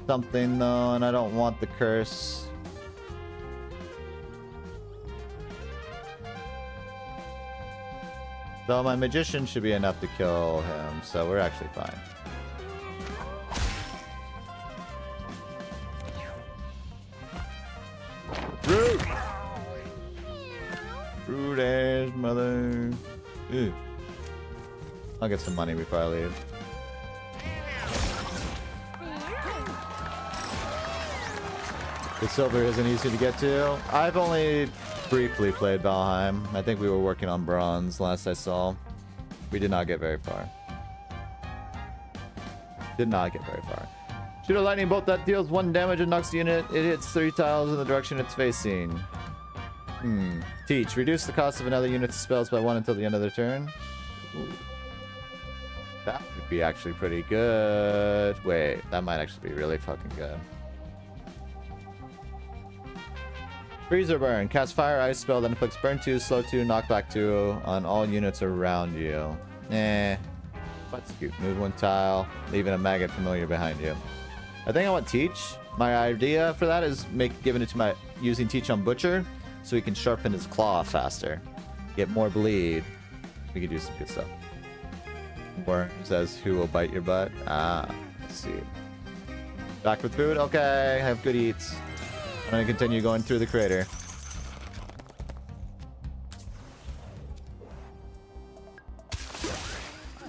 something though, and I don't want the curse. So my magician should be enough to kill him, so we're actually fine. Rude! Rude ass mother. Ew. I'll get some money before I leave. The silver isn't easy to get to. I've only briefly played Valheim. I think we were working on bronze last I saw. We did not get very far. Did not get very far. Shoot a lightning bolt that deals 1 damage and knocks the unit. It hits 3 tiles in the direction it's facing. Teach. Reduce the cost of another unit's spells by 1 until the end of their turn. Ooh. That would be actually pretty good. Wait, that might actually be really fucking good. Freezer burn. Cast fire ice spell that inflicts burn 2, slow 2, knockback 2 on all units around you. That's cute. Move 1 tile, leaving a maggot familiar behind you. I think I want teach. My idea for that is giving it to using teach on butcher, so he can sharpen his claw faster, get more bleed. We could do some good stuff. Worm says, "Who will bite your butt?" Ah, let's see. Back with food. Okay, have good eats. I'm gonna continue going through the crater.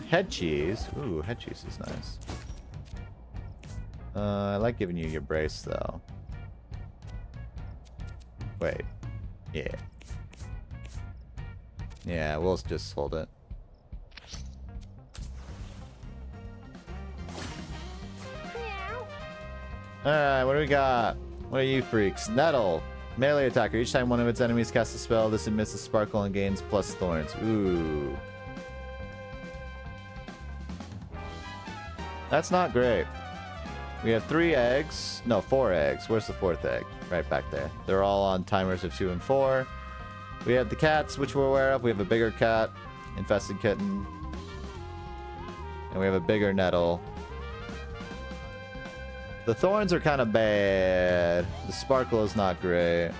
Head cheese. Ooh, head cheese is nice. I like giving you your brace though. Wait. Yeah. Yeah, we'll just hold it. Alright, what do we got? What are you freaks? Nettle. Melee attacker. Each time one of its enemies casts a spell, this emits a sparkle and gains plus thorns. Ooh. That's not great. We have 3 eggs. No, 4 eggs. Where's the 4th egg? Right back there. They're all on timers of 2 and 4. We have the cats, which we're aware of. We have a bigger cat, infested kitten. And we have a bigger nettle. The thorns are kind of bad. The sparkle is not great.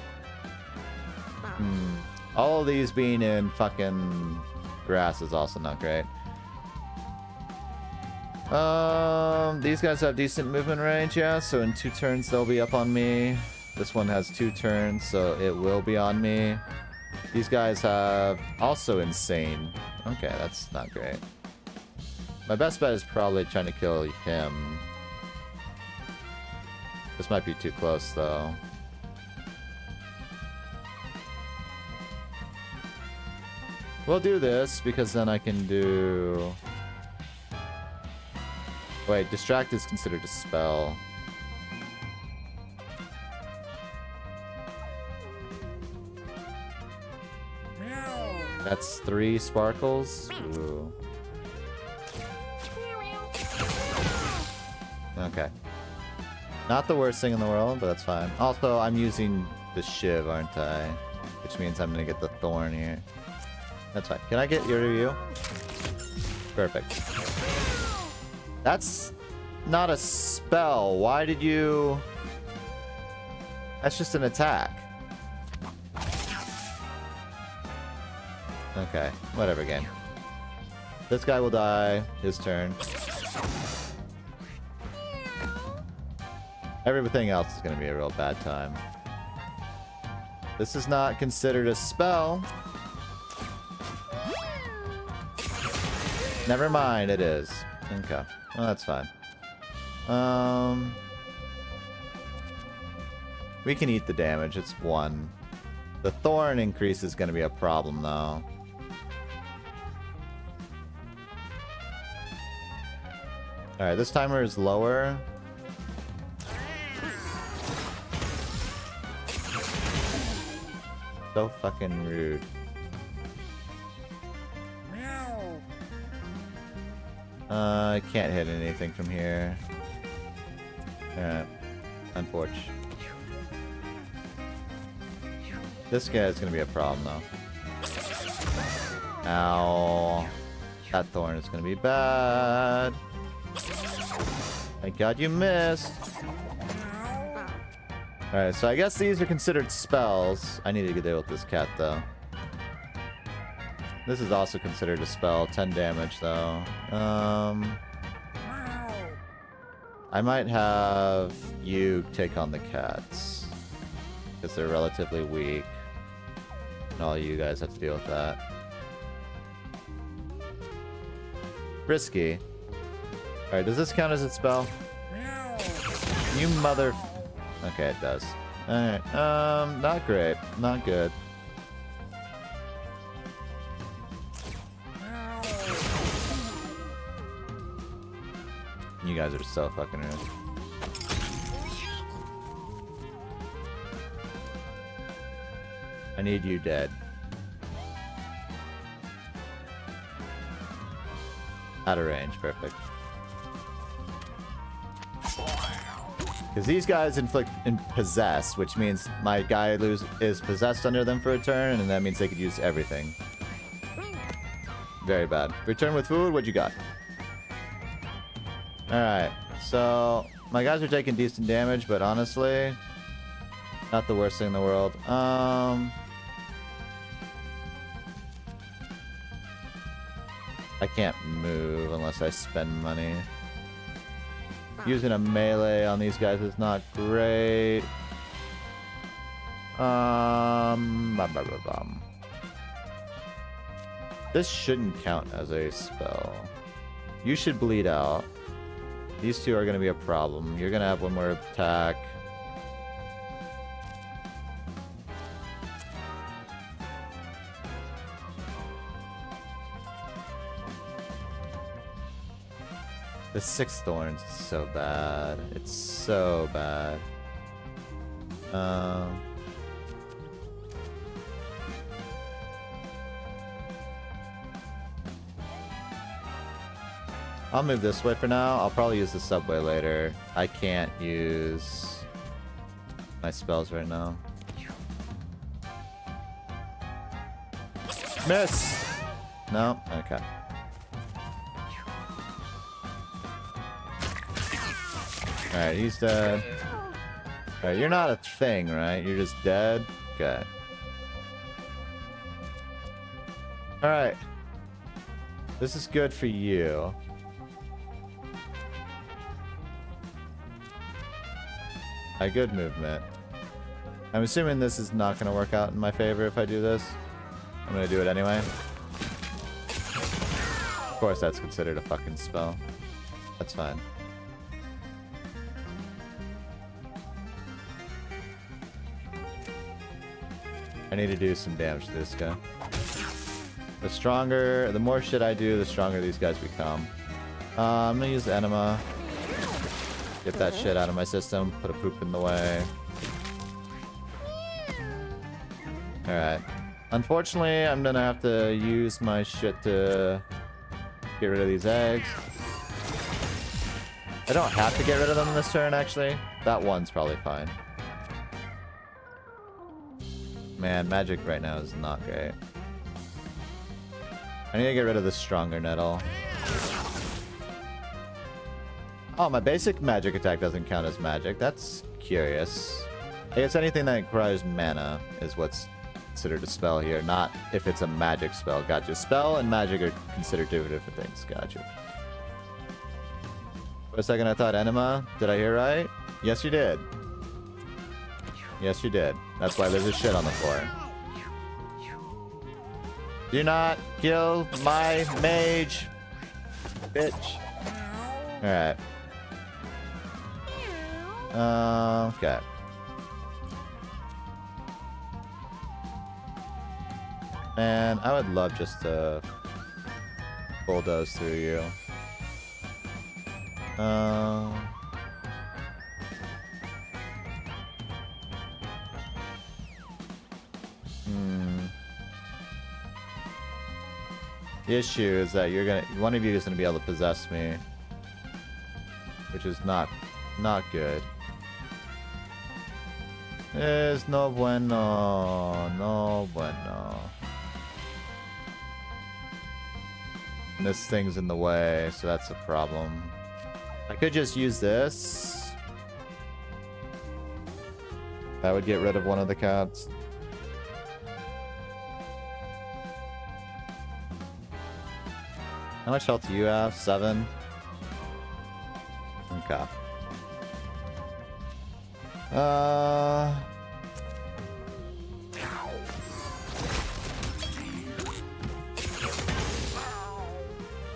All of these being in fucking grass is also not great. These guys have decent movement range, yeah, so in 2 turns they'll be up on me. This one has 2 turns, so it will be on me. These guys have also insane. Okay, that's not great. My best bet is probably trying to kill him. This might be too close, though. We'll do this, because then I can do... Wait, distract is considered a spell. That's 3 sparkles. Ooh. Okay. Not the worst thing in the world, but that's fine. Also, I'm using the shiv, aren't I? Which means I'm gonna get the thorn here. That's fine. Can I get rid of you? Perfect. That's not a spell. Why did you... That's just an attack. Okay, whatever, game. This guy will die. His turn. Everything else is going to be a real bad time. This is not considered a spell. Never mind, it is. Okay. Well, that's fine. We can eat the damage. It's 1. The thorn increase is going to be a problem, though. Alright, this timer is lower. So fucking rude. I can't hit anything from here. Alright. Unfortunate. This guy's gonna be a problem though. Ow. That thorn is gonna be bad. Thank God you missed. Alright, so I guess these are considered spells. I need to deal with this cat though. This is also considered a spell. 10 damage though. I might have you take on the cats. Because they're relatively weak. And all you guys have to deal with that. Risky. Alright, does this count as a spell? You mother... Okay, it does. Alright, not great. Not good. You guys are so fucking rude. I need you dead. Out of range, perfect. Because these guys inflict and possess, which means my guy is possessed under them for a turn, and that means they could use everything. Very bad. Return with food, what you got? Alright, so my guys are taking decent damage, but honestly, not the worst thing in the world. I can't move unless I spend money. Using a melee on these guys is not great. This shouldn't count as a spell. You should bleed out. These two are going to be a problem. You're going to have one more attack. The 6 thorns is so bad. It's so bad. I'll move this way for now. I'll probably use the subway later. I can't use my spells right now. Miss! No? Okay. Alright, he's dead. Alright, you're not a thing, right? You're just dead? Okay. Alright. This is good for you. Good movement. I'm assuming this is not going to work out in my favor if I do this. I'm going to do it anyway. Of course, that's considered a fucking spell. That's fine. I need to do some damage to this guy. The more shit I do, the stronger these guys become. I'm going to use the enema. Get that shit out of my system. Put a poop in the way. Alright. Unfortunately, I'm gonna have to use my shit to get rid of these eggs. I don't have to get rid of them this turn, actually. That one's probably fine. Man, magic right now is not great. I need to get rid of the stronger nettle. Oh, my basic magic attack doesn't count as magic. That's curious. I guess anything that requires mana is what's considered a spell here, not if it's a magic spell. Gotcha. Spell and magic are considered two different things. Gotcha. For a second I thought enema. Did I hear right? Yes, you did. Yes, you did. That's why there's a shit on the floor. Do not kill my mage, bitch. Alright. Okay. Man, I would love just to bulldoze through you. The issue is that one of you is gonna be able to possess me, which is not good. Es no bueno, no bueno. And this thing's in the way, so that's a problem. I could just use this. That would get rid of one of the cats. How much health do you have? 7? Okay.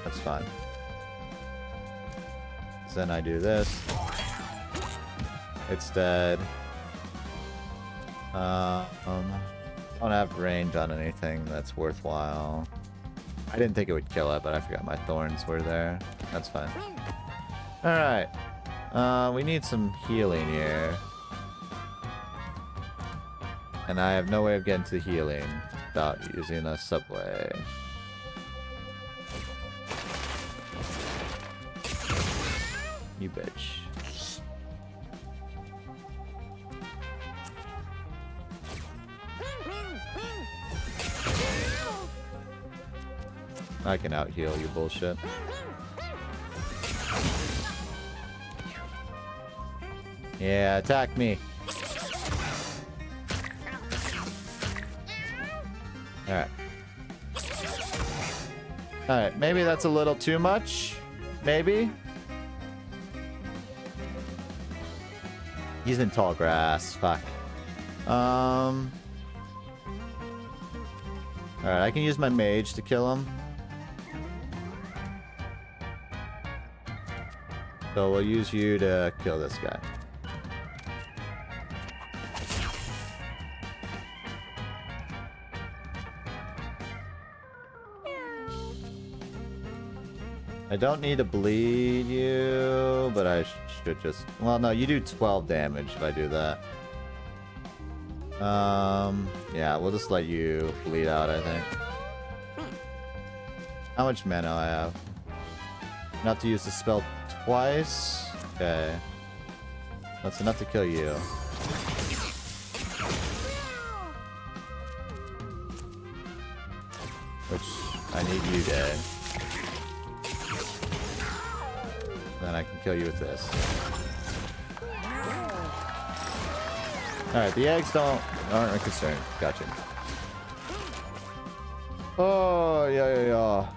That's fine. Then I do this. It's dead. I don't have range on anything that's worthwhile. I didn't think it would kill it, but I forgot my thorns were there. That's fine. Alright. We need some healing here. And I have no way of getting to healing without using a subway. You bitch. I can out heal you bullshit. Yeah, attack me. Alright. Alright, maybe that's a little too much. Maybe. He's in tall grass. Fuck. Alright, I can use my mage to kill him. So we'll use you to kill this guy. I don't need to bleed you, but I should just... Well, no, you do 12 damage if I do that. Yeah, we'll just let you bleed out, I think. How much mana I have? Enough to use the spell twice? Okay. That's enough to kill you. Which, I need you dead. Then I can kill you with this. Alright, the eggs aren't a concern. Gotcha. Oh, yeah.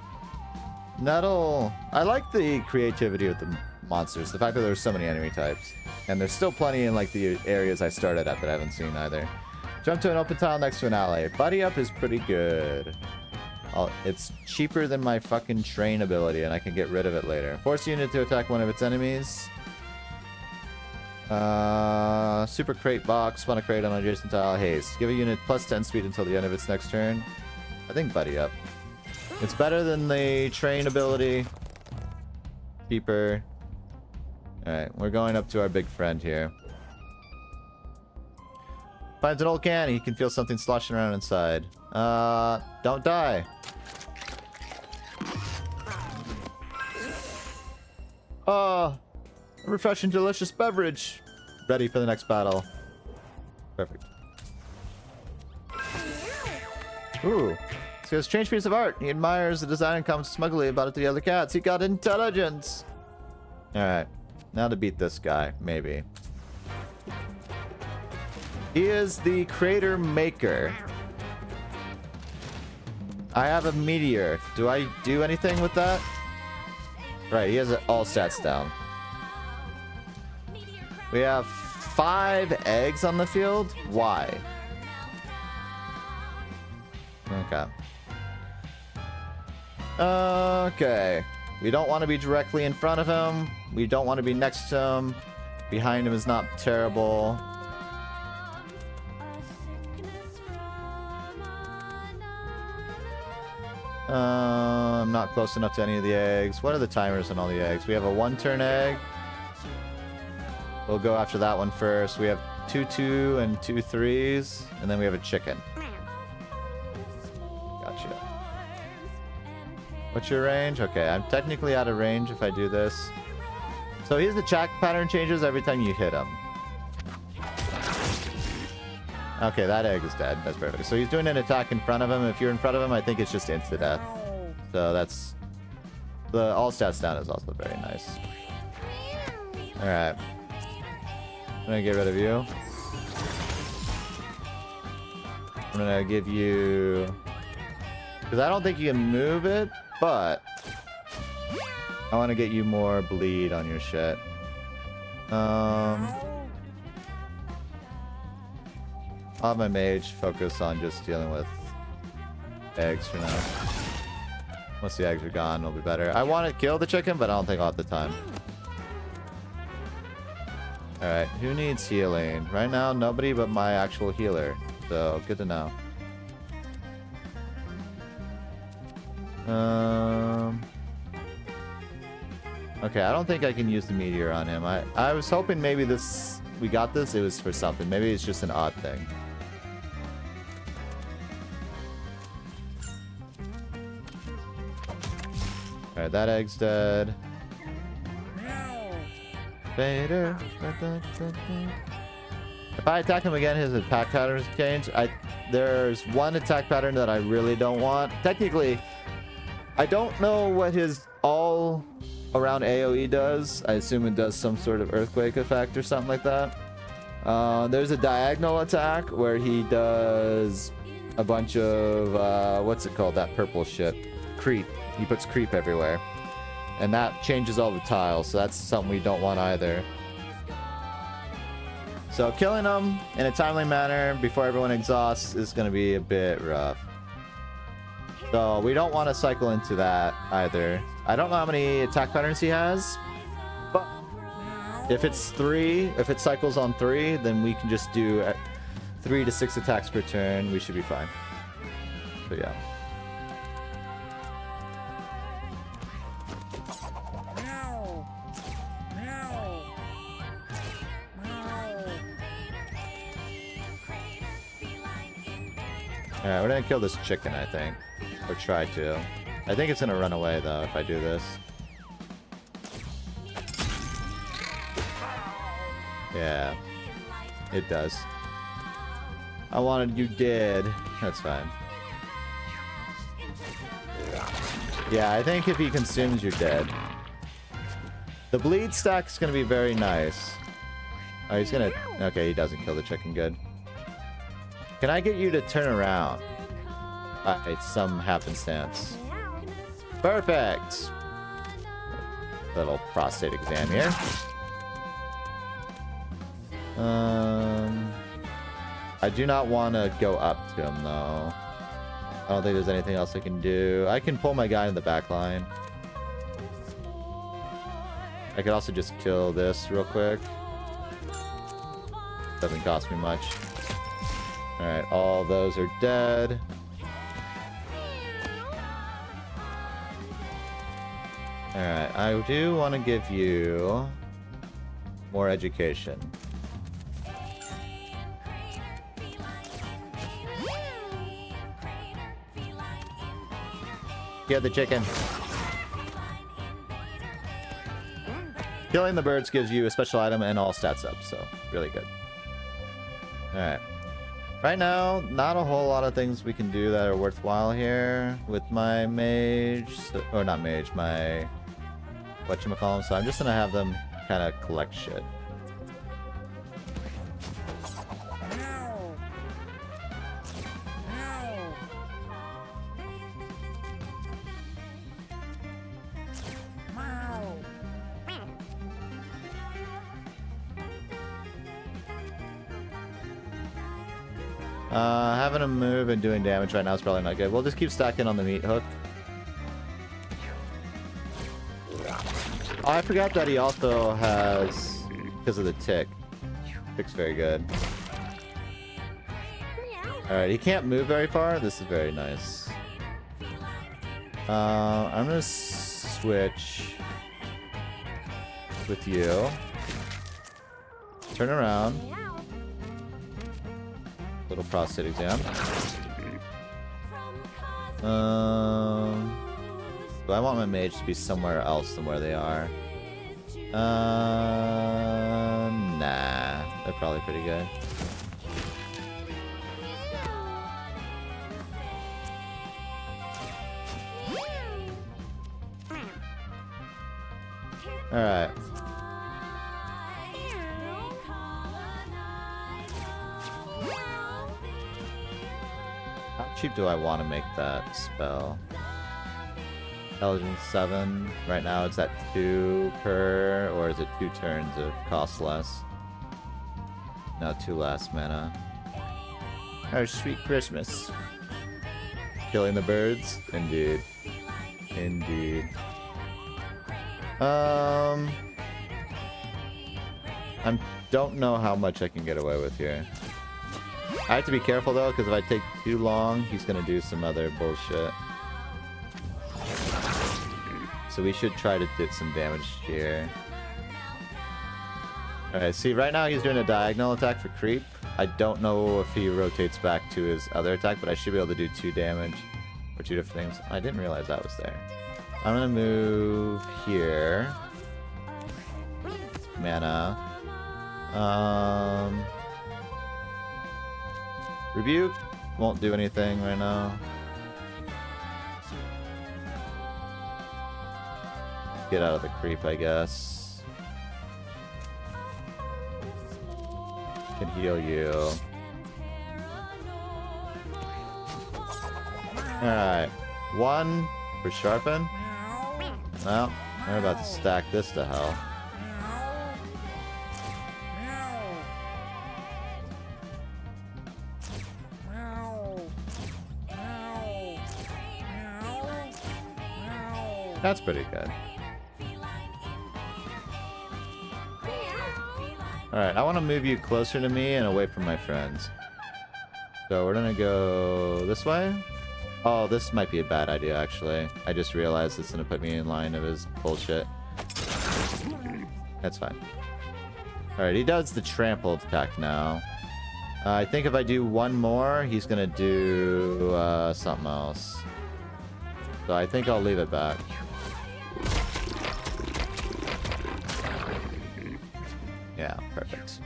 I like the creativity of the monsters. The fact that there's so many enemy types. And there's still plenty in like the areas I started at that I haven't seen either. Jump to an open tile next to an alley. Buddy up is pretty good. It's cheaper than my fucking train ability, and I can get rid of it later. Force unit to attack one of its enemies. Super crate box. Spawn a crate on adjacent tile. Haste. Give a unit plus 10 speed until the end of its next turn. I think buddy up. It's better than the train ability. Cheaper. Alright, we're going up to our big friend here. Finds an old can. He can feel something sloshing around inside. Don't die. A refreshing, delicious beverage. Ready for the next battle. Perfect. Ooh. He has a strange piece of art. He admires the design and comments smugly about it to the other cats. He got intelligence. Alright. Now to beat this guy, maybe. He is the creator maker. I have a meteor. Do I do anything with that? Right, he has all stats down. We have 5 eggs on the field? Why? Okay. Okay. We don't want to be directly in front of him. We don't want to be next to him. Behind him is not terrible. I'm not close enough to any of the eggs. What are the timers on all the eggs? We have a 1-turn egg. We'll go after that one first. We have 2 2 and 2 3s, and then we have a chicken. Gotcha. What's your range? Okay, I'm technically out of range if I do this. So his attack pattern changes every time you hit him. Okay, that egg is dead. That's perfect. So he's doing an attack in front of him. If you're in front of him, I think it's just insta-death. So that's... The all stats down is also very nice. Alright. I'm gonna get rid of you. I'm gonna give you... Because I don't think you can move it, but... I want to get you more bleed on your shit. I'll have my mage focus on just dealing with eggs for now. Once the eggs are gone, it'll be better. I want to kill the chicken, but I don't think I'll have the time. Alright, who needs healing? Right now, nobody but my actual healer. So, good to know. Okay, I don't think I can use the meteor on him. I was hoping maybe this... We got this, it was for something. Maybe it's just an odd thing. Alright, that egg's dead. Vader. If I attack him again, his attack patterns change. There's one attack pattern that I really don't want. Technically, I don't know what his all around AoE does. I assume it does some sort of earthquake effect or something like that. There's a diagonal attack where he does a bunch of what's it called, that purple shit, creep. He puts creep everywhere, and that changes all the tiles, so that's something we don't want either. So killing him in a timely manner before everyone exhausts is going to be a bit rough. So we don't want to cycle into that either. I don't know how many attack patterns he has, but if it's 3, if it cycles on 3, then we can just do 3 to 6 attacks per turn. We should be fine. So yeah. Alright, we're gonna kill this chicken, I think. Or try to. I think it's gonna run away, though, if I do this. Yeah. It does. I wanted you dead. That's fine. Yeah, I think if he consumes, you're dead. The bleed stack is gonna be very nice. Oh, he's gonna... Okay, he doesn't kill the chicken. Good. Can I get you to turn around? It's some happenstance. Perfect! Little prostate exam here. I do not want to go up to him, though. I don't think there's anything else I can do. I can pull my guy in the back line. I could also just kill this real quick. Doesn't cost me much. Alright, all those are dead. Alright, I do want to give you more education. Get the chicken. Killing the birds gives you a special item and all stats up, so really good. Alright. Right now, not a whole lot of things we can do that are worthwhile here with my mage, or not mage, my whatchamacallem, so I'm just gonna have them kind of collect shit. Having him move and doing damage right now is probably not good. We'll just keep stacking on the meat hook. Oh, I forgot that he also has, because of the tick. Tick's very good. Alright, he can't move very far. This is very nice. I'm gonna switch with you. Turn around. Little prostate exam. Do I want my mage to be somewhere else than where they are? Nah. They're probably pretty good. Alright. How cheap do I want to make that spell? Intelligence 7. Right now it's at 2 per, or is it 2 turns of cost less? No, 2 less mana. Oh, sweet Christmas. Killing the birds? Indeed. Indeed. I don't know how much I can get away with here. I have to be careful though, because if I take too long, he's gonna do some other bullshit. So we should try to get some damage here. Alright, see right now he's doing a diagonal attack for creep. I don't know if he rotates back to his other attack, but I should be able to do 2 damage. Or 2 different things. I didn't realize that was there. I'm gonna move here. Mana. Rebuke won't do anything right now. Get out of the creep, I guess. Can heal you. Alright. 1 for sharpen. Well, we're about to stack this to hell. That's pretty good. Alright, I want to move you closer to me and away from my friends. So we're gonna go this way. Oh, this might be a bad idea, actually. I just realized it's gonna put me in line of his bullshit. That's fine. Alright, he does the trampled attack now. I think if I do 1 more, he's gonna do something else. So I think I'll leave it back. Yeah, perfect.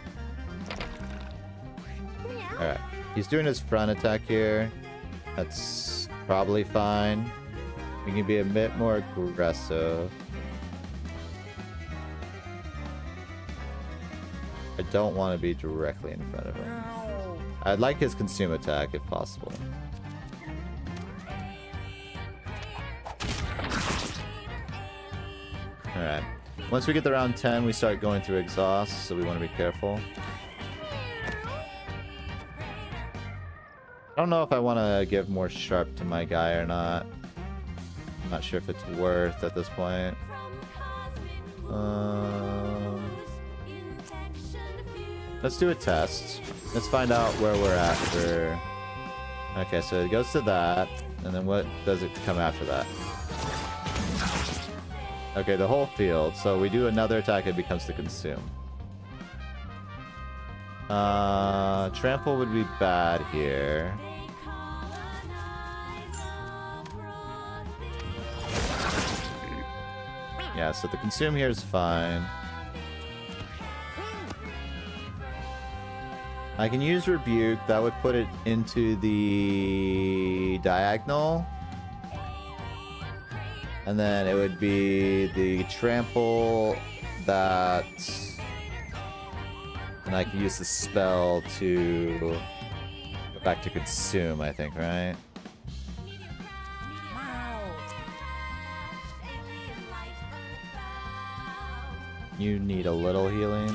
Alright. He's doing his front attack here. That's probably fine. We can be a bit more aggressive. I don't want to be directly in front of him. I'd like his consume attack if possible. Alright. Once we get to round 10, we start going through exhaust, so we want to be careful. I don't know if I want to give more sharp to my guy or not. I'm not sure if it's worth at this point. Let's do a test. Let's find out where we're at for... Okay, so it goes to that, and then what does it come after that? Okay, the whole field. So we do another attack, it becomes the consume. Trample would be bad here. Yeah, so the consume here is fine. I can use rebuke, that would put it into the diagonal. And then it would be the trample that... And I can use the spell to go back to consume, I think, right? You need a little healing.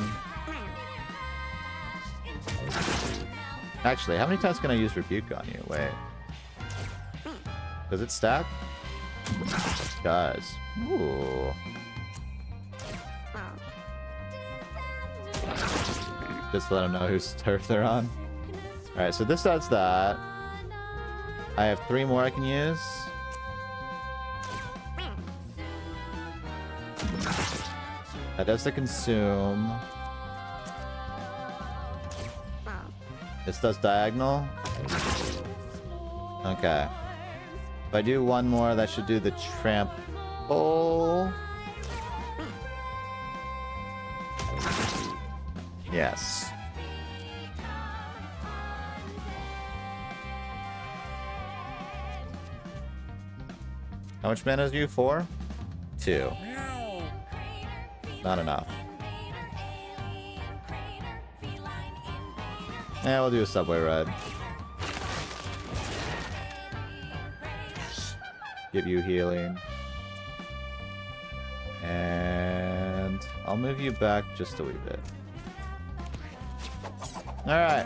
Actually, how many times can I use rebuke on you? Wait. Does it stack? Guys. Ooh. Just let them know whose turf they're on. Alright, so this does that. I have 3 more I can use. That does the consume. This does diagonal. Okay. If I do one more, that should do the trample. Yes. How much mana is you? 4? 2. Not enough. Yeah, we'll do a subway ride. Give you healing. And I'll move you back just a wee bit. Alright.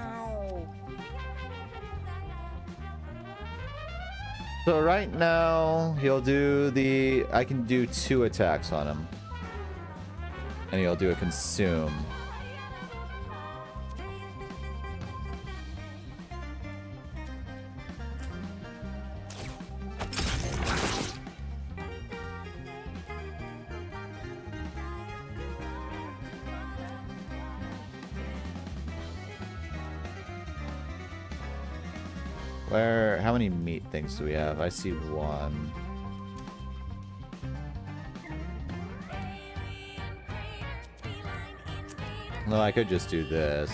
So right now, he'll do the... I can do 2 attacks on him. And he'll do a consume. How many meat things do we have? I see 1. No, I could just do this.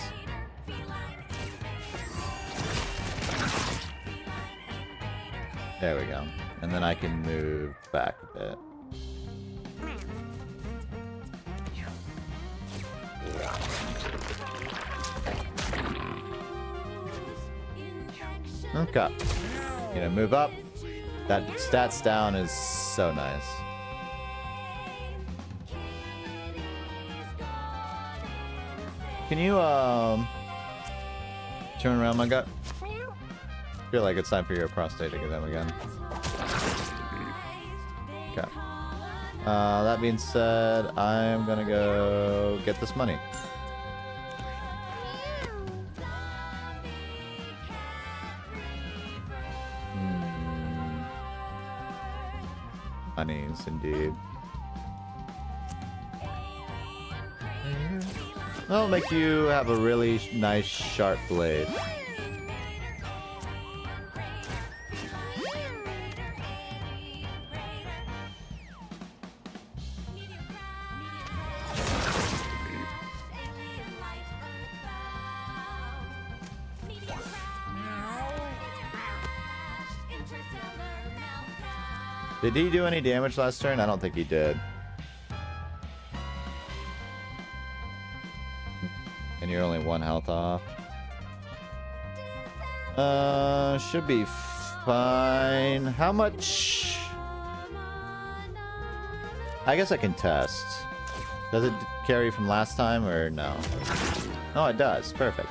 There we go. And then I can move back a bit. Okay. Gonna move up. That stats down is so nice. Can you turn around my gut? I feel like it's time for your prostate to get them again. Okay. That being said, I'm gonna go get this money. Monies, indeed. That'll make you have a really nice sharp blade. Did he do any damage last turn? I don't think he did. And you're only 1 health off. Should be fine. How much? I guess I can test. Does it carry from last time or no? Oh, it does. Perfect.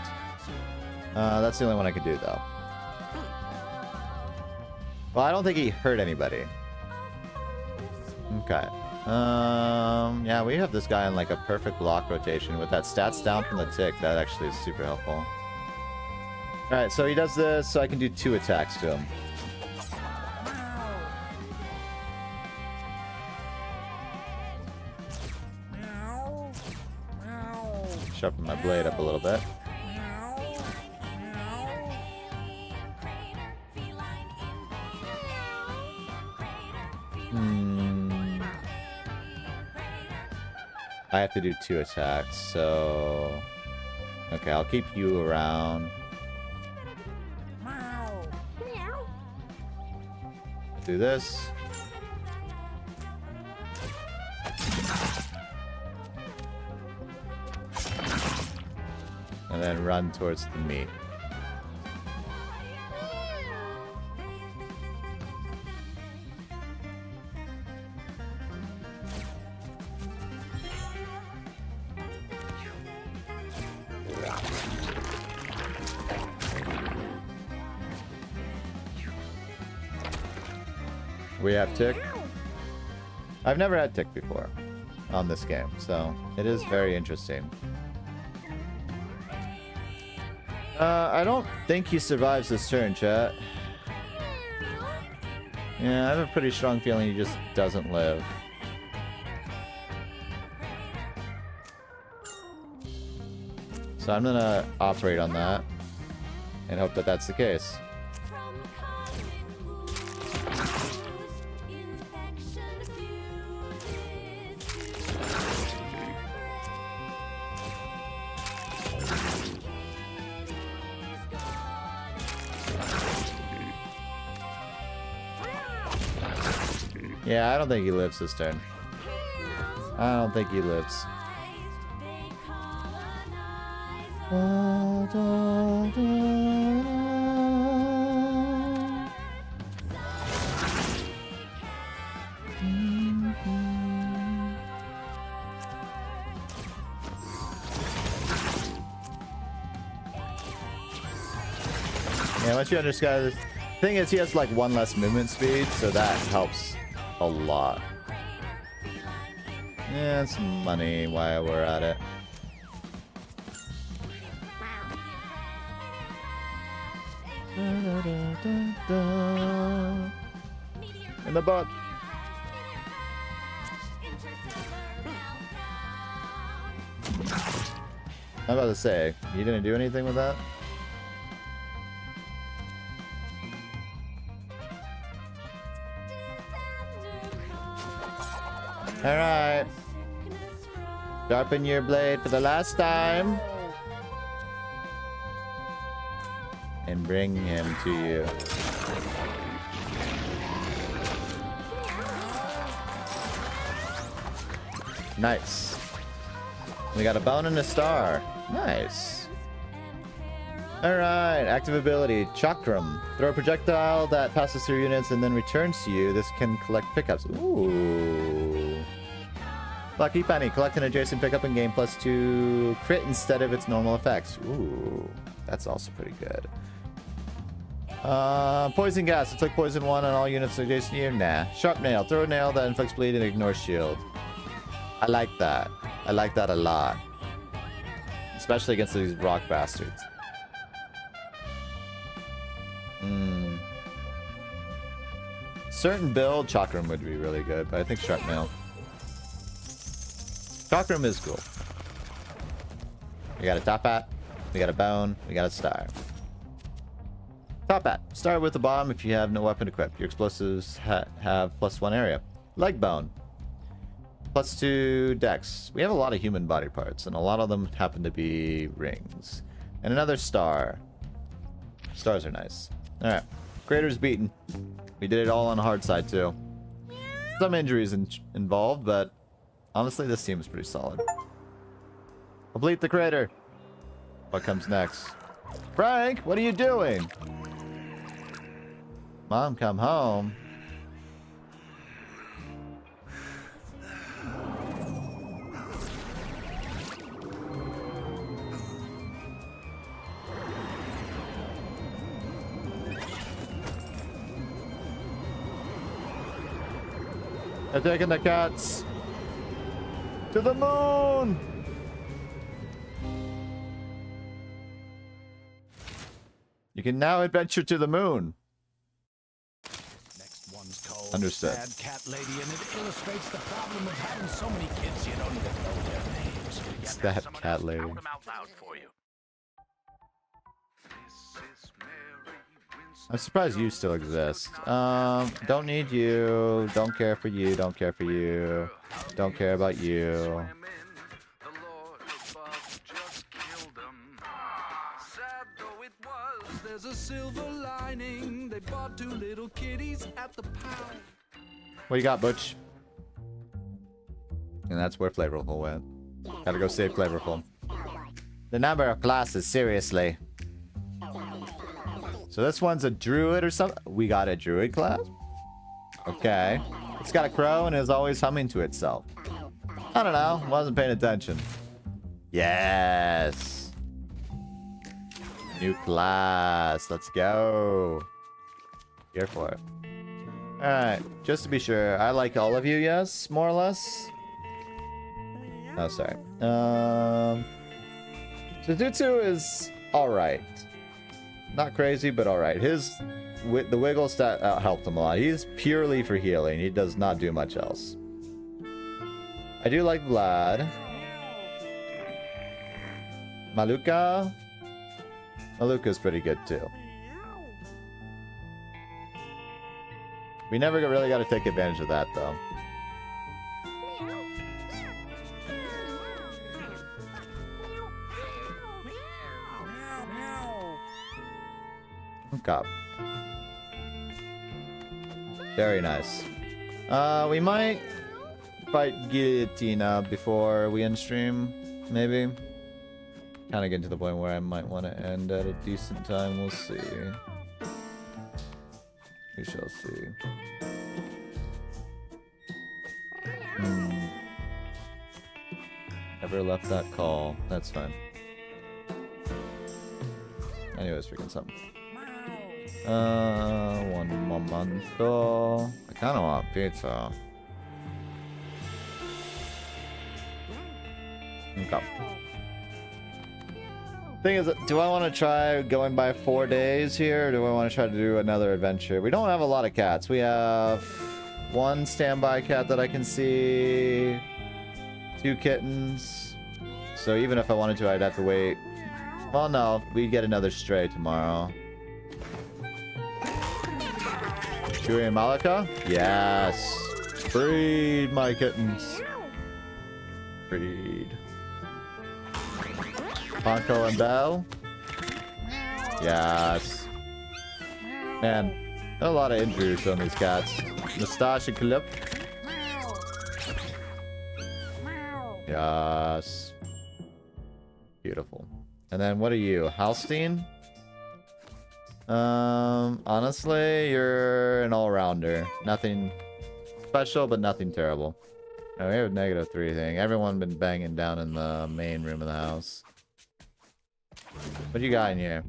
That's the only one I could do though. Well, I don't think he hurt anybody. Okay. Yeah, we have this guy in like a perfect block rotation with that stats down from the tick. That actually is super helpful. Alright, so he does this, so I can do 2 attacks to him. Sharpen my blade up a little bit. I have to do 2 attacks, so... Okay, I'll keep you around. Do this. And then run towards the meat. We have tick. I've never had tick before on this game, so it is very interesting. I don't think he survives this turn, chat. Yeah, I have a pretty strong feeling he just doesn't live. So I'm gonna operate on that and hope that that's the case. Yeah, I don't think he lives this turn. I don't think he lives. Yeah, once you understand this, thing is he has like one less movement speed, so that helps a lot. Yeah, some money while we're at it. In the butt. I'm about to say, you didn't do anything with that? Alright. Sharpen your blade for the last time. And bring him to you. Nice. We got a bone and a star. Nice. Alright, active ability, Chakram. Throw a projectile that passes through units and then returns to you. This can collect pickups. Ooh. Lucky Penny, collect an adjacent pickup in game +2 crit instead of its normal effects. Ooh, that's also pretty good. Poison gas, inflict poison 1 on all units adjacent to you. Nah. Sharp nail, throw a nail that inflicts bleed and ignores shield. I like that. I like that a lot. Especially against these rock bastards. Certain build, Chakram would be really good, but I think Sharp Nail. Chakram is cool. We got a top hat, we got a bone, we got a star. Top hat. Start with a bomb if you have no weapon equipped. Your explosives have +1 area. Leg bone. +2 dex. We have a lot of human body parts, and a lot of them happen to be rings. And another star. Stars are nice. Alright. Crater's beaten. We did it all on the hard side, too. Some injuries involved, but honestly, this team is pretty solid. Complete the crater. What comes next? Frank, what are you doing? Mom, come home. They're taking the cats to the moon. You can now adventure to the moon. Next one's called Understood. Sad Cat Lady, and it illustrates the problem of having so many kids you don't even know their names. It's that cat lady. Out them out loud for you. I'm surprised you still exist. Don't need you. Don't care for you. Don't care for you. Don't care about you. There's a silver lining. They bought 2 little kitties at the pound. What you got, Butch? And that's where Flavorful went. Gotta go save Flavorful. The number of classes, seriously. So this one's a druid or something? We got a druid class? Okay. It's got a crow and is always humming to itself. I don't know. Wasn't paying attention. Yes. New class. Let's go. Here for it. Alright. Just to be sure, I like all of you, yes? More or less? Oh, sorry. So Jutsu is alright. Not crazy, but alright. The wiggle stat helped him a lot. He's purely for healing. He does not do much else. I do like Vlad. Maluka? Maluka's pretty good too. We never really got to take advantage of that though. Okay. Very nice. We might fight Guillotina before we end stream, maybe. Kind of getting to the point where I might want to end at a decent time. We'll see. We shall see. Never left that call. That's fine. Anyways, freaking something. One momento. I kind of want pizza. Okay. Thing is, do I want to try going by 4 days here, or do I want to try to do another adventure? We don't have a lot of cats. We have one standby cat that I can see, 2 kittens. So even if I wanted to, I'd have to wait. Well, no, we'd get another stray tomorrow. Chewy and Malika? Yes. Breed, my kittens. Breed. Ponko and Belle? Yes. Man, there are a lot of injuries on these cats. Mustache and Clip. Yes. Beautiful. And then what are you? Halstein? Honestly, you're an all-rounder. Nothing special, but nothing terrible. Oh, we have a -3 thing. Everyone been banging down in the main room of the house. What do you got in here?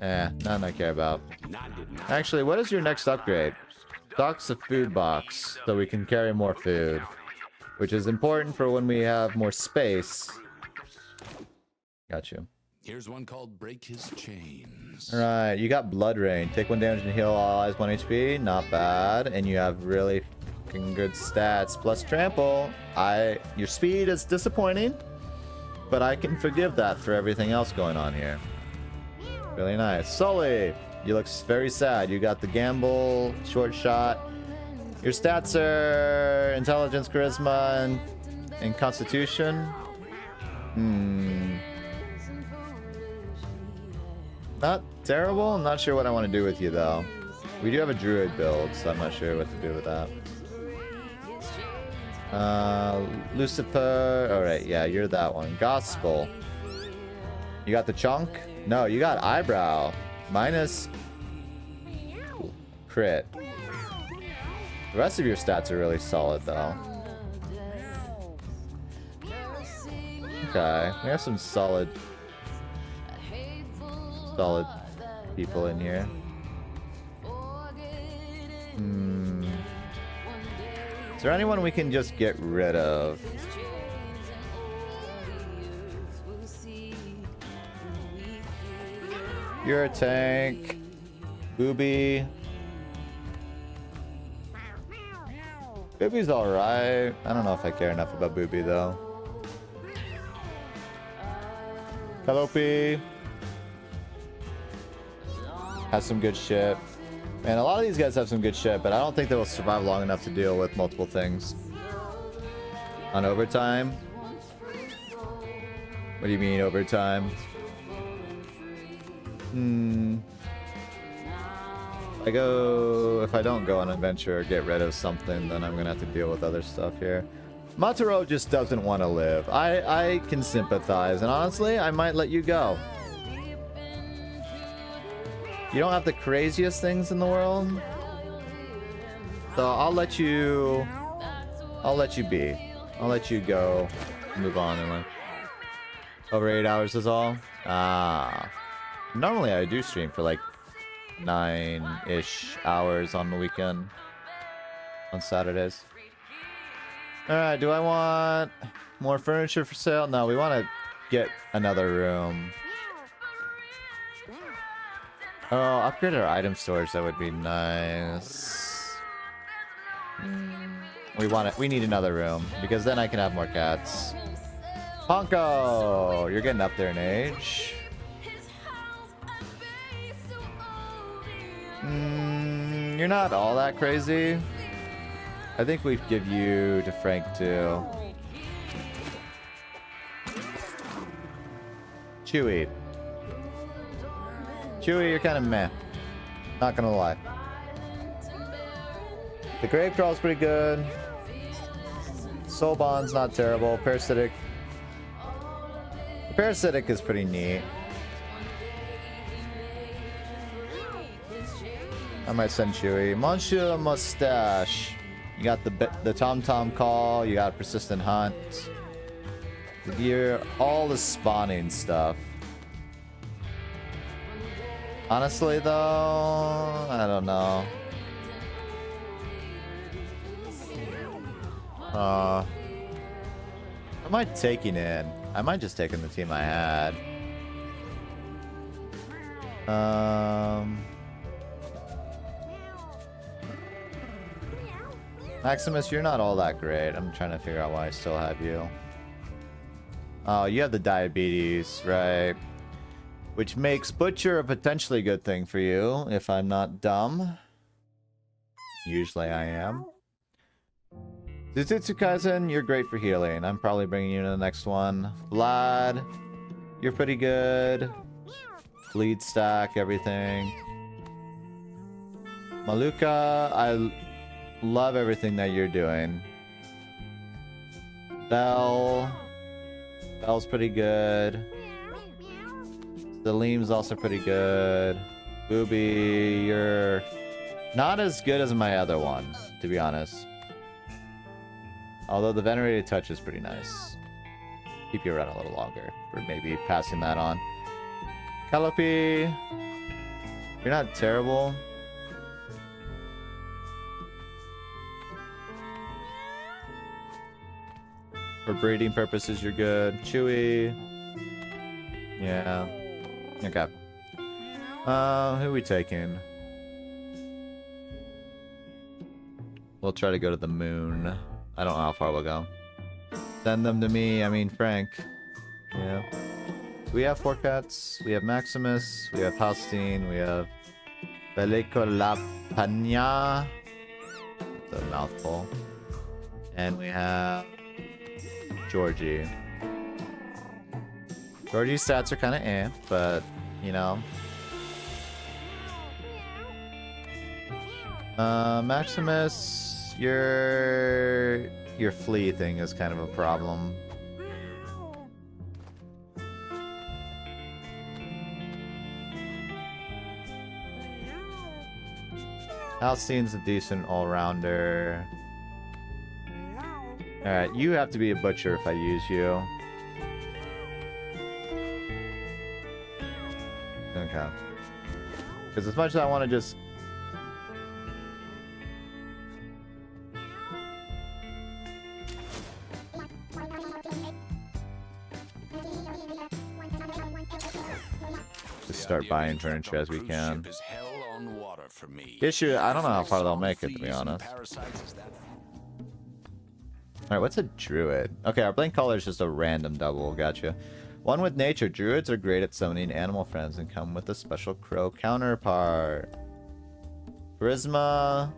Nothing I care about. Actually, what is your next upgrade? Stocks a food box, so we can carry more food. Which is important for when we have more space. Got you. Here's one called Break His Chains. Alright, you got Blood Rain. Take 1 damage and heal all allies 1 HP. Not bad. And you have really fucking good stats. Plus trample. Your speed is disappointing, but I can forgive that for everything else going on here. Really nice. Sully! You look very sad. You got the gamble, short shot. Your stats are intelligence, charisma, and constitution. Not terrible. I'm not sure what I want to do with you though. We do have a druid build, so I'm not sure what to do with that. Lucifer. Alright, yeah, you're that one. Gospel. You got the chunk? No, you got eyebrow. Minus crit. The rest of your stats are really solid though. Okay, we have some solid people in here. Is there anyone we can just get rid of? You're a tank. Booby. Booby's alright. I don't know if I care enough about Booby though. Calliope has some good shit. Man, a lot of these guys have some good shit, but I don't think they will survive long enough to deal with multiple things. On overtime? What do you mean overtime? If I don't go on an adventure or get rid of something, then I'm gonna have to deal with other stuff here. Mataro just doesn't want to live. I can sympathize, and honestly, I might let you go. You don't have the craziest things in the world, so I'll let you be. I'll let you go, move on in life. Over 8 hours is all? Normally I do stream for like 9-ish hours on the weekend, on Saturdays. Alright, do I want more furniture for sale? No, we want to get another room. Oh, upgrade our item storage, that would be nice. We need another room, because then I can have more cats. Ponko! You're getting up there in age. You're not all that crazy. I think we'd give you to Frank too. Chewy. Chewy, you're kind of meh. Not gonna lie. The Grave Crawl's pretty good. Soul Bond's not terrible. Parasitic. Parasitic is pretty neat. I might send Chewy. Monsieur Mustache. You got the Tom Tom Call. You got Persistent Hunt. You're all the spawning stuff. Honestly, though, I don't know. What am I taking in? I might just take in the team I had. Maximus, you're not all that great. I'm trying to figure out why I still have you. Oh, you have the diabetes, right? Which makes Butcher a potentially good thing for you, if I'm not dumb. Usually I am. Jujutsu Kaisen, you're great for healing. I'm probably bringing you to the next one. Vlad, you're pretty good. Bleed stack, everything. Maluka, I love everything that you're doing. Bell's pretty good. Salim's also pretty good. Booby, you're not as good as my other one, to be honest. Although the Venerated Touch is pretty nice. Keep you around a little longer for maybe passing that on. Calliope, you're not terrible. For breeding purposes, you're good. Chewy. Yeah. Okay. Who are we taking? We'll try to go to the moon. I don't know how far we'll go. Send them to me. I mean, Frank. Yeah. We have 4 cats. We have Maximus. We have Halstein. We have Belicolapania. That's a mouthful. And we have Georgie. Georgie's stats are kind of but, you know. Maximus, your flea thing is kind of a problem. Halstein's a decent all-rounder. Alright, you have to be a butcher if I use you. Okay. Because as much as I want to just... just start buying furniture as we can. Issue, I don't know how far they'll make it, to be honest. Alright, what's a druid? Okay, our blank color is just a random double, gotcha. One with nature. Druids are great at summoning animal friends and come with a special crow counterpart. Charisma.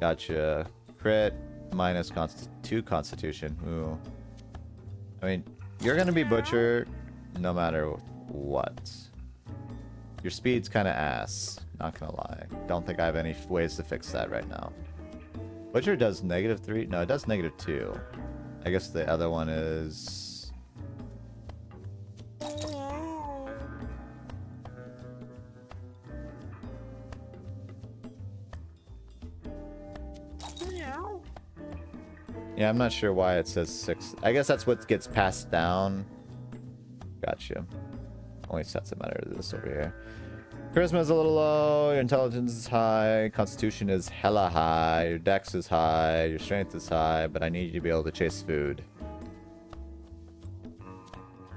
Gotcha. Crit. Minus 2 constitution. Ooh. I mean, you're gonna be butcher no matter what. Your speed's kind of ass. Not gonna lie. Don't think I have any ways to fix that right now. Butcher does -3. No, it does -2. I guess the other one is... yeah, I'm not sure why it says 6. I guess that's what gets passed down. Gotcha. Only sets that matter to this over here. Charisma is a little low, your intelligence is high, constitution is hella high, your dex is high, your strength is high, but I need you to be able to chase food.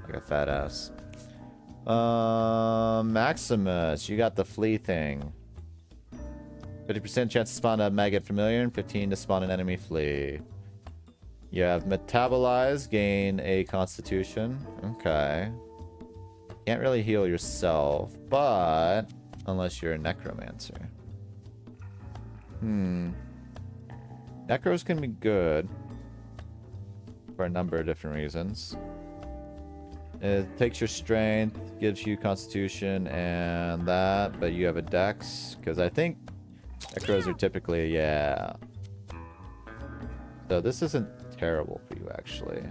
Like a fat ass. Maximus, you got the flea thing. 50% chance to spawn a maggot familiar and 15 to spawn an enemy flea. You have metabolize, gain a constitution. Okay. Can't really heal yourself, but unless you're a necromancer. Necros can be good for a number of different reasons. It takes your strength, gives you constitution and that, but you have a dex, because I think necros are typically, yeah. So this isn't terrible for you, actually.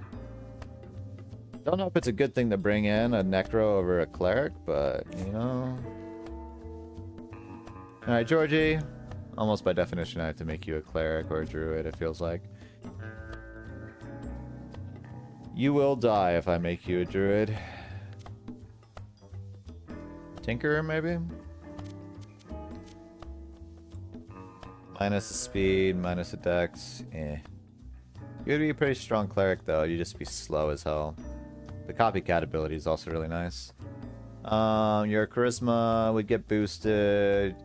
Don't know if it's a good thing to bring in a necro over a cleric, but, you know. Alright, Georgie. Almost by definition, I have to make you a cleric or a druid, it feels like. You will die if I make you a druid. Tinkerer, maybe? Minus a speed, minus a dex. Eh. You'd be a pretty strong cleric, though. You'd just be slow as hell. The copycat ability is also really nice. Your charisma would get boosted.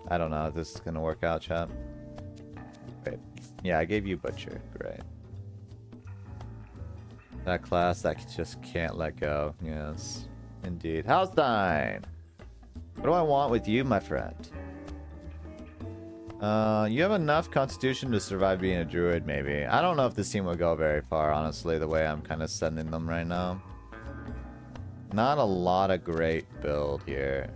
I don't know if this is gonna work out, chat. Wait. Yeah, I gave you Butcher. Great. That class that just can't let go. Yes, indeed. Halstein! What do I want with you, my friend? You have enough constitution to survive being a druid, maybe. I don't know if this team will go very far, honestly, the way I'm kind of sending them right now. Not a lot of great build here.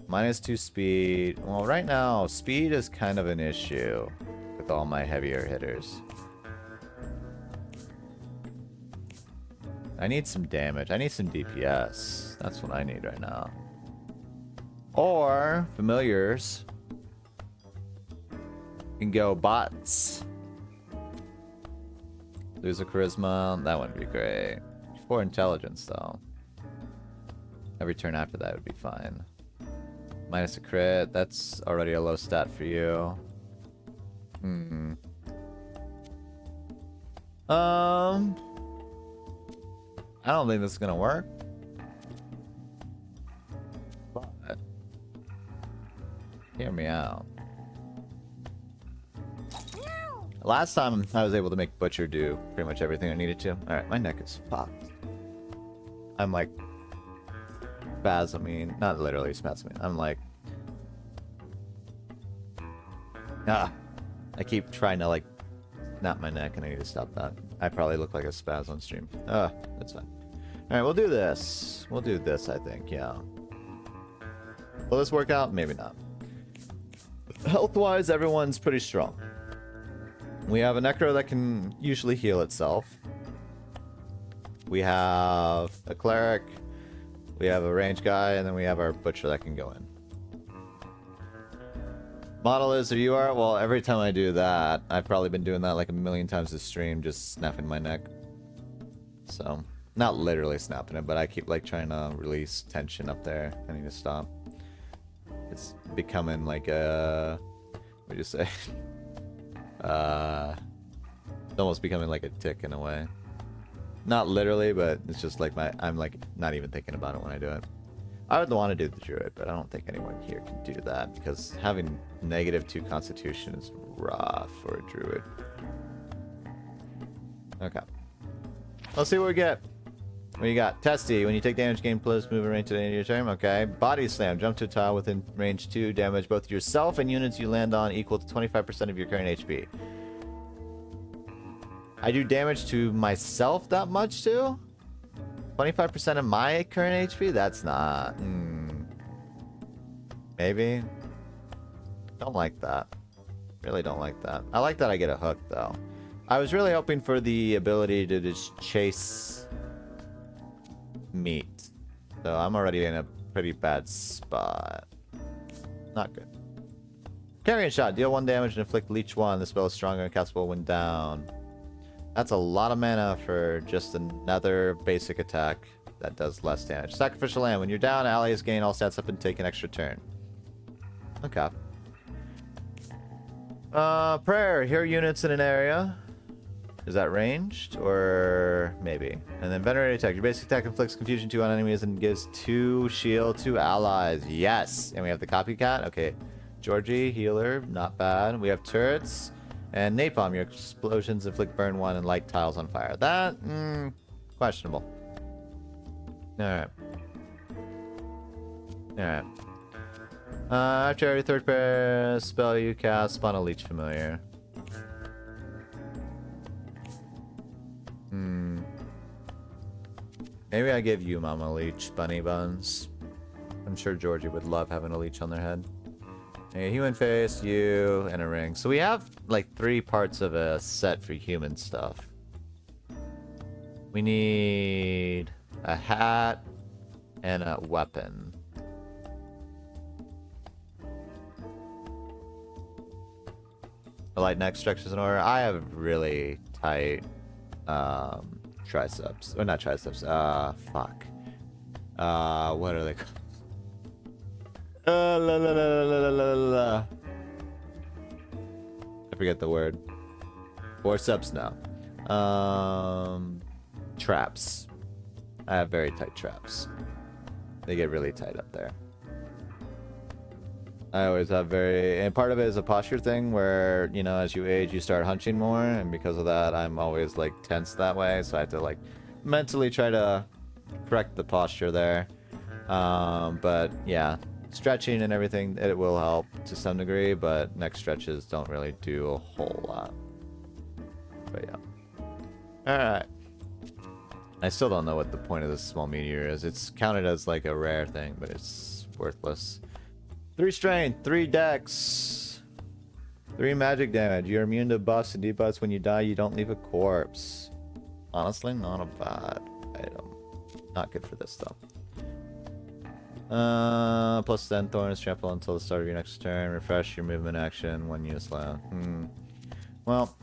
-2 speed. Well, right now, speed is kind of an issue with all my heavier hitters. I need some damage. I need some DPS. That's what I need right now. Or familiars can go bots. Lose a charisma. That wouldn't be great. 4 intelligence, though. Every turn after that would be fine. Minus a crit. That's already a low stat for you. I don't think this is gonna work. But hear me out. Last time I was able to make Butcher do pretty much everything I needed to. Alright, my neck is fucked. I'm like spasming. Not literally spasming. I'm like I keep trying to like snap my neck and I need to stop that. I probably look like a spaz on stream. That's fine. Alright, we'll do this. We'll do this, I think, yeah. Will this work out? Maybe not. Health-wise, everyone's pretty strong. We have a necro that can usually heal itself. We have a cleric. We have a range guy, and then we have our butcher that can go in. Model is or you are? Well, every time I do that, I've probably been doing that like a million times this stream, just snapping my neck. So, not literally snapping it, but I keep like trying to release tension up there. I need to stop. It's becoming like a... what do you say? It's almost becoming like a tick in a way. Not literally, but it's just like I'm like not even thinking about it when I do it. I would want to do the druid, but I don't think anyone here can do that because having -2 constitution is rough for a druid. Okay. Let's see what we get. What do you got? Testy. When you take damage, gain plus movement range to the end of your turn. Okay. Body slam. Jump to a tile within range 2. Damage both yourself and units you land on equal to 25% of your current HP. I do damage to myself that much too? 25% of my current HP? That's not... Maybe? Don't like that. Really don't like that. I like that I get a hook though. I was really hoping for the ability to just chase meat. So I'm already in a pretty bad spot. Not good. Carrion shot. Deal 1 damage and inflict leech 1. The spell is stronger and castable when down. That's a lot of mana for just another basic attack that does less damage. Sacrificial Lamb. When you're down, allies gain all stats up and take an extra turn. Okay. Prayer. Hear units in an area. Is that ranged? Or maybe. And then Venerate attack. Your basic attack inflicts confusion 2 on enemies and gives 2 shield to allies. Yes! And we have the copycat. Okay. Georgie, healer. Not bad. We have turrets. And napalm, your explosions inflict burn 1 and light tiles on fire. That, questionable. Alright. Alright. After every third pair spell you cast, spawn a leech familiar. Maybe I give you Mama Leech bunny buns. I'm sure Georgie would love having a leech on their head. A human face, you, and a ring. So we have like 3 parts of a set for human stuff. We need a hat and a weapon. The light neck stretches in order. I have really tight triceps. Or not triceps. Fuck. What are they called? I forget the word. Forceps now. Traps. I have very tight traps. They get really tight up there. I always have and part of it is a posture thing where, you know, as you age, you start hunching more, and because of that, I'm always, like, tense that way, so I have to, like, mentally try to correct the posture there. But, yeah, stretching and everything, it will help to some degree, but neck stretches don't really do a whole lot. But, yeah. Alright. I still don't know what the point of this small meteor is. It's counted as, like, a rare thing, but it's worthless. 3 strength, 3 dex, 3 magic damage. You're immune to buffs and debuffs. When you die, you don't leave a corpse. Honestly, not a bad item. Not good for this, though. Plus 10 thorns, trample until the start of your next turn. Refresh your movement action when you slow. Well,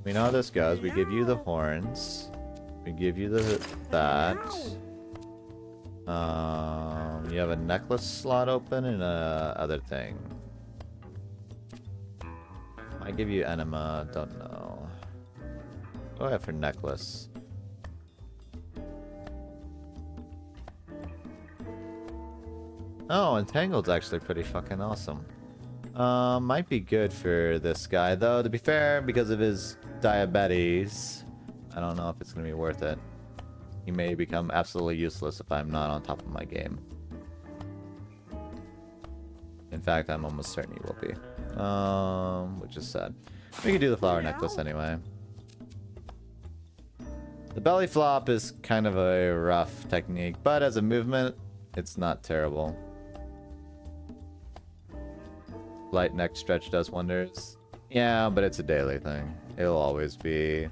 we know how this goes. We give you the horns. We give you that. You have a necklace slot open and a other thing. I give you enema, don't know. What do I have for necklace? Oh, Entangled's actually pretty fucking awesome. Might be good for this guy though, to be fair, because of his diabetes. I don't know if it's gonna be worth it. He may become absolutely useless if I'm not on top of my game. In fact, I'm almost certain he will be. Which is sad. We can do the flower necklace anyway. The belly flop is kind of a rough technique, but as a movement, it's not terrible. Light neck stretch does wonders. Yeah, but it's a daily thing. It'll always be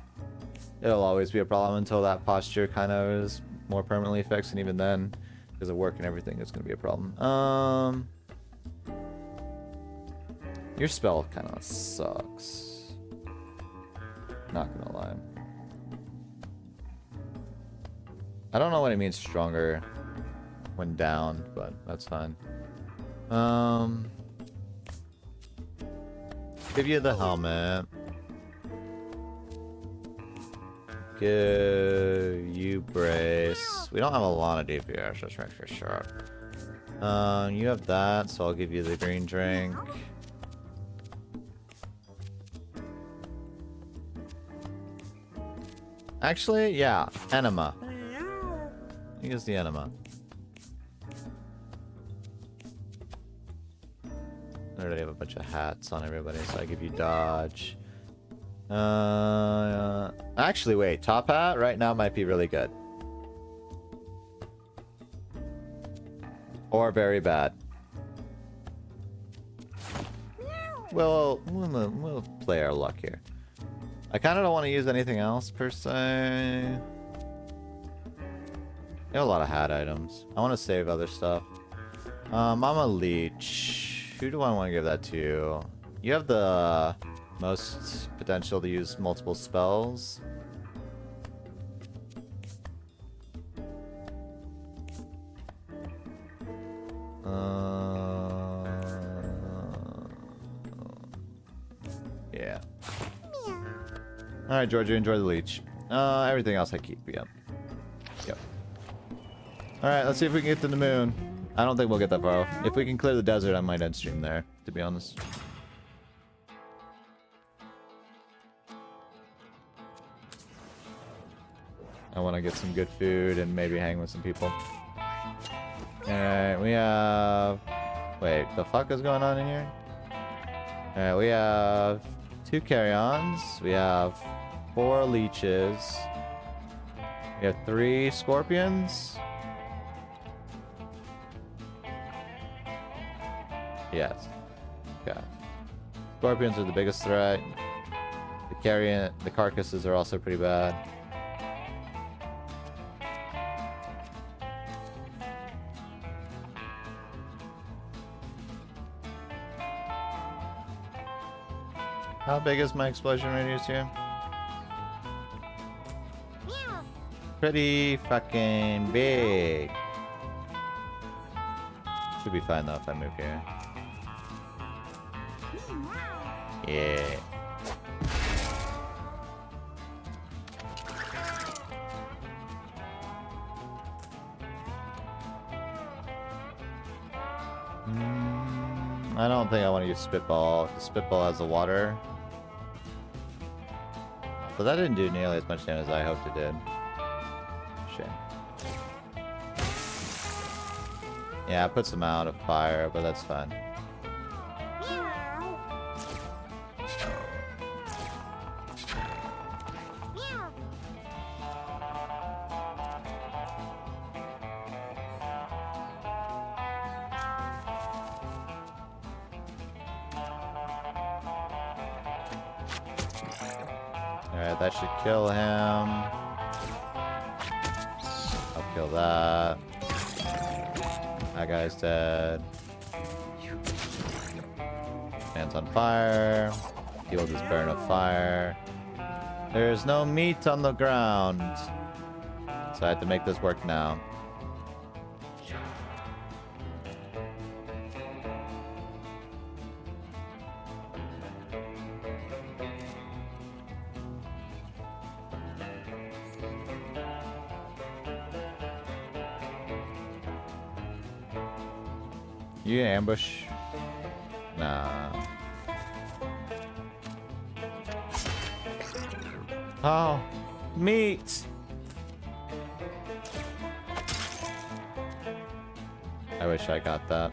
a problem until that posture kind of is more permanently fixed, and even then, because of work and everything, it's going to be a problem. Your spell kind of sucks. Not gonna lie. I don't know what it means stronger when down, but that's fine. Give you the helmet. Give you brace. We don't have a lot of DPS, that's right for sure. You have that, so I'll give you the green drink. Actually, yeah, enema. Use the enema. I already have a bunch of hats on everybody, so I give you dodge. Actually, wait, top hat right now might be really good. Or very bad. We'll play our luck here. I kind of don't want to use anything else per se. I have a lot of hat items. I want to save other stuff. I'm a leech. Who do I want to give that to? You have the most potential to use multiple spells. Yeah. Alright, Georgia, enjoy the leech. Everything else I keep, yeah. Yep. Alright, let's see if we can get to the moon. I don't think we'll get that far. If we can clear the desert, I might end stream there, to be honest. I want to get some good food and maybe hang with some people. Alright, we have... Wait, the fuck is going on in here? Alright, we have 2 carry-ons. We have 4 leeches. We have 3 scorpions. Yes. Okay. Scorpions are the biggest threat. The carcasses are also pretty bad. How big is my explosion radius here? Pretty fucking big. Should be fine though if I move here. Yeah. I don't think I want to use Spitball. Spitball has the water. But that didn't do nearly as much damage as I hoped it did. Shame. Yeah, I put some out of fire, but that's fine. Alright, that should kill him. I'll kill that. That guy's dead. Man's on fire. Heal this burn of fire. There's no meat on the ground. So I have to make this work now. You ambush? Nah. Oh, meat! I wish I got that.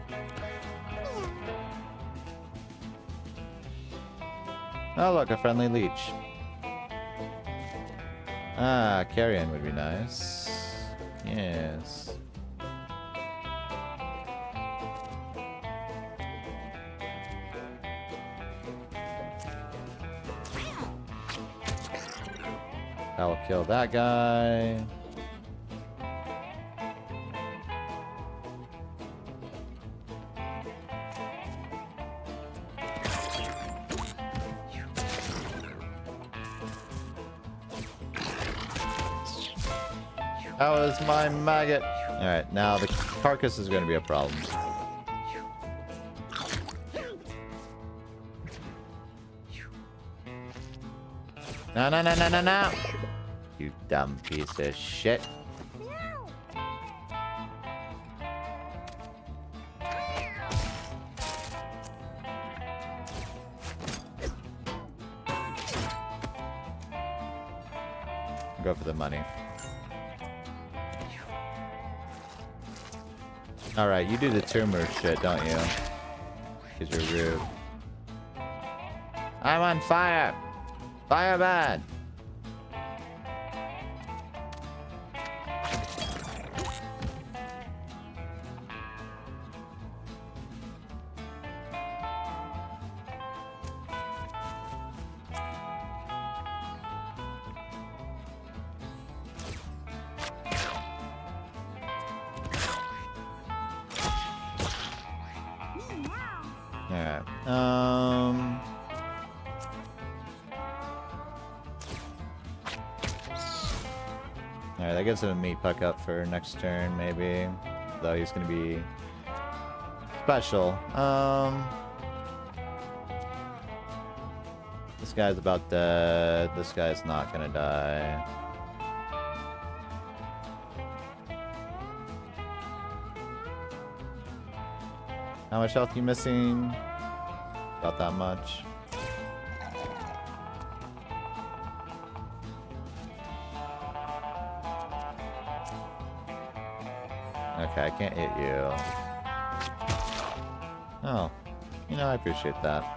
Oh look, a friendly leech. Ah, carrion would be nice. Yes. I will kill that guy. That was my maggot. Alright, now the carcass is going to be a problem. No, no, no, no, no, no! You dumb piece of shit. Go for the money. Alright, you do the tumor shit, don't you? Because you're rude. I'm on fire! Fire bad! Alright, Alright, that gives him a meat puck up for next turn, maybe. Though he's gonna be special. This guy's about dead. This guy's not gonna die. How much health you missing? About that much. Okay, I can't hit you. Oh. You know, I appreciate that.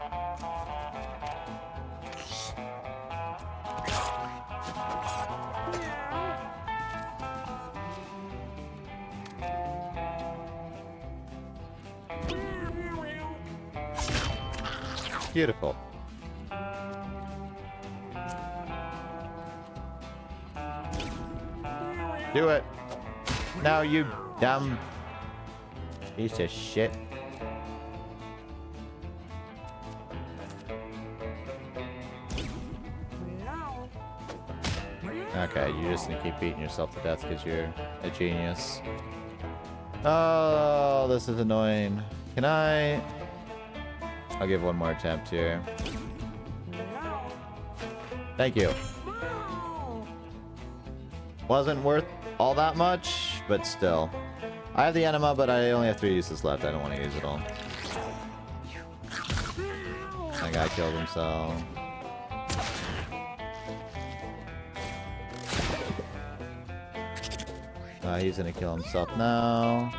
Beautiful. Do it. No, you dumb piece of shit. Okay, you're just gonna keep beating yourself to death because you're a genius. Oh, this is annoying. Can I... I'll give one more attempt here. Thank you. Wasn't worth all that much, but still. I have the enema, but I only have 3 uses left. I don't want to use it all. That guy killed himself. He's gonna kill himself now.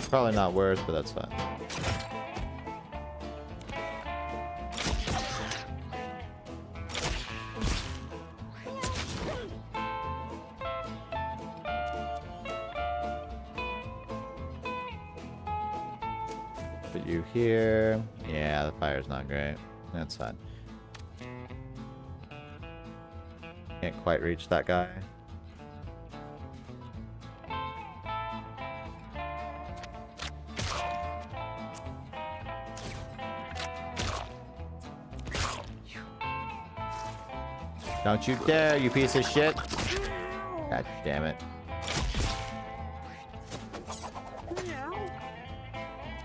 Probably not worth, but that's fine. Put you here. Yeah, the fire's not great. That's fine. Can't quite reach that guy. Don't you dare, you piece of shit! God damn it.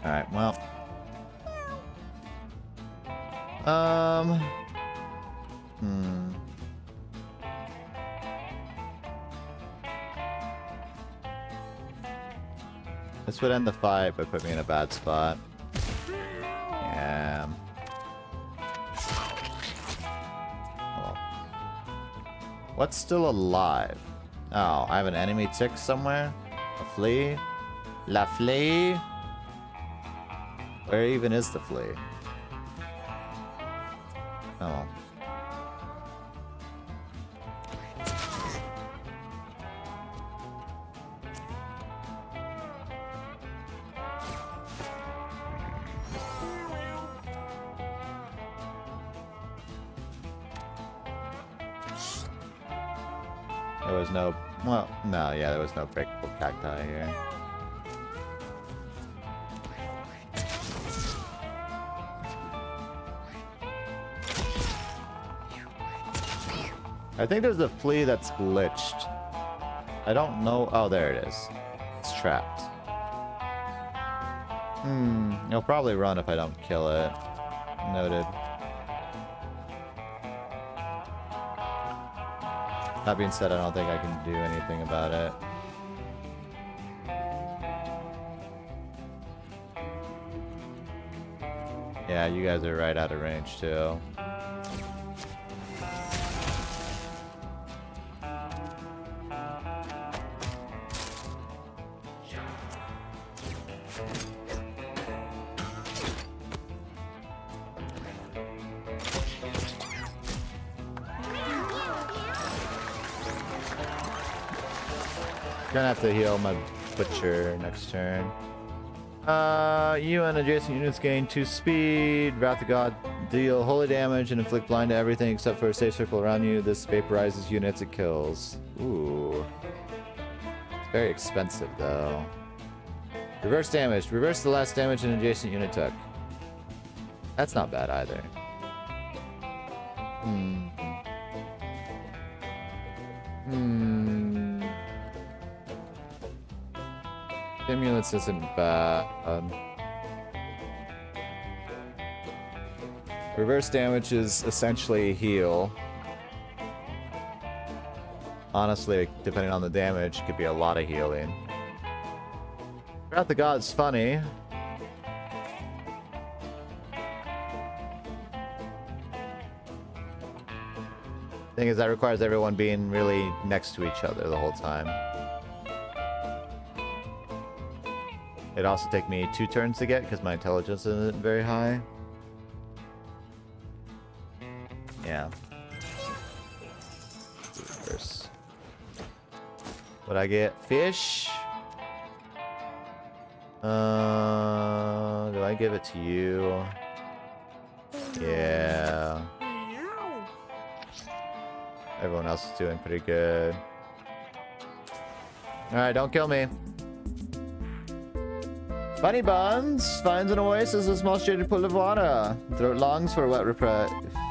Alright, well. This would end the fight, but put me in a bad spot. Yeah. What's still alive? Oh, I have an enemy tick somewhere? A flea? La flea? Where even is the flea? Oh. There was no... Well, no, yeah, there was no breakable cacti here. I think there's a flea that's glitched. I don't know... Oh, there it is. It's trapped. It'll probably run if I don't kill it. Noted. That being said, I don't think I can do anything about it. Yeah, you guys are right out of range, too. Gonna have to heal my butcher next turn. You and adjacent units gain 2 speed. Wrath of God deal holy damage and inflict blind to everything except for a safe circle around you. This vaporizes units it kills. Ooh. It's very expensive though. Reverse damage. Reverse the last damage an adjacent unit took. That's not bad either. Stimulants isn't bad. Reverse damage is essentially heal. Honestly, depending on the damage, it could be a lot of healing. Wrath the God's funny. Thing is, that requires everyone being really next to each other the whole time. It'd also take me 2 turns to get because my intelligence isn't very high. Yeah. First. Would I get fish? Do I give it to you? Yeah. Everyone else is doing pretty good. Alright, don't kill me. Bunny Buns finds an oasis, a small shaded pool of water. Throat longs for wet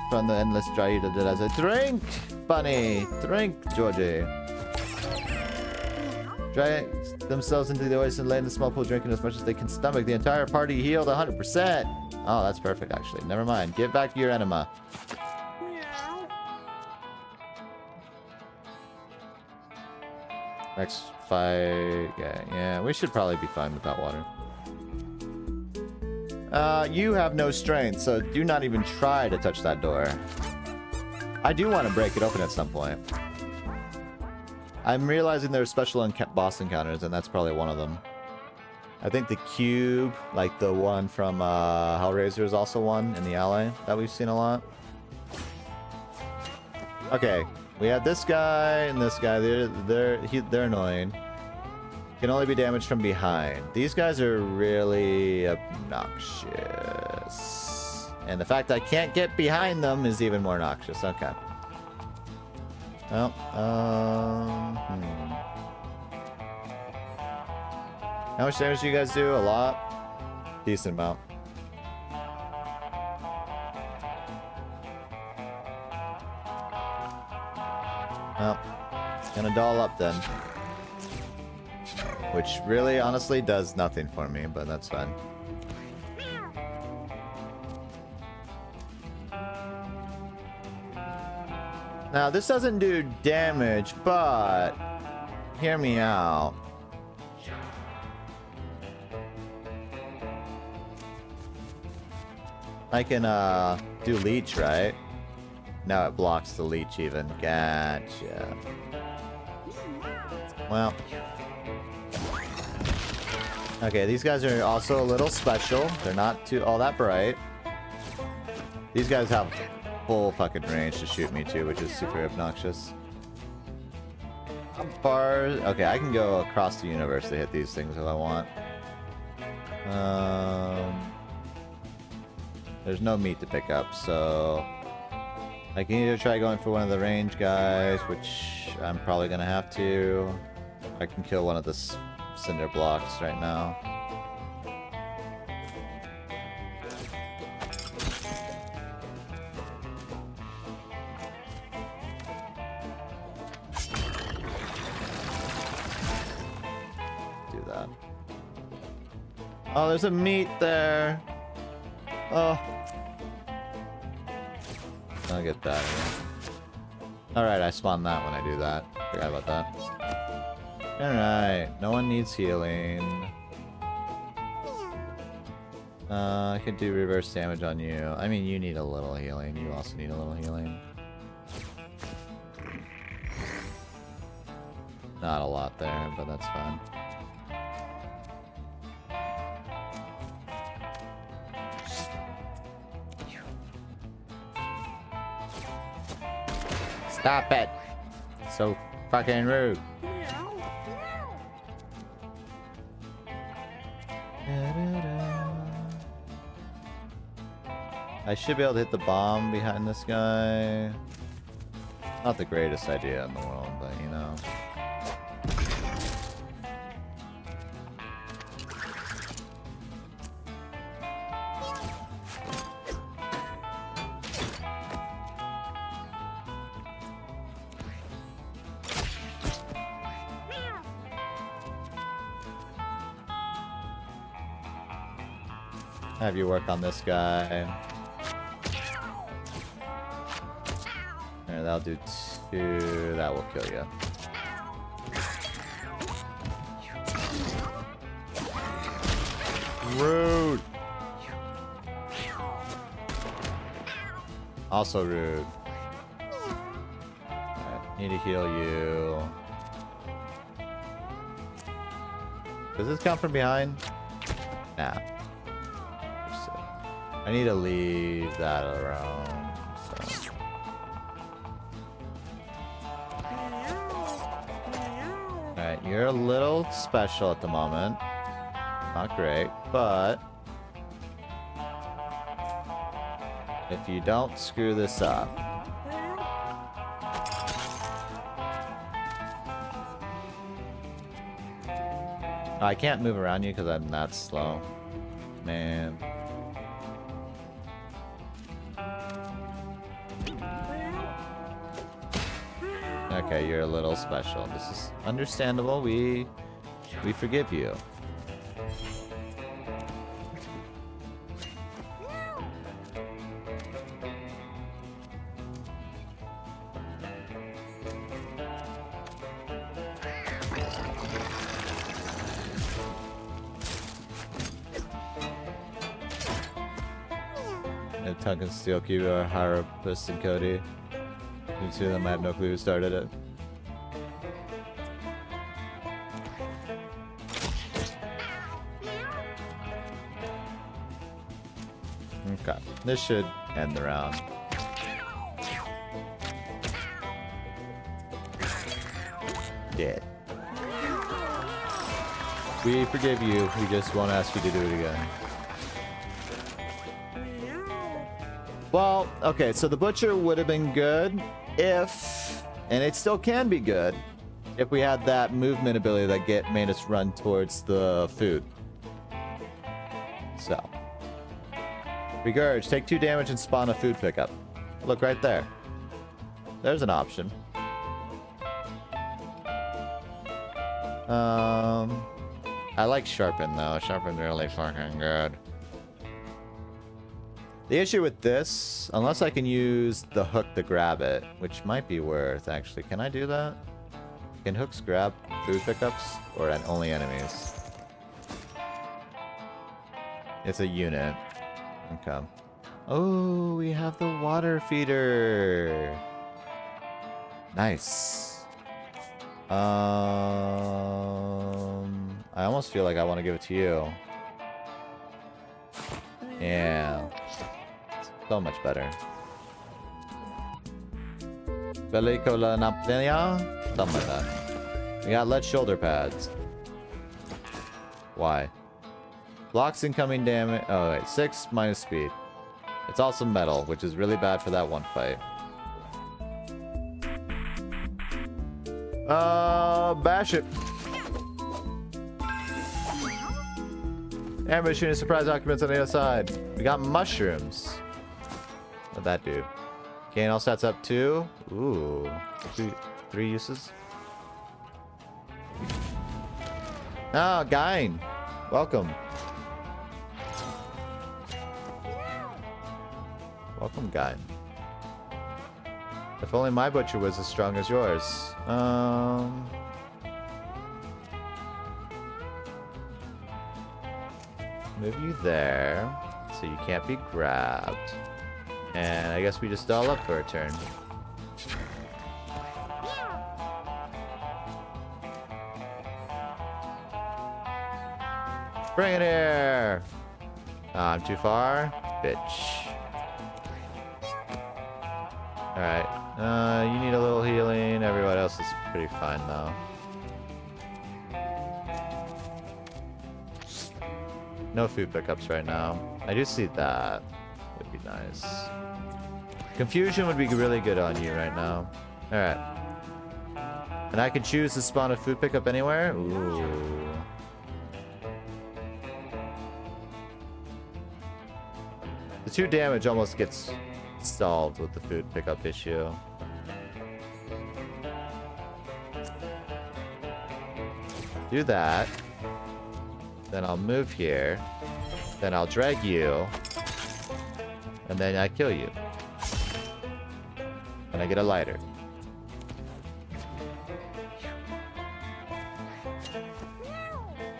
from the endless dry heat of the desert. Drink, Bunny! Drink, Georgie. Drag themselves into the oasis and lay in the small pool, drinking as much as they can stomach. The entire party healed 100%. Oh, that's perfect, actually. Never mind. Get back to your enema. Next fight. Yeah, we should probably be fine with that water. You have no strength, so do not even try to touch that door. I do want to break it open at some point. I'm realizing there's special boss encounters, and that's probably one of them. I think the cube, like the one from Hellraiser, is also one in the alley that we've seen a lot. Okay, we have this guy and this guy. They're annoying. Can only be damaged from behind. These guys are really obnoxious. And the fact I can't get behind them is even more obnoxious. Okay. Well, How much damage do you guys do? A lot? Decent amount. Well, gonna doll up then. Which really, honestly, does nothing for me, but that's fine. Now, this doesn't do damage, but hear me out. I can do leech, right? Now it blocks the leech even. Gotcha. Well. Okay, these guys are also a little special. They're not too all that bright. These guys have full fucking range to shoot me too, which is super obnoxious. How far? Okay, I can go across the universe to hit these things if I want. There's no meat to pick up, so I can either try going for one of the range guys, which I'm probably gonna have to. I can kill one of the cinder blocks right now. Do that. Oh, there's a meat there. Oh. I'll get that. Alright, I spawned that when I do that. Forgot about that. Alright, no one needs healing. I could do reverse damage on you. I mean, you need a little healing. You also need a little healing. Not a lot there, but that's fine. Stop it! So fucking rude. I should be able to hit the bomb behind this guy. Not the greatest idea in the world, but you know. Have you work on this guy. Alright, that'll do 2. That will kill you. Rude. Also rude. Alright, need to heal you. Does this come from behind? Nah. I need to leave that around. So. Alright, you're a little special at the moment. Not great, but if you don't screw this up. I can't move around you because I'm that slow. Man. Okay, you're a little special. This is understandable. We forgive you. And Tongue and Steel Cube are Harapus and Cody. You two of them, I have no clue who started it. Okay, this should end the round. Dead. We forgive you, we just won't ask you to do it again. Well, okay, so the butcher would have been good if, and it still can be good, if we had that movement ability that made us run towards the food. So. Regurge, take 2 damage and spawn a food pickup. Look right there. There's an option. I like Sharpen though. Sharpen's really fucking good. The issue with this, unless I can use the hook to grab it, which might be worth actually. Can I do that? Can hooks grab food pickups or only enemies? It's a unit. Okay. Oh, we have the water feeder. Nice. I almost feel like I want to give it to you. Yeah. So much better. Belicolanaplia? Something like that. We got lead shoulder pads. Why? Blocks incoming damage. Oh, wait. 6 minus speed. It's also metal, which is really bad for that one fight. Bash it. Ambush shooting surprise occupants on the other side. We got mushrooms. What'd that do? Gain all stats up 2. Ooh. 3 uses. Oh, Gain. Welcome. Welcome, Gain. If only my butcher was as strong as yours. Move you there, so you can't be grabbed. And I guess we just doll up for a turn. Bring it here! I'm too far? Bitch. Alright. You need a little healing. Everyone else is pretty fine, though. No food pickups right now. I do see that. Would be nice. Confusion would be really good on you right now. Alright. And I can choose to spawn a food pickup anywhere? Ooh. The 2 damage almost gets solved with the food pickup issue. Do that. Then I'll move here. Then I'll drag you. And then I kill you. And I get a lighter.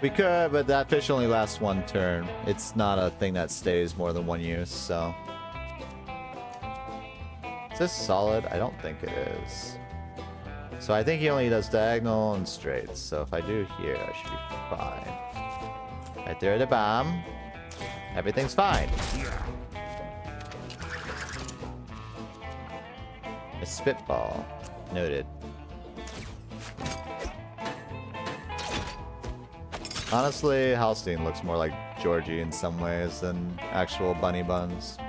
We could, but that fish only lasts one turn. It's not a thing that stays more than one use, so. Is this solid? I don't think it is. So I think he only does diagonal and straights. So if I do here, I should be fine. Right there at the bomb. Everything's fine. A spitball. Noted. Honestly, Halstein looks more like Georgie in some ways than actual bunny buns.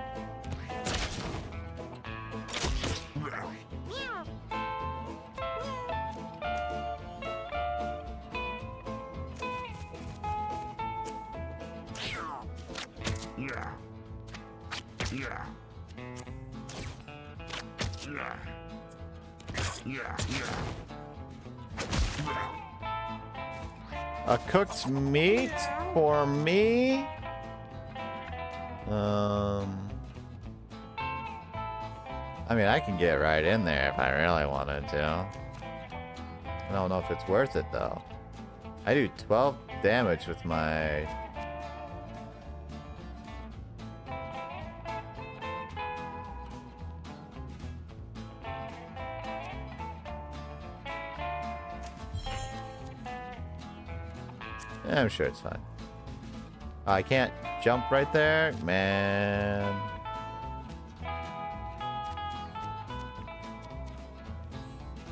A cooked meat for me? I mean, I can get right in there if I really wanted to. I don't know if it's worth it, though. I do 12 damage with my... I'm sure it's fine. I can't jump right there? Man.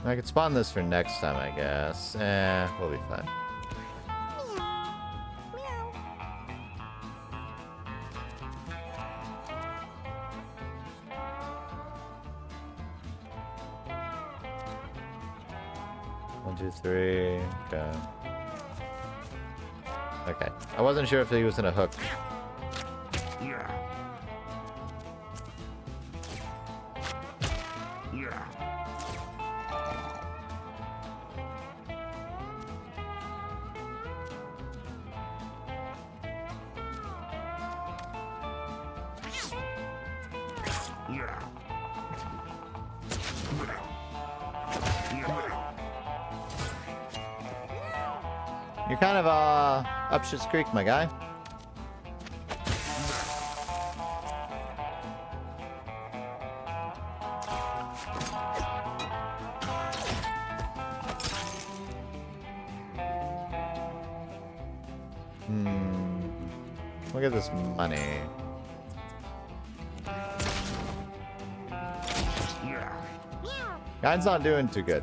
I could spawn this for next time, I guess. We'll be fine. One, two, three. Okay. Okay. I wasn't sure if he was gonna hook. Yeah. You're kind of up Shit's Creek, my guy. Look at this money. Guy's not doing too good.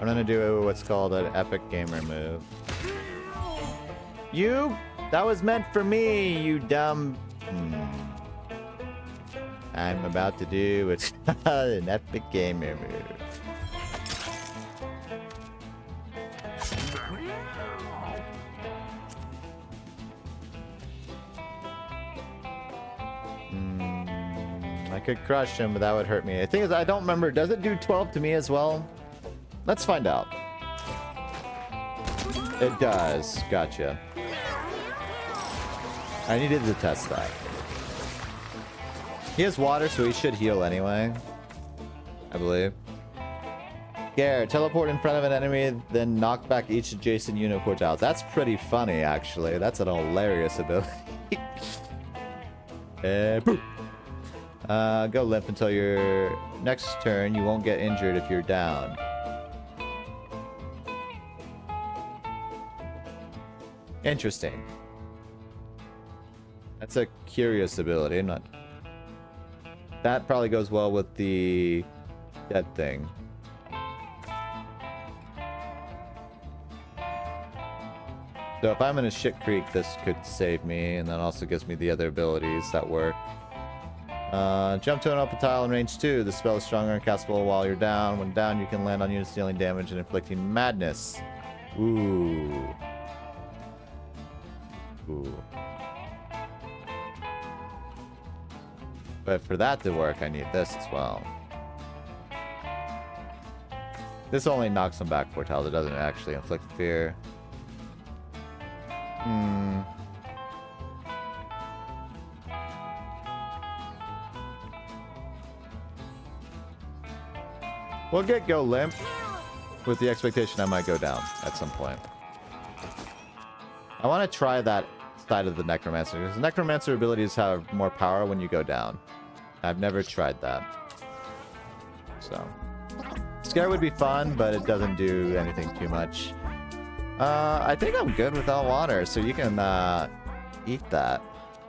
I'm gonna do what's called an epic gamer move. You? That was meant for me, you dumb... I'm about to do what's called an epic gamer move. I could crush him, but that would hurt me. The thing is, I don't remember. Does it do 12 to me as well? Let's find out. It does. Gotcha. I needed to test that. He has water, so he should heal anyway. I believe. Gare, teleport in front of an enemy, then knock back each adjacent unit of tiles. That's pretty funny, actually. That's an hilarious ability. Boop. Go limp until your next turn. You won't get injured if you're down. Interesting. That's a curious ability. I'm not... That probably goes well with the dead thing. So if I'm in a shit creek, this could save me, and that also gives me the other abilities that work. Jump to an open tile in range 2. The spell is stronger and castable while you're down. When down, you can land on units dealing damage and inflicting madness. Ooh. Ooh. But for that to work, I need this as well. This only knocks them back 4 tiles. It doesn't actually inflict fear. We'll get Go Limp with the expectation I might go down at some point. I want to try that side of the Necromancer, because Necromancer abilities have more power when you go down. I've never tried that. So, Scare would be fun, but it doesn't do anything too much. I think I'm good without water, so you can eat that.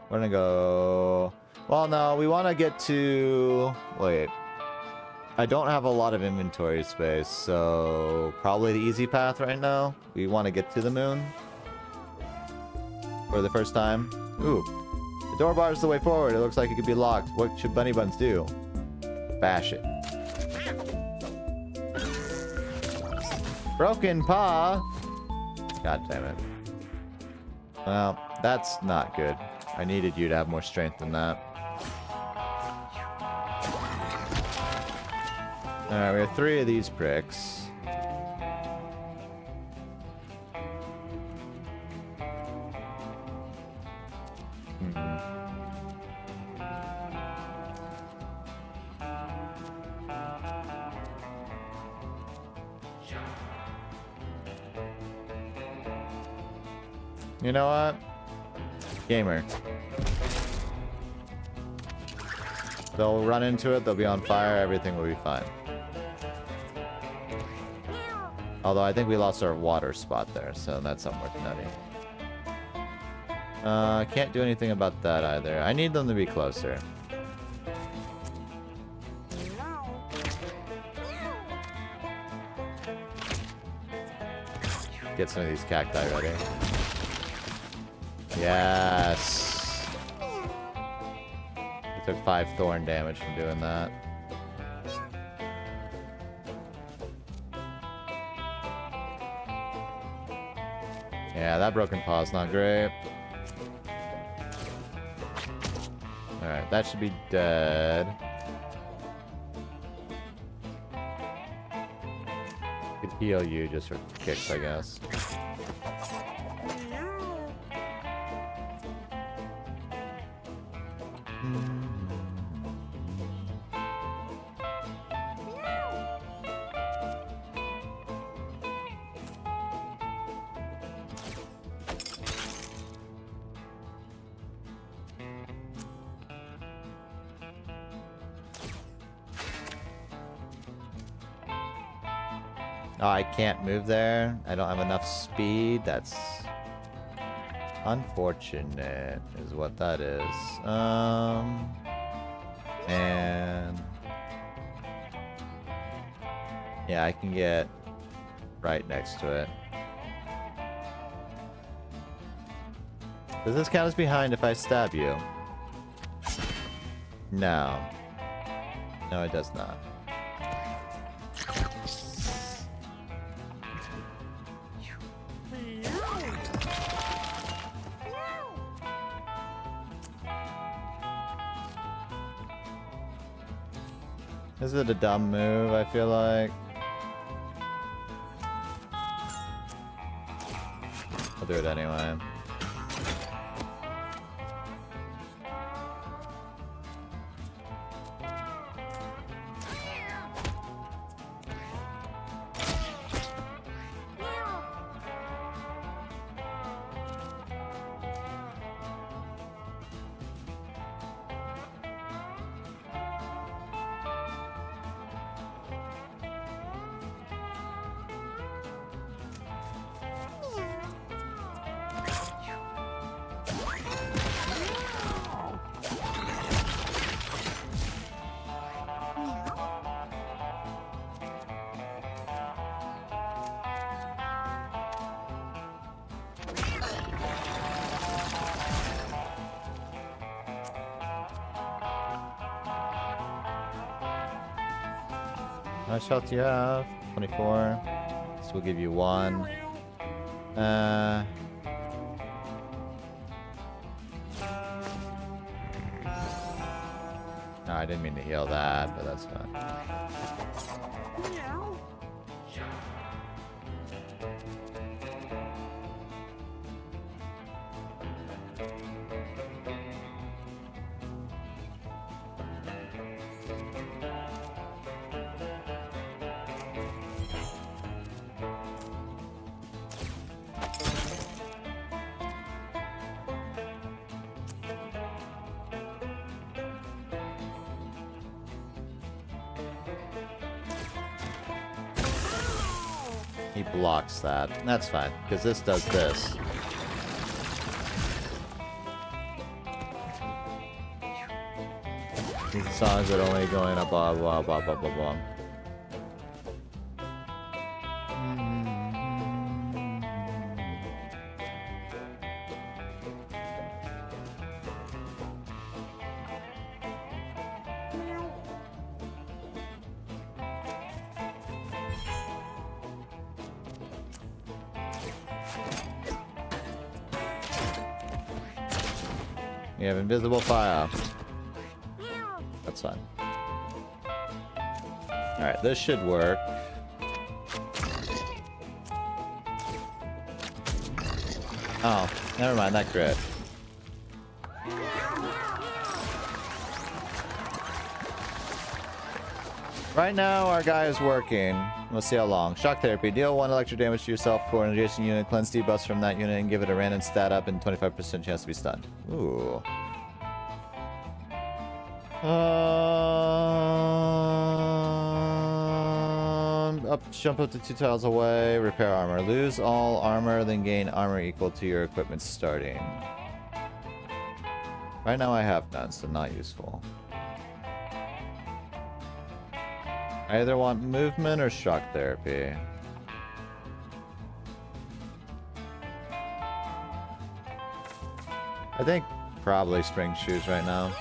We're gonna go... Well, no, we want to get to... Wait. I don't have a lot of inventory space, so probably the easy path right now. We want to get to the moon for the first time. Ooh. The door bar is the way forward. It looks like it could be locked. What should bunny buns do? Bash it. Broken paw. God damn it. Well, that's not good. I needed you to have more strength than that. Alright, we have 3 of these pricks. You know what? Gamer. They'll run into it, they'll be on fire, everything will be fine. Although I think we lost our water spot there, so that's somewhat nutty. Can't do anything about that either. I need them to be closer. Get some of these cacti ready. Yes! I took 5 thorn damage from doing that. Yeah, that broken paw is not great. Alright, that should be dead. Could heal you just for kicks, I guess. Oh, I can't move there. I don't have enough speed. That's unfortunate, is what that is. And yeah, I can get right next to it. Does this count as behind if I stab you? No. No, it does not. Is it a dumb move, I feel like? I'll do it anyway. How much health do you have? 24. So we'll give you 1. No, I didn't mean to heal that, but that's fine. He blocks that. That's fine, because this does this. These songs are only going up, blah, blah, blah, blah, blah, blah. You have invisible fire. That's fine. Alright, this should work. Oh, never mind, that crit. Right now, our guy is working. We'll see how long. Shock therapy. Deal 1 electric damage to yourself for an adjacent unit. Cleanse debuffs from that unit and give it a random stat up and 25% chance to be stunned. Ooh. Jump up to 2 tiles away. Repair armor. Lose all armor, then gain armor equal to your equipment starting. Right now I have none, so not useful. I either want movement or shock therapy. I think probably spring shoes right now.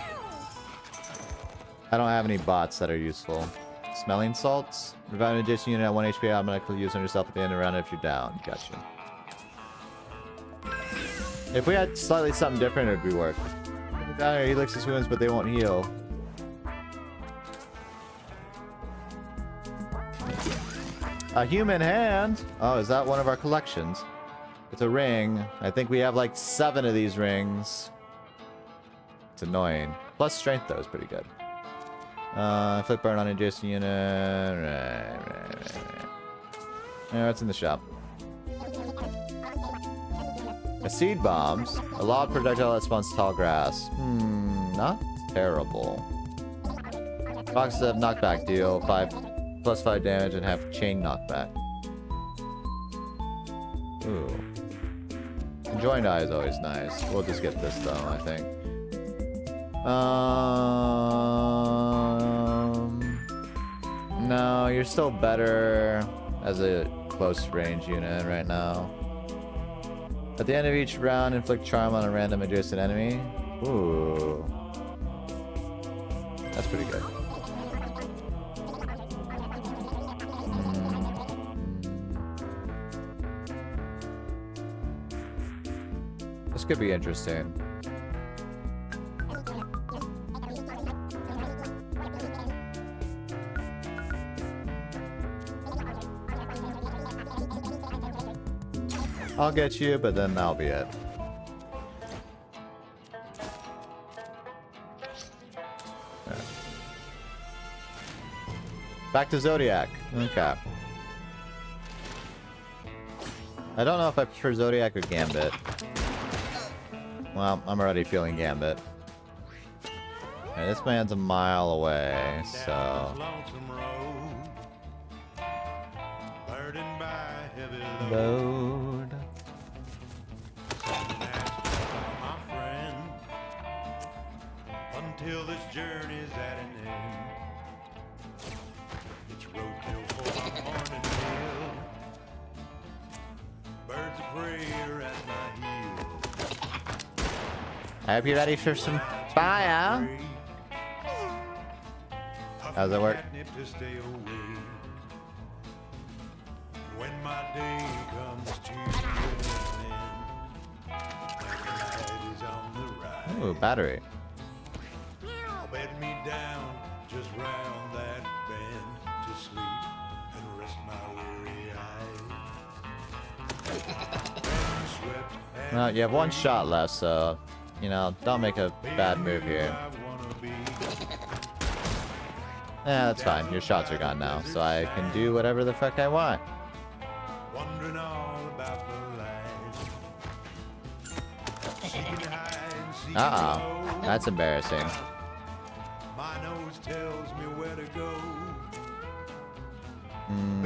I don't have any bots that are useful. Smelling salts. Revive an adjacent unit at 1 HP automatically use on yourself at the end of the round if you're down. Gotcha. If we had slightly something different, it would be work. He licks his wounds, but they won't heal. A human hand? Oh, is that one of our collections? It's a ring. I think we have like 7 of these rings. It's annoying. Plus strength though is pretty good. Flip burn on adjacent unit. Right. Yeah, it's in the shop. A seed bombs. A loud projectile that spawns tall grass. Not terrible. Boxes have knockback deal. 5+5 damage and have chain knockback. Ooh. Joined eye is always nice. We'll just get this though, I think. No, you're still better as a close range unit right now. At the end of each round, inflict charm on a random adjacent enemy. Ooh. That's pretty good. This could be interesting. I'll get you, but then that'll be it. Right. Back to Zodiac. Okay. I don't know if I prefer Zodiac or Gambit. Well, I'm already feeling Gambit. Right, this man's a mile away, so... Load. Until this journey's at an end, it's roadkill for my morning meal. Birds of prey are at my heels. I hope you're ready for some fire. How's that work? When my day comes to an end, on the rise. Ooh, battery. Bed me down just round that bend to sleep and rest my weary eyes. Well, you have 1 shot left, so, you know, don't make a bad move here. Yeah, that's fine. Your shots are gone now, so I can do whatever the fuck I want. Wondering all about the light. Uh-oh. That's embarrassing. My nose tells me where to go.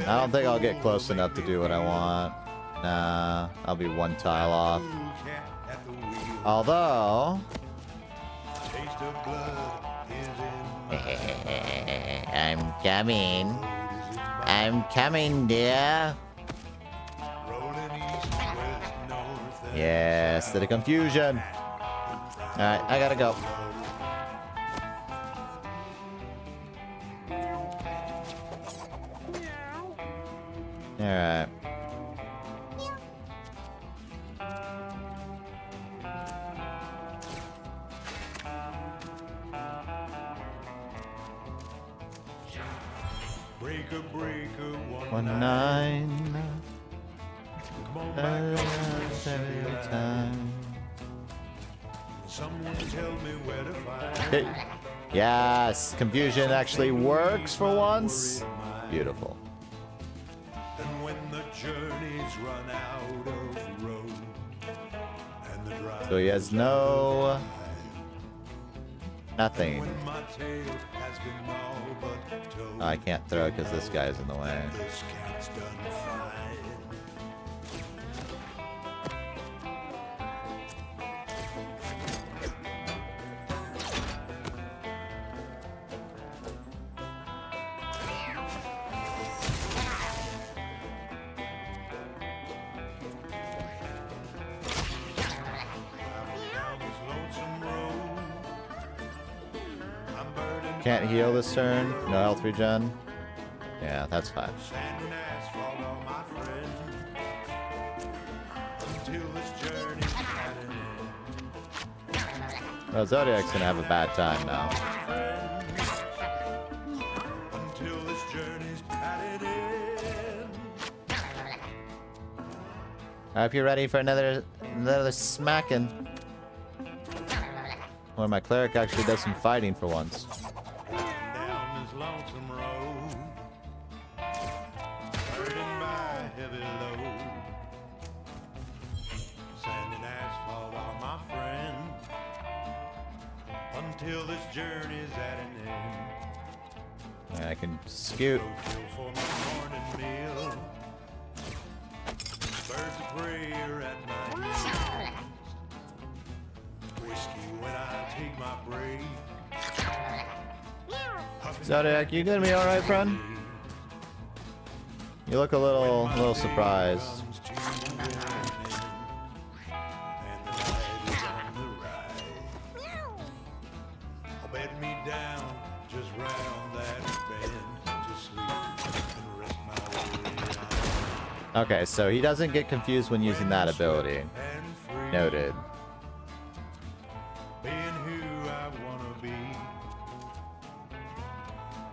I don't think I'll get close enough to do what I want. Nah, I'll be one tile off. Although... I'm coming. I'm coming, dear. Yes, to the confusion. Alright, I gotta go. Alright. Breaker, breaker, 1-9. Come on back Every time. Someone tell me where to find Hey. Yes, confusion actually works for once. Beautiful. And when the journeys run out of road and the drive So he has no... nothing. when my tale has been all but told, I can't throw because this guy's in the way. this cat's done fine. Down this lonesome road, I'm burdened Can't heal this turn. No health regen. Yeah, that's fine. sand and asphalt on my friend until this journey's at an end. Well, Zodiac's gonna have a bad time now. Until this journey's at an end. I hope you're ready for another smacking. Where my cleric actually does some fighting for once. Down this lonesome road, burdened by heavy load. Sand and asphalt are my friend until this journey's at an end. I can scoot. No fuel for my morning meal. Birds of prey are at my heels. Whiskey when I take my break. Zodiac, you gonna be alright, friend? You look a little surprised. Okay, so he doesn't get confused when using that ability. Noted. Being who I wanna be,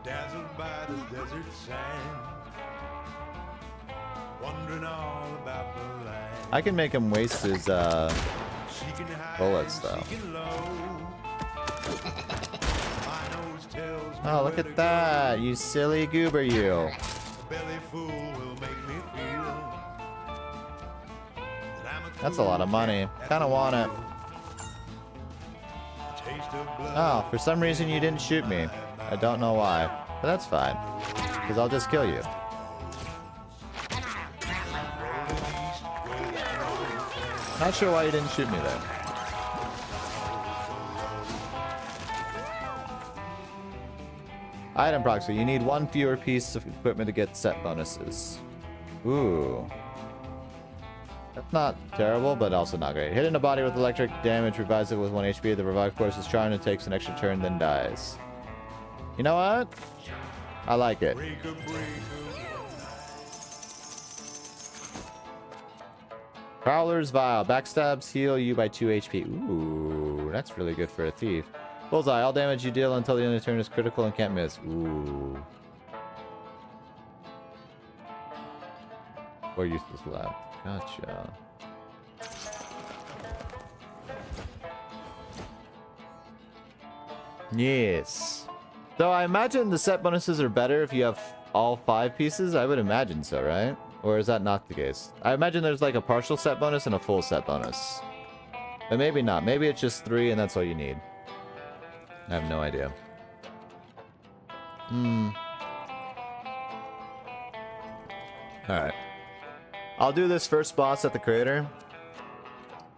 dazzled by the desert sand, wondering all about the land. I can make him waste his Seeking high bullets, and though. seeking low. My nose tells me Oh, look where at to that! You silly goober, you. go. A belly full will make me feel that I'm a That's a lot of money. Kinda want it. taste of blood. Oh, for some reason you didn't shoot me. I don't know why. But that's fine. Because I'll just kill you. Not sure why you didn't shoot me there. Item proxy. You need one fewer piece of equipment to get set bonuses. Ooh. That's not terrible, but also not great. Hitting a body with electric damage revives it with 1 HP. The revive course is charged and takes an extra turn, then dies. You know what? I like it. Prowler's Vial. Backstabs heal you by 2 HP. Ooh, that's really good for a thief. Bullseye. All damage you deal until the end of the turn is critical and can't miss. Ooh. Or useless lab. Gotcha. Yes. So I imagine the set bonuses are better if you have all 5 pieces. I would imagine so, right? Or is that not the case? I imagine there's like a partial set bonus and a full set bonus. But maybe not. Maybe it's just 3 and that's all you need. I have no idea. Alright. I'll do this first boss at the crater.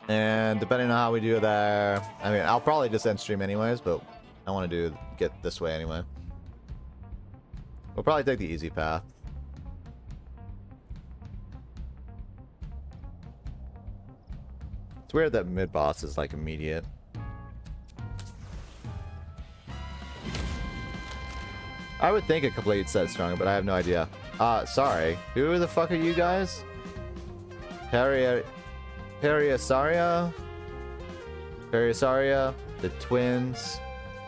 And depending on how we do there, I mean, I'll probably just end stream anyways, but I want to get this way anyway. We'll probably take the easy path. It's weird that mid-boss is like immediate. I would think a complete set stronger, but I have no idea. Sorry. Who the fuck are you guys? Periasaria? Periasaria, the twins.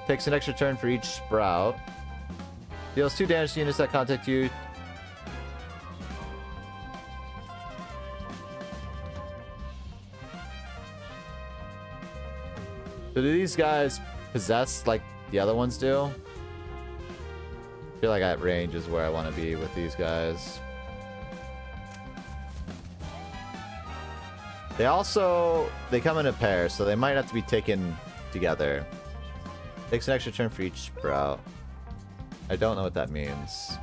Takes an extra turn for each sprout. Deals 2 damage to units that contact you. So do these guys possess like the other ones do? I feel like at range is where I want to be with these guys. They come in a pair, so they might have to be taken together. Takes an extra turn for each sprout. I don't know what that means.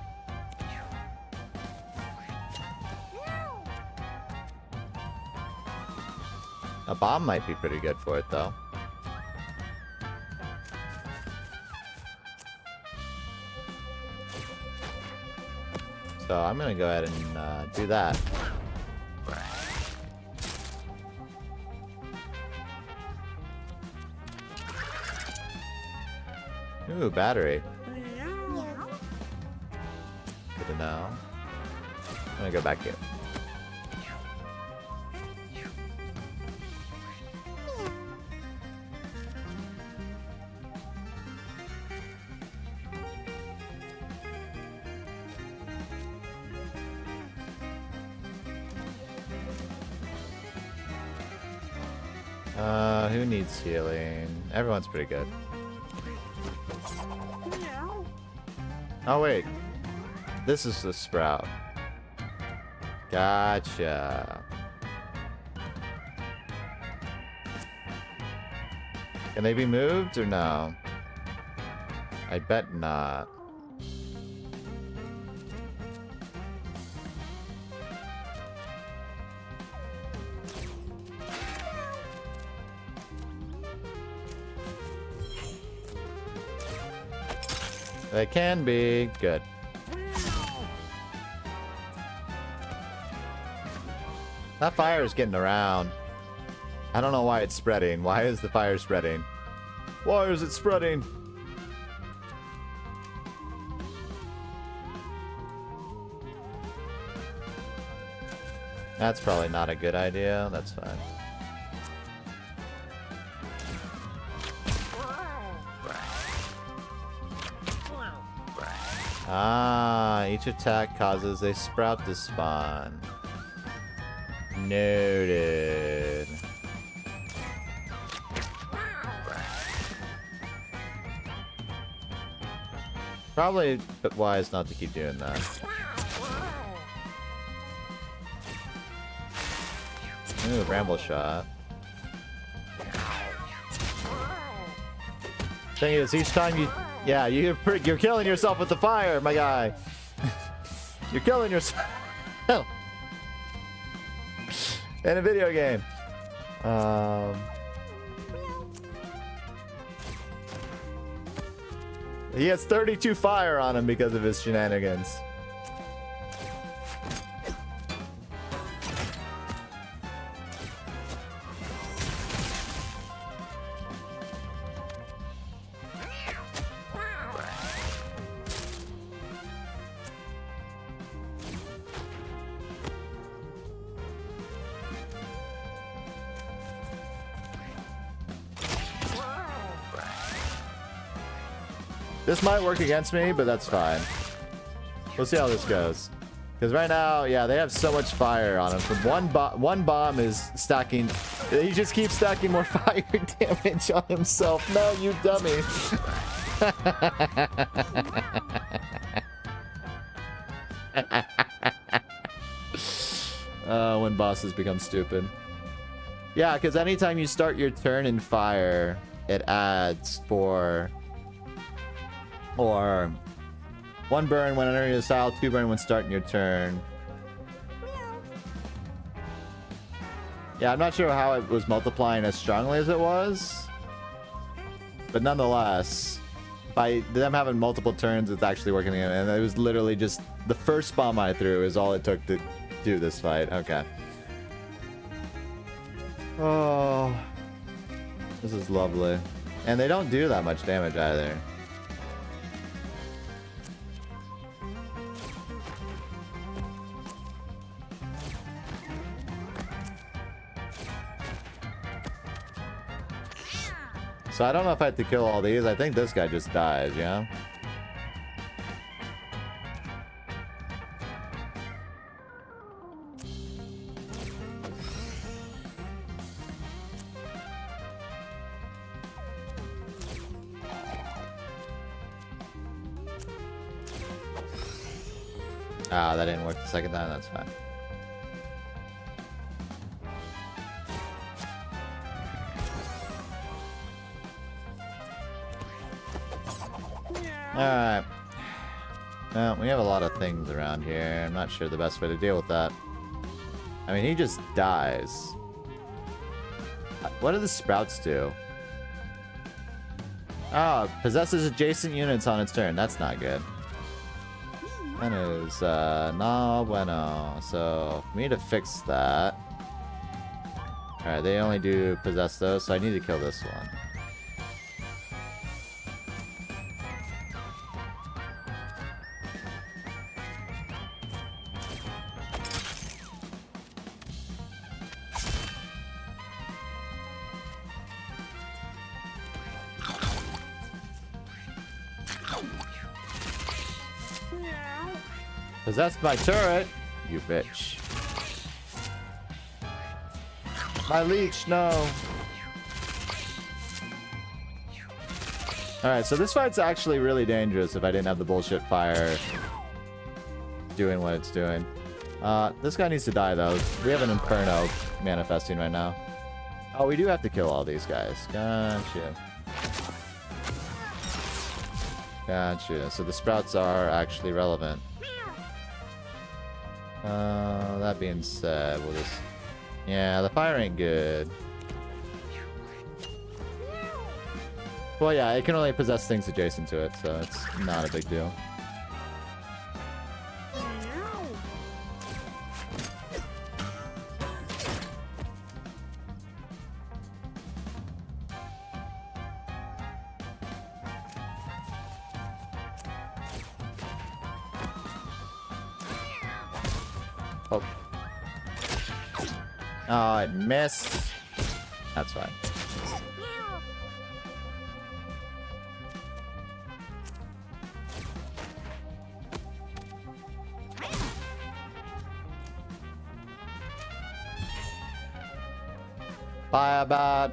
A bomb might be pretty good for it, though. So I'm gonna go ahead and do that. Ooh, battery. Good to know. I'm gonna go back here. Who needs healing? Everyone's pretty good. Oh wait, this is the sprout. Gotcha. Can they be moved or no? I bet not. They can be. Good. That fire is getting around. I don't know why it's spreading. Why is the fire spreading? Why is it spreading? That's probably not a good idea. That's fine. Ah, each attack causes a sprout to spawn. Noted. Probably wise not to keep doing that. Ooh, ramble shot. Thing is, each time you... Yeah, you're killing yourself with the fire, my guy. You're killing yourself. In a video game. He has 32 fire on him because of his shenanigans. This might work against me, but that's fine. We'll see how this goes. Because right now, yeah, they have so much fire on him. From one bomb is stacking. He just keeps stacking more fire damage on himself. No, you dummy. When bosses become stupid. Yeah, because anytime you start your turn in fire, it adds for... Or 1 burn when entering the style, 2 burn when starting your turn. Yeah, I'm not sure how it was multiplying as strongly as it was. But nonetheless, by them having multiple turns, it's actually working. And it was literally just the first bomb I threw is all it took to do this fight. Okay. Oh, this is lovely. And they don't do that much damage either. So I don't know if I have to kill all these. I think this guy just dies, yeah? Ah, that didn't work the second time. That's fine. Alright. Well, we have a lot of things around here. I'm not sure the best way to deal with that. I mean, he just dies. What do the sprouts do? Oh, possesses adjacent units on its turn. That's not good. That is, no bueno. So, for me to fix that... Alright, they only do possess those, so I need to kill this one. Possessed my turret, you bitch. My leech, no. Alright, so this fight's actually really dangerous if I didn't have the bullshit fire doing what it's doing. This guy needs to die, though. We have an Inferno manifesting right now. Oh, we do have to kill all these guys. Gotcha. Gotcha. So the sprouts are actually relevant. That being said, we'll just... Yeah, the fire ain't good. Well, yeah, it can only possess things adjacent to it, so it's not a big deal. Oh. Oh, it missed. That's fine. Fire bad.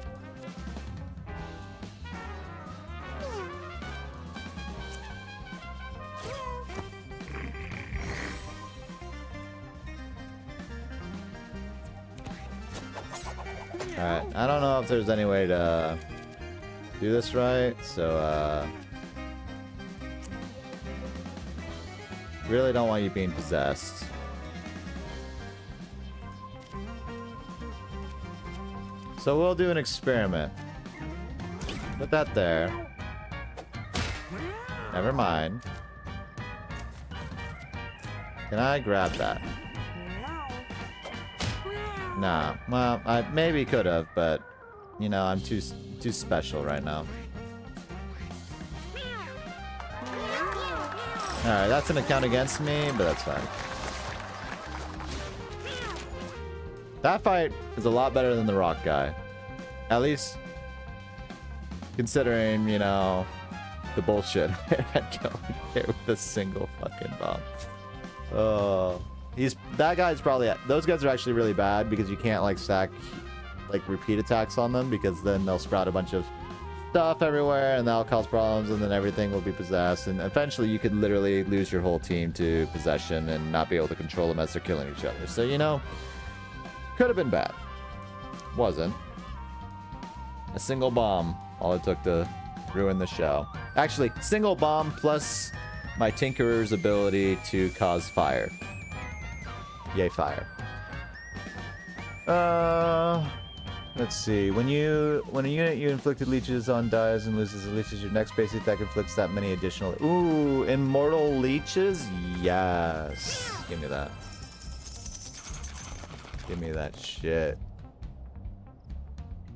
Alright, I don't know if there's any way to do this right, so really don't want you being possessed. So we'll do an experiment. Put that there. Never mind. Can I grab that? Nah, well, I maybe could have, but you know, I'm too special right now. Alright, that's an account against me, but that's fine. That fight is a lot better than the rock guy. At least considering, you know, the bullshit I had going here with a single fucking bomb. Oh. That guy's probably... Those guys are actually really bad because you can't, like, stack, like, repeat attacks on them because then they'll sprout a bunch of stuff everywhere and that'll cause problems and then everything will be possessed and eventually you could literally lose your whole team to possession and not be able to control them as they're killing each other. So, you know, could have been bad. Wasn't. A single bomb, all it took to ruin the show. Actually, single bomb plus my Tinkerer's ability to cause fire. Yay, fire. Let's see. When a unit you inflicted leeches on dies and loses the leeches, your next basic attack inflicts that many additional. Ooh, immortal leeches? Yes. Give me that. Give me that shit.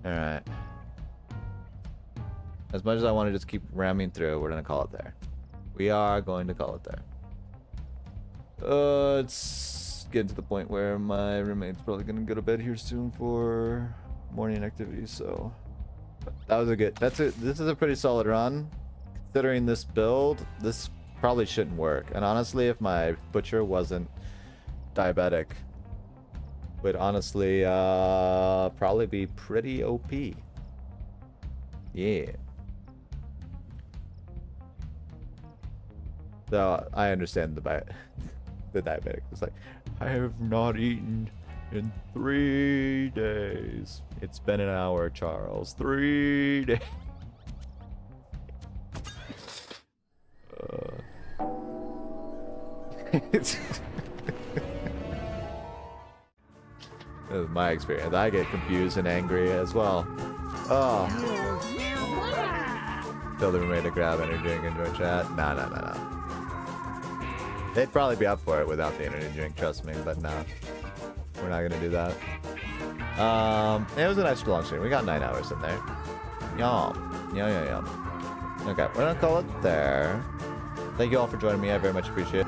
Alright. As much as I want to just keep ramming through, we're gonna call it there. We are going to call it there. It's getting to the point where my roommate's probably gonna go to bed here soon for morning activities, so that was a good. This is a pretty solid run. Considering this build, this probably shouldn't work. And honestly, if my butcher wasn't diabetic, would honestly probably be pretty OP. Yeah. So I understand the diabetic. It's like, I have not eaten in 3 days. It's been an hour, Charles. 3 days. It's This is my experience. I get confused and angry as well. Oh. Tell the roommate to grab energy drink and join chat. Nah. They'd probably be up for it without the energy drink, trust me, but nah. We're not gonna do that. It was an extra long stream. We got 9 hours in there. Yum. Yum. Okay, we're gonna call it there. Thank you all for joining me. I very much appreciate it.